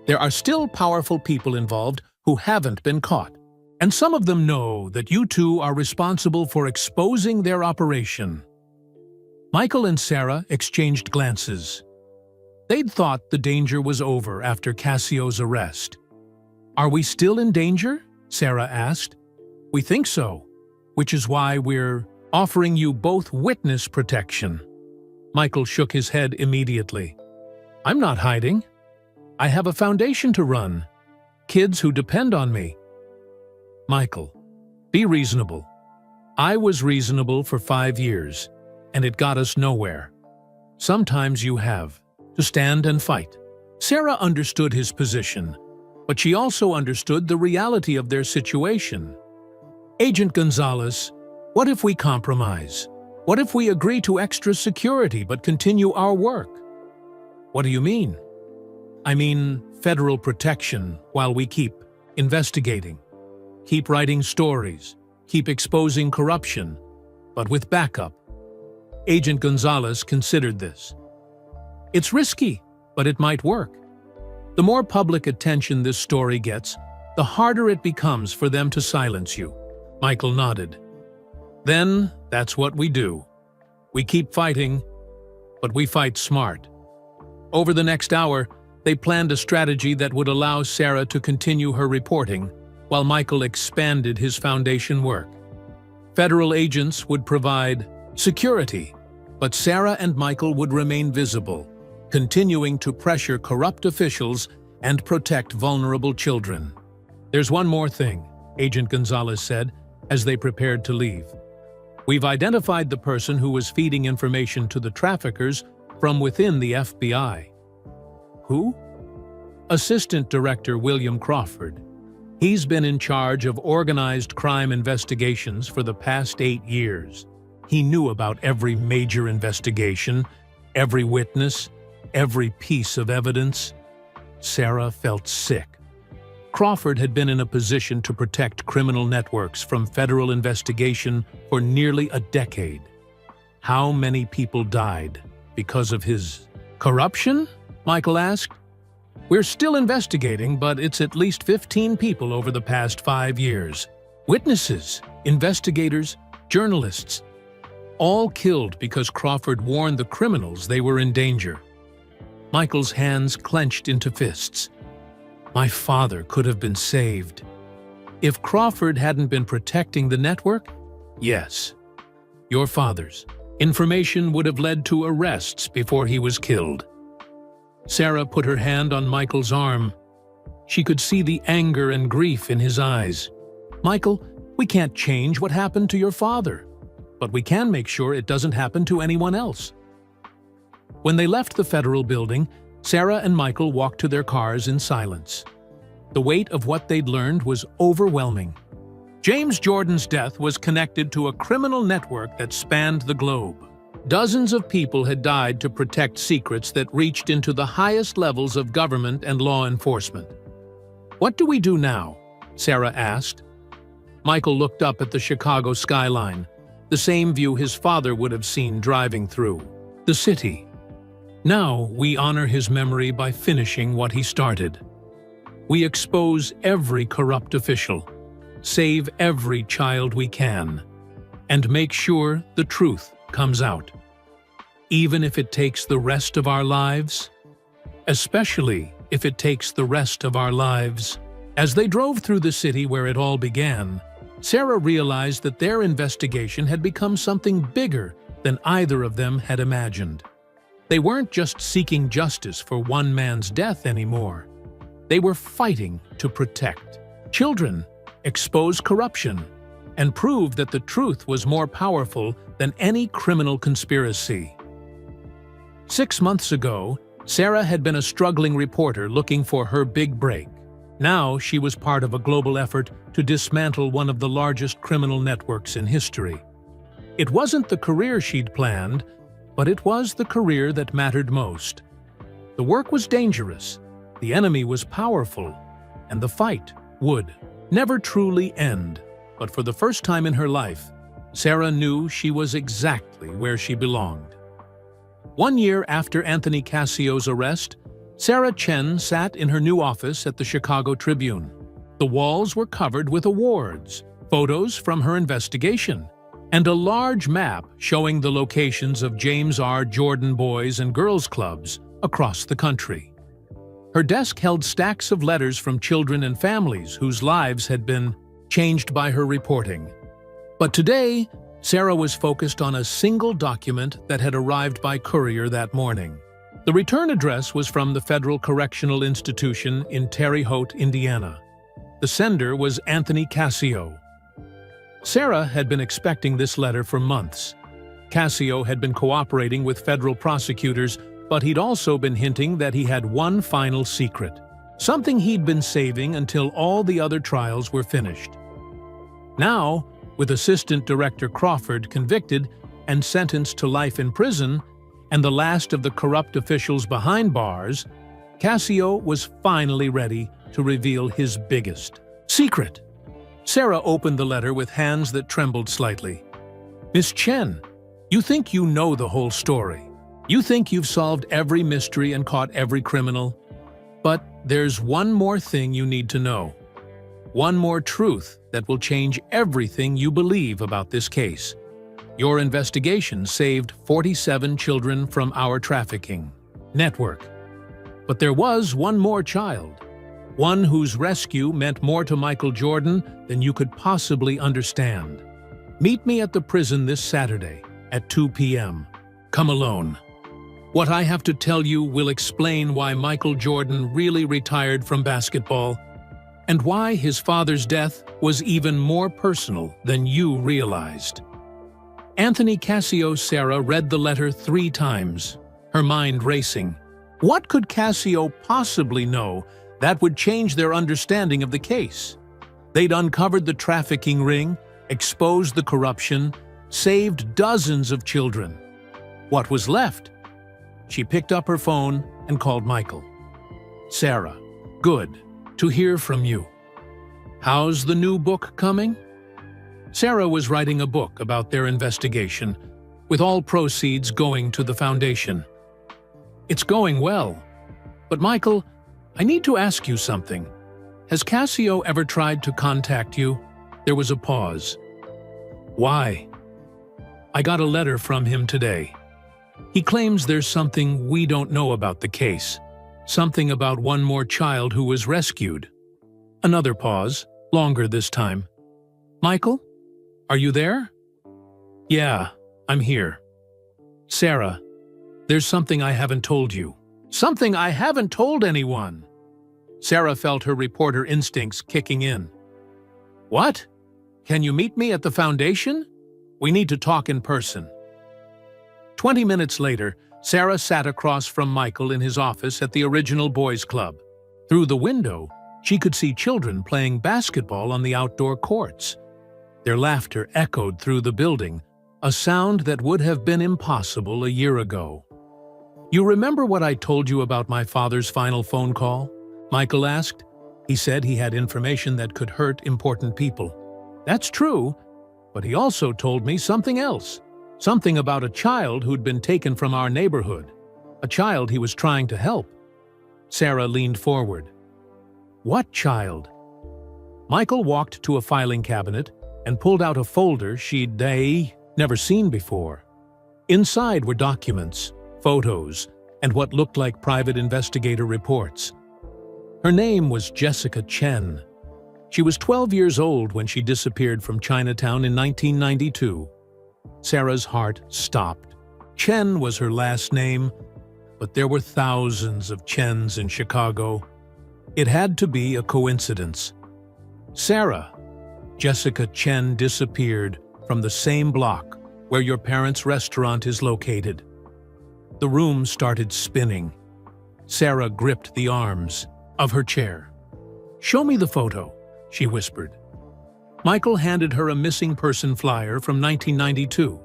There are still powerful people involved who haven't been caught. And some of them know that you two are responsible for exposing their operation. Michael and Sarah exchanged glances. They'd thought the danger was over after Cassio's arrest. Are we still in danger? Sarah asked. We think so, which is why we're offering you both witness protection. Michael shook his head immediately. I'm not hiding. I have a foundation to run. Kids who depend on me. Michael, be reasonable. I was reasonable for 5 years, and it got us nowhere. Sometimes you have to stand and fight. Sarah understood his position, but she also understood the reality of their situation. Agent Gonzalez, what if we compromise? What if we agree to extra security but continue our work? What do you mean? I mean federal protection while we keep investigating. Keep writing stories. Keep exposing corruption, but with backup. Agent Gonzalez considered this. It's risky, but it might work. The more public attention this story gets, the harder it becomes for them to silence you. Michael nodded. Then, that's what we do. We keep fighting, but we fight smart. Over the next hour, they planned a strategy that would allow Sarah to continue her reporting, while Michael expanded his foundation work. Federal agents would provide security, but Sarah and Michael would remain visible, continuing to pressure corrupt officials and protect vulnerable children. There's one more thing, Agent Gonzalez said, as they prepared to leave. We've identified the person who was feeding information to the traffickers from within the FBI. Who? Assistant Director William Crawford. He's been in charge of organized crime investigations for the past 8 years. He knew about every major investigation, every witness, every piece of evidence. Sarah felt sick. Crawford had been in a position to protect criminal networks from federal investigation for nearly a decade. How many people died because of his corruption? Michael asked. We're still investigating, but it's at least 15 people over the past 5 years. Witnesses, investigators, journalists, all killed because Crawford warned the criminals they were in danger. Michael's hands clenched into fists. My father could have been saved. If Crawford hadn't been protecting the network, yes, your father's information would have led to arrests before he was killed. Sarah put her hand on Michael's arm. She could see the anger and grief in his eyes. Michael, we can't change what happened to your father, but we can make sure it doesn't happen to anyone else. When they left the federal building, Sarah and Michael walked to their cars in silence. The weight of what they'd learned was overwhelming. James Jordan's death was connected to a criminal network that spanned the globe. Dozens of people had died to protect secrets that reached into the highest levels of government and law enforcement. "What do we do now?" Sarah asked. Michael looked up at the Chicago skyline, the same view his father would have seen driving through the city. "Now we honor his memory by finishing what he started. We expose every corrupt official, save every child we can, and make sure the truth comes out. Even if it takes the rest of our lives, especially if it takes the rest of our lives." As they drove through the city where it all began, Sarah realized that their investigation had become something bigger than either of them had imagined. They weren't just seeking justice for one man's death anymore. They were fighting to protect children, expose corruption, and prove that the truth was more powerful than any criminal conspiracy. 6 months ago, Sarah had been a struggling reporter looking for her big break. Now she was part of a global effort to dismantle one of the largest criminal networks in history. It wasn't the career she'd planned, but it was the career that mattered most. The work was dangerous, the enemy was powerful, and the fight would never truly end. But for the first time in her life, Sarah knew she was exactly where she belonged. 1 year after Anthony Cassio's arrest, Sarah Chen sat in her new office at the Chicago Tribune. The walls were covered with awards, photos from her investigation, and a large map showing the locations of James R. Jordan boys and girls clubs across the country. Her desk held stacks of letters from children and families whose lives had been changed by her reporting. But today, Sarah was focused on a single document that had arrived by courier that morning. The return address was from the Federal Correctional Institution in Terre Haute, Indiana. The sender was Anthony Cassio. Sarah had been expecting this letter for months. Cassio had been cooperating with federal prosecutors, but he'd also been hinting that he had one final secret, something he'd been saving until all the other trials were finished. Now, with Assistant Director Crawford convicted and sentenced to life in prison, and the last of the corrupt officials behind bars, Cassio was finally ready to reveal his biggest secret. Sarah opened the letter with hands that trembled slightly. "Miss Chen, you think you know the whole story. You think you've solved every mystery and caught every criminal. But there's one more thing you need to know. One more truth that will change everything you believe about this case. Your investigation saved 47 children from our trafficking network. But there was one more child, one whose rescue meant more to Michael Jordan than you could possibly understand. Meet me at the prison this Saturday at 2 p.m. Come alone. What I have to tell you will explain why Michael Jordan really retired from basketball and why his father's death was even more personal than you realized." Anthony Cassio Sarah read the letter 3 times, her mind racing. What could Cassio possibly know that would change their understanding of the case? They'd uncovered the trafficking ring, exposed the corruption, saved dozens of children. What was left? She picked up her phone and called Michael. "Sarah, good to hear from you. How's the new book coming?" Sarah was writing a book about their investigation, with all proceeds going to the foundation. "It's going well. But Michael, I need to ask you something. Has Cassio ever tried to contact you?" There was a pause. "Why?" "I got a letter from him today. He claims there's something we don't know about the case. Something about one more child who was rescued." Another pause. longer this time. Michael? Are you there? Yeah, I'm here. Sarah, there's something I haven't told you. Something I haven't told anyone. Sarah felt her reporter instincts kicking in. What? Can you meet me at the foundation? We need to talk in person. 20 minutes later, Sarah sat across from Michael in his office at the original boys' club. Through the window, she could see children playing basketball on the outdoor courts. Their laughter echoed through the building, a sound that would have been impossible a year ago. You remember what I told you about my father's final phone call? Michael asked. He said he had information that could hurt important people. That's true, but he also told me something else. Something about a child who'd been taken from our neighborhood. A child he was trying to help. Sarah leaned forward. What child? Michael walked to a filing cabinet and pulled out a folder she'd never seen before. Inside were documents, photos, and what looked like private investigator reports. Her name was Jessica Chen. She was 12 years old when she disappeared from Chinatown in 1992. Sarah's heart stopped. Chen was her last name, but there were thousands of Chens in Chicago. It had to be a coincidence. Sarah, Jessica Chen disappeared from the same block where your parents' restaurant is located. The room started spinning. Sarah gripped the arms of her chair. Show me the photo, she whispered. Michael handed her a missing person flyer from 1992.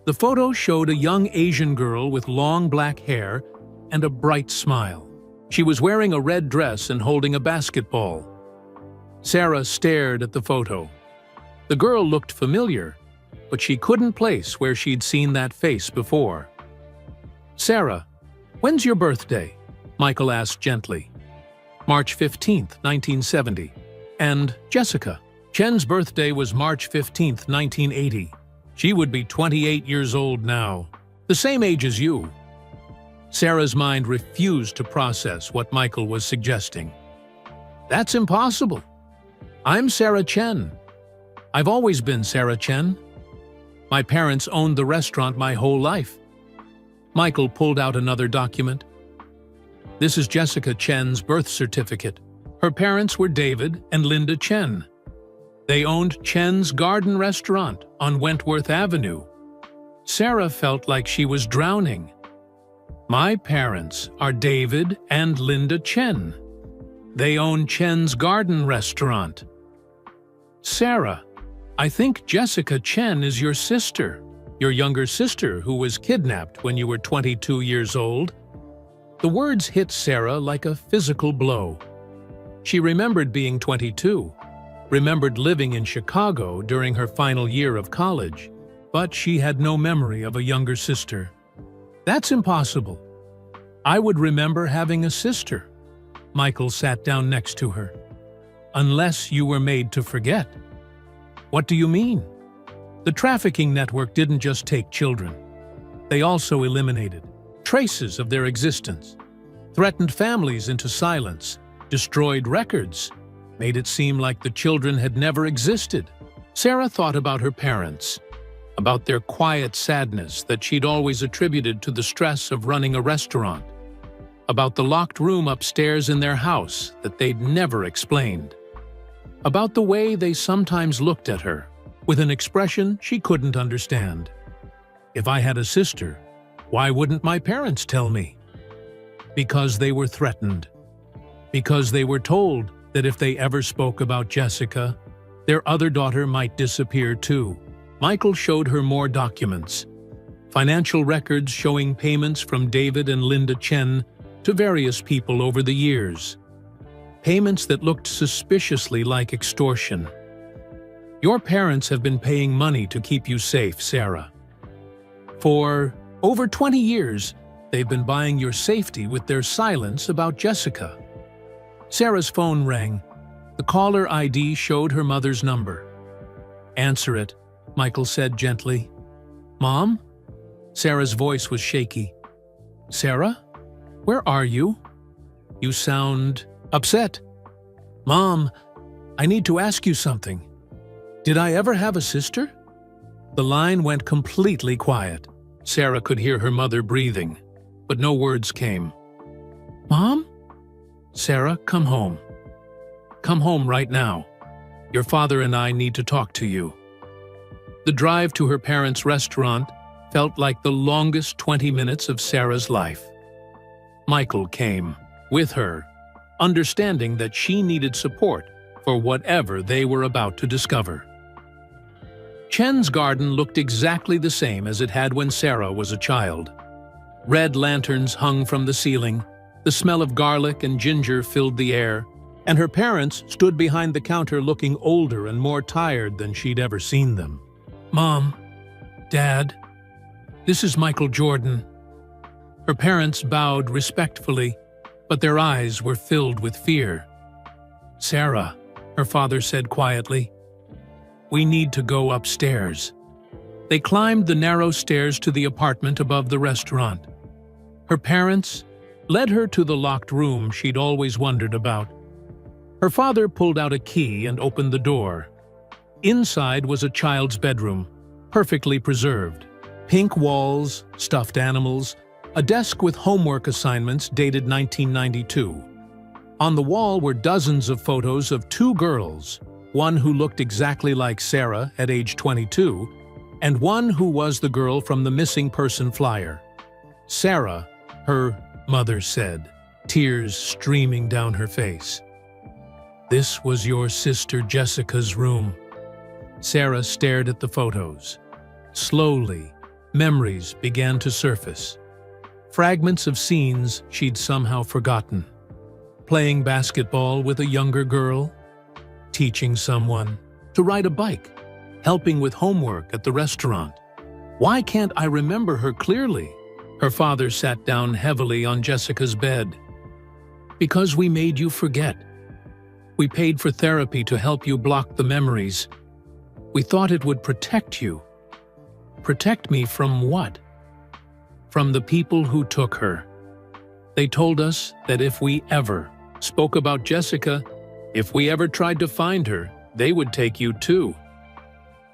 The photo showed a young Asian girl with long black hair and a bright smile. She was wearing a red dress and holding a basketball. Sarah stared at the photo. The girl looked familiar, but she couldn't place where she'd seen that face before. Sarah, when's your birthday? Michael asked gently. March 15th, 1970. And Jessica. Chen's birthday was March 15th, 1980. She would be 28 years old now, the same age as you. Sarah's mind refused to process what Michael was suggesting. That's impossible. I'm Sarah Chen. I've always been Sarah Chen. My parents owned the restaurant my whole life. Michael pulled out another document. This is Jessica Chen's birth certificate. Her parents were David and Linda Chen. They owned Chen's Garden Restaurant on Wentworth Avenue. Sarah felt like she was drowning. My parents are David and Linda Chen. They own Chen's Garden Restaurant. Sarah, I think Jessica Chen is your sister, your younger sister who was kidnapped when you were 22 years old. The words hit Sarah like a physical blow. She remembered being 22, remembered living in Chicago during her final year of college, but she had no memory of a younger sister. That's impossible. I would remember having a sister. Michael sat down next to her. Unless you were made to forget. What do you mean? The trafficking network didn't just take children. They also eliminated traces of their existence, threatened families into silence, destroyed records, made it seem like the children had never existed. Sarah thought about her parents, about their quiet sadness that she'd always attributed to the stress of running a restaurant, about the locked room upstairs in their house that they'd never explained, about the way they sometimes looked at her with an expression she couldn't understand. If I had a sister, why wouldn't my parents tell me? Because they were threatened. Because they were told that if they ever spoke about Jessica, their other daughter might disappear too. Michael showed her more documents. Financial records showing payments from David and Linda Chen to various people over the years. Payments that looked suspiciously like extortion. Your parents have been paying money to keep you safe, Sarah. For over 20 years, they've been buying your safety with their silence about Jessica. Sarah's phone rang. The caller ID showed her mother's number. Answer it, Michael said gently. Mom? Sarah's voice was shaky. Sarah? Where are you? You sound upset. Mom, I need to ask you something. Did I ever have a sister? The line went completely quiet. Sarah could hear her mother breathing, but no words came. Mom? Sarah, come home. Come home right now. Your father and I need to talk to you. The drive to her parents' restaurant felt like the longest 20 minutes of Sarah's life. Michael came with her, understanding that she needed support for whatever they were about to discover. Chen's garden looked exactly the same as it had when Sarah was a child. Red lanterns hung from the ceiling, the smell of garlic and ginger filled the air, and her parents stood behind the counter looking older and more tired than she'd ever seen them. Mom, Dad, this is Michael Jordan. Her parents bowed respectfully, but their eyes were filled with fear. Sarah, her father said quietly, we need to go upstairs. They climbed the narrow stairs to the apartment above the restaurant. Her parents led her to the locked room she'd always wondered about. Her father pulled out a key and opened the door. Inside was a child's bedroom, perfectly preserved. Pink walls, stuffed animals, a desk with homework assignments dated 1992. On the wall were dozens of photos of two girls, one who looked exactly like Sarah at age 22, and one who was the girl from the missing person flyer. Sarah, her mother said, tears streaming down her face. This was your sister Jessica's room. Sarah stared at the photos. Slowly, memories began to surface. Fragments of scenes she'd somehow forgotten. Playing basketball with a younger girl, teaching someone to ride a bike, helping with homework at the restaurant. Why can't I remember her clearly? Her father sat down heavily on Jessica's bed. Because we made you forget. We paid for therapy to help you block the memories. We thought it would protect you. Protect me from what? From the people who took her. They told us that if we ever spoke about Jessica, if we ever tried to find her, they would take you too.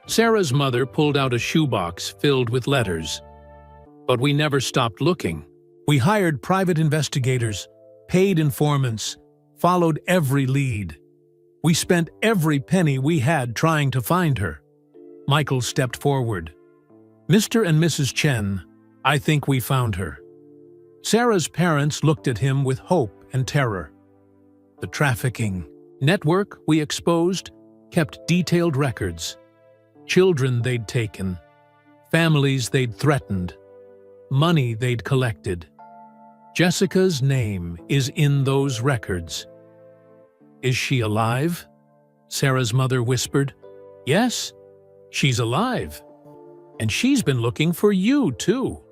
Sarah's mother pulled out a shoebox filled with letters. But we never stopped looking. We hired private investigators, paid informants, followed every lead. We spent every penny we had trying to find her. Michael stepped forward. Mr. and Mrs. Chen, I think we found her. Sarah's parents looked at him with hope and terror. The trafficking network we exposed kept detailed records. Children they'd taken, families they'd threatened, money they'd collected. Jessica's name is in those records. Is she alive? Sarah's mother whispered. Yes, she's alive. And she's been looking for you, too.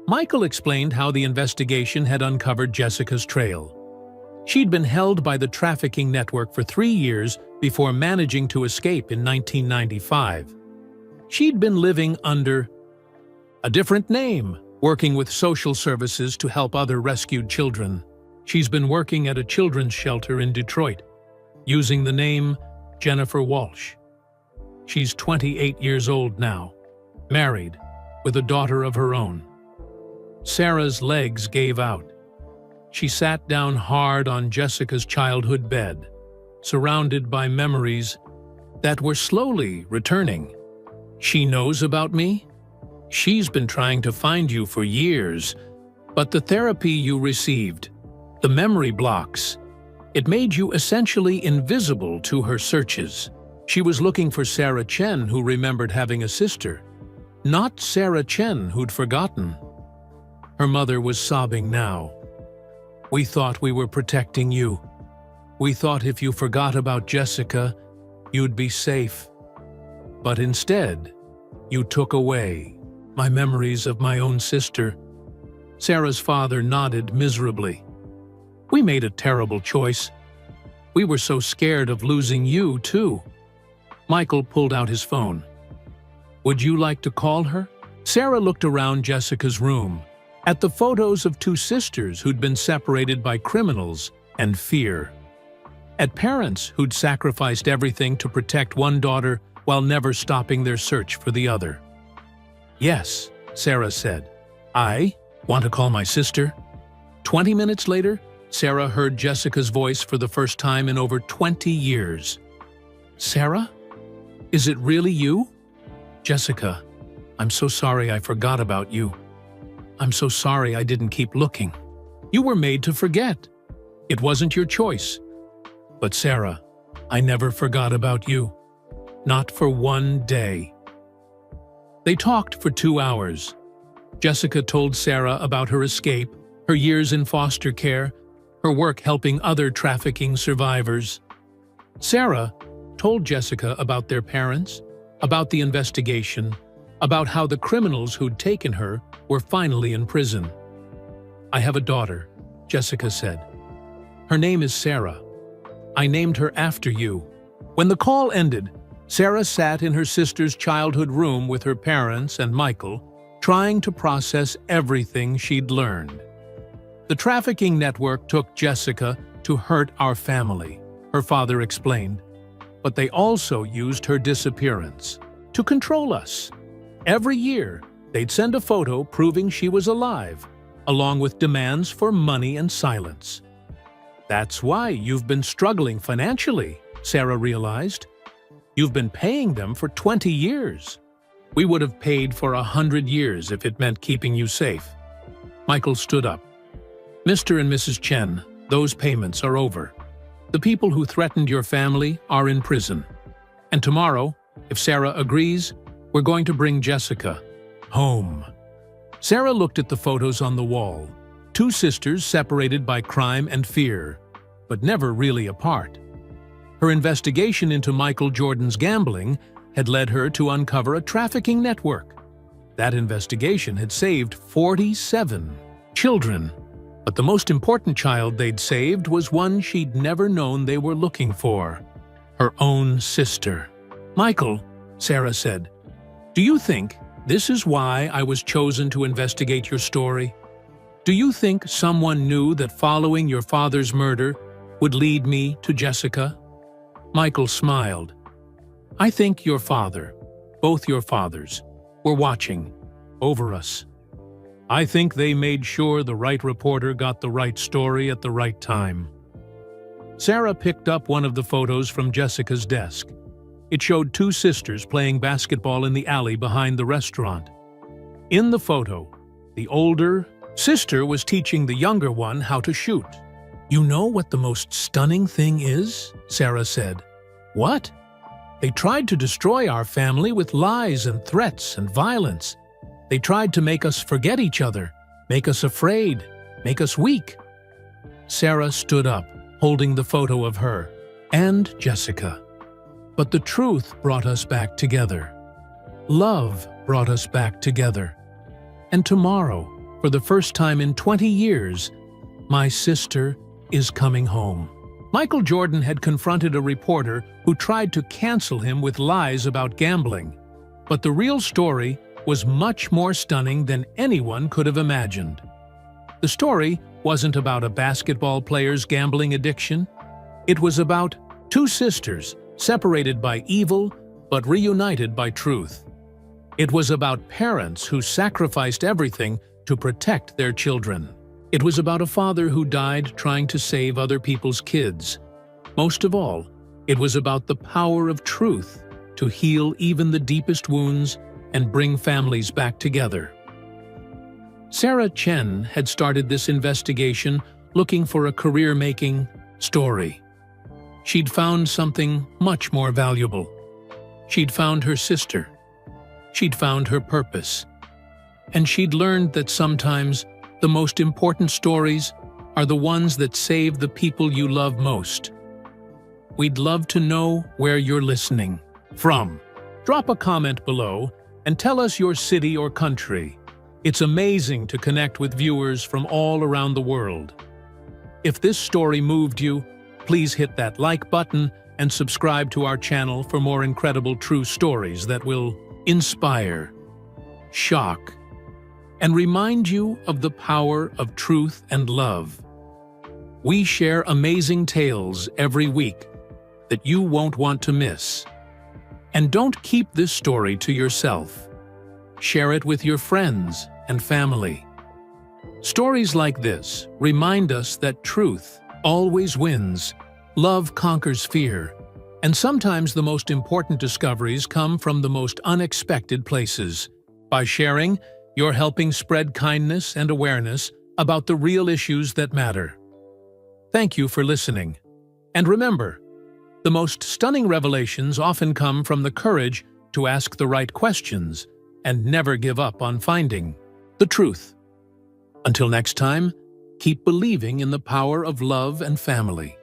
Michael explained how the investigation had uncovered Jessica's trail. She'd been held by the trafficking network for 3 years before managing to escape in 1995. She'd been living under a different name, working with social services to help other rescued children. She's been working at a children's shelter in Detroit, using the name Jennifer Walsh. She's 28 years old now, married, with a daughter of her own. Sarah's legs gave out. She sat down hard on Jessica's childhood bed, surrounded by memories that were slowly returning. She knows about me? She's been trying to find you for years, but the therapy you received, the memory blocks, it made you essentially invisible to her searches. She was looking for Sarah Chen, who remembered having a sister, not Sarah Chen, who'd forgotten. Her mother was sobbing now. We thought we were protecting you. We thought if you forgot about Jessica, you'd be safe. But instead, you took away my memories of my own sister. Sarah's father nodded miserably. We made a terrible choice. We were so scared of losing you, too. Michael pulled out his phone. Would you like to call her? Sarah looked around Jessica's room, at the photos of two sisters who'd been separated by criminals and fear. at parents who'd sacrificed everything to protect one daughter while never stopping their search for the other. "Yes," Sarah said. "I want to call my sister." 20 minutes later, Sarah heard Jessica's voice for the first time in over 20 years. "Sarah? Is it really you?" "Jessica, I'm so sorry I forgot about you. I'm so sorry I didn't keep looking. You were made to forget. It wasn't your choice. But Sarah, I never forgot about you. Not for one day." They talked for 2 hours. Jessica told Sarah about her escape, her years in foster care, her work helping other trafficking survivors. Sarah told Jessica about their parents, about the investigation, about how the criminals who'd taken her were finally in prison. "I have a daughter," Jessica said. "Her name is Sarah. I named her after you." When the call ended, Sarah sat in her sister's childhood room with her parents and Michael, trying to process everything she'd learned. "The trafficking network took Jessica to hurt our family," her father explained. "But they also used her disappearance to control us. Every year, they'd send a photo proving she was alive, along with demands for money and silence." "That's why you've been struggling financially," Sarah realized. "You've been paying them for 20 years. We would have paid for 100 years if it meant keeping you safe." Michael stood up. "Mr. and Mrs. Chen, those payments are over. The people who threatened your family are in prison. And tomorrow, if Sarah agrees, we're going to bring Jessica home." Sarah looked at the photos on the wall. 2 sisters separated by crime and fear, but never really apart. Her investigation into Michael Jordan's gambling had led her to uncover a trafficking network. That investigation had saved 47 children, but the most important child they'd saved was one she'd never known they were looking for: her own sister. "Michael," Sarah said, "do you think this is why I was chosen to investigate your story? Do you think someone knew that following your father's murder would lead me to Jessica?" Michael smiled. "I think your father, both your fathers, were watching over us. I think they made sure the right reporter got the right story at the right time." Sarah picked up one of the photos from Jessica's desk. It showed 2 sisters playing basketball in the alley behind the restaurant. In the photo, the older sister was teaching the younger one how to shoot. "You know what the most stunning thing is?" Sarah said. "What?" "They tried to destroy our family with lies and threats and violence. They tried to make us forget each other, make us afraid, make us weak." Sarah stood up, holding the photo of her and Jessica. "But the truth brought us back together. Love brought us back together. And tomorrow, for the first time in 20 years, my sister is coming home." Michael Jordan had confronted a reporter who tried to cancel him with lies about gambling. But the real story was much more stunning than anyone could have imagined. The story wasn't about a basketball player's gambling addiction. It was about 2 sisters separated by evil but reunited by truth. It was about parents who sacrificed everything to protect their children. It was about a father who died trying to save other people's kids. Most of all, it was about the power of truth to heal even the deepest wounds and bring families back together. Sarah Chen had started this investigation looking for a career-making story. She'd found something much more valuable. She'd found her sister. She'd found her purpose. And she'd learned that sometimes the most important stories are the ones that save the people you love most. We'd love to know where you're listening from. Drop a comment below and tell us your city or country. It's amazing to connect with viewers from all around the world. If this story moved you, please hit that like button and subscribe to our channel for more incredible true stories that will inspire, shock, and remind you of the power of truth and love. We share amazing tales every week that you won't want to miss. And don't keep this story to yourself. Share it with your friends and family. Stories like this remind us that truth always wins, love conquers fear, and sometimes the most important discoveries come from the most unexpected places. By sharing, you're helping spread kindness and awareness about the real issues that matter. Thank you for listening. And remember, the most stunning revelations often come from the courage to ask the right questions and never give up on finding the truth. Until next time, keep believing in the power of love and family.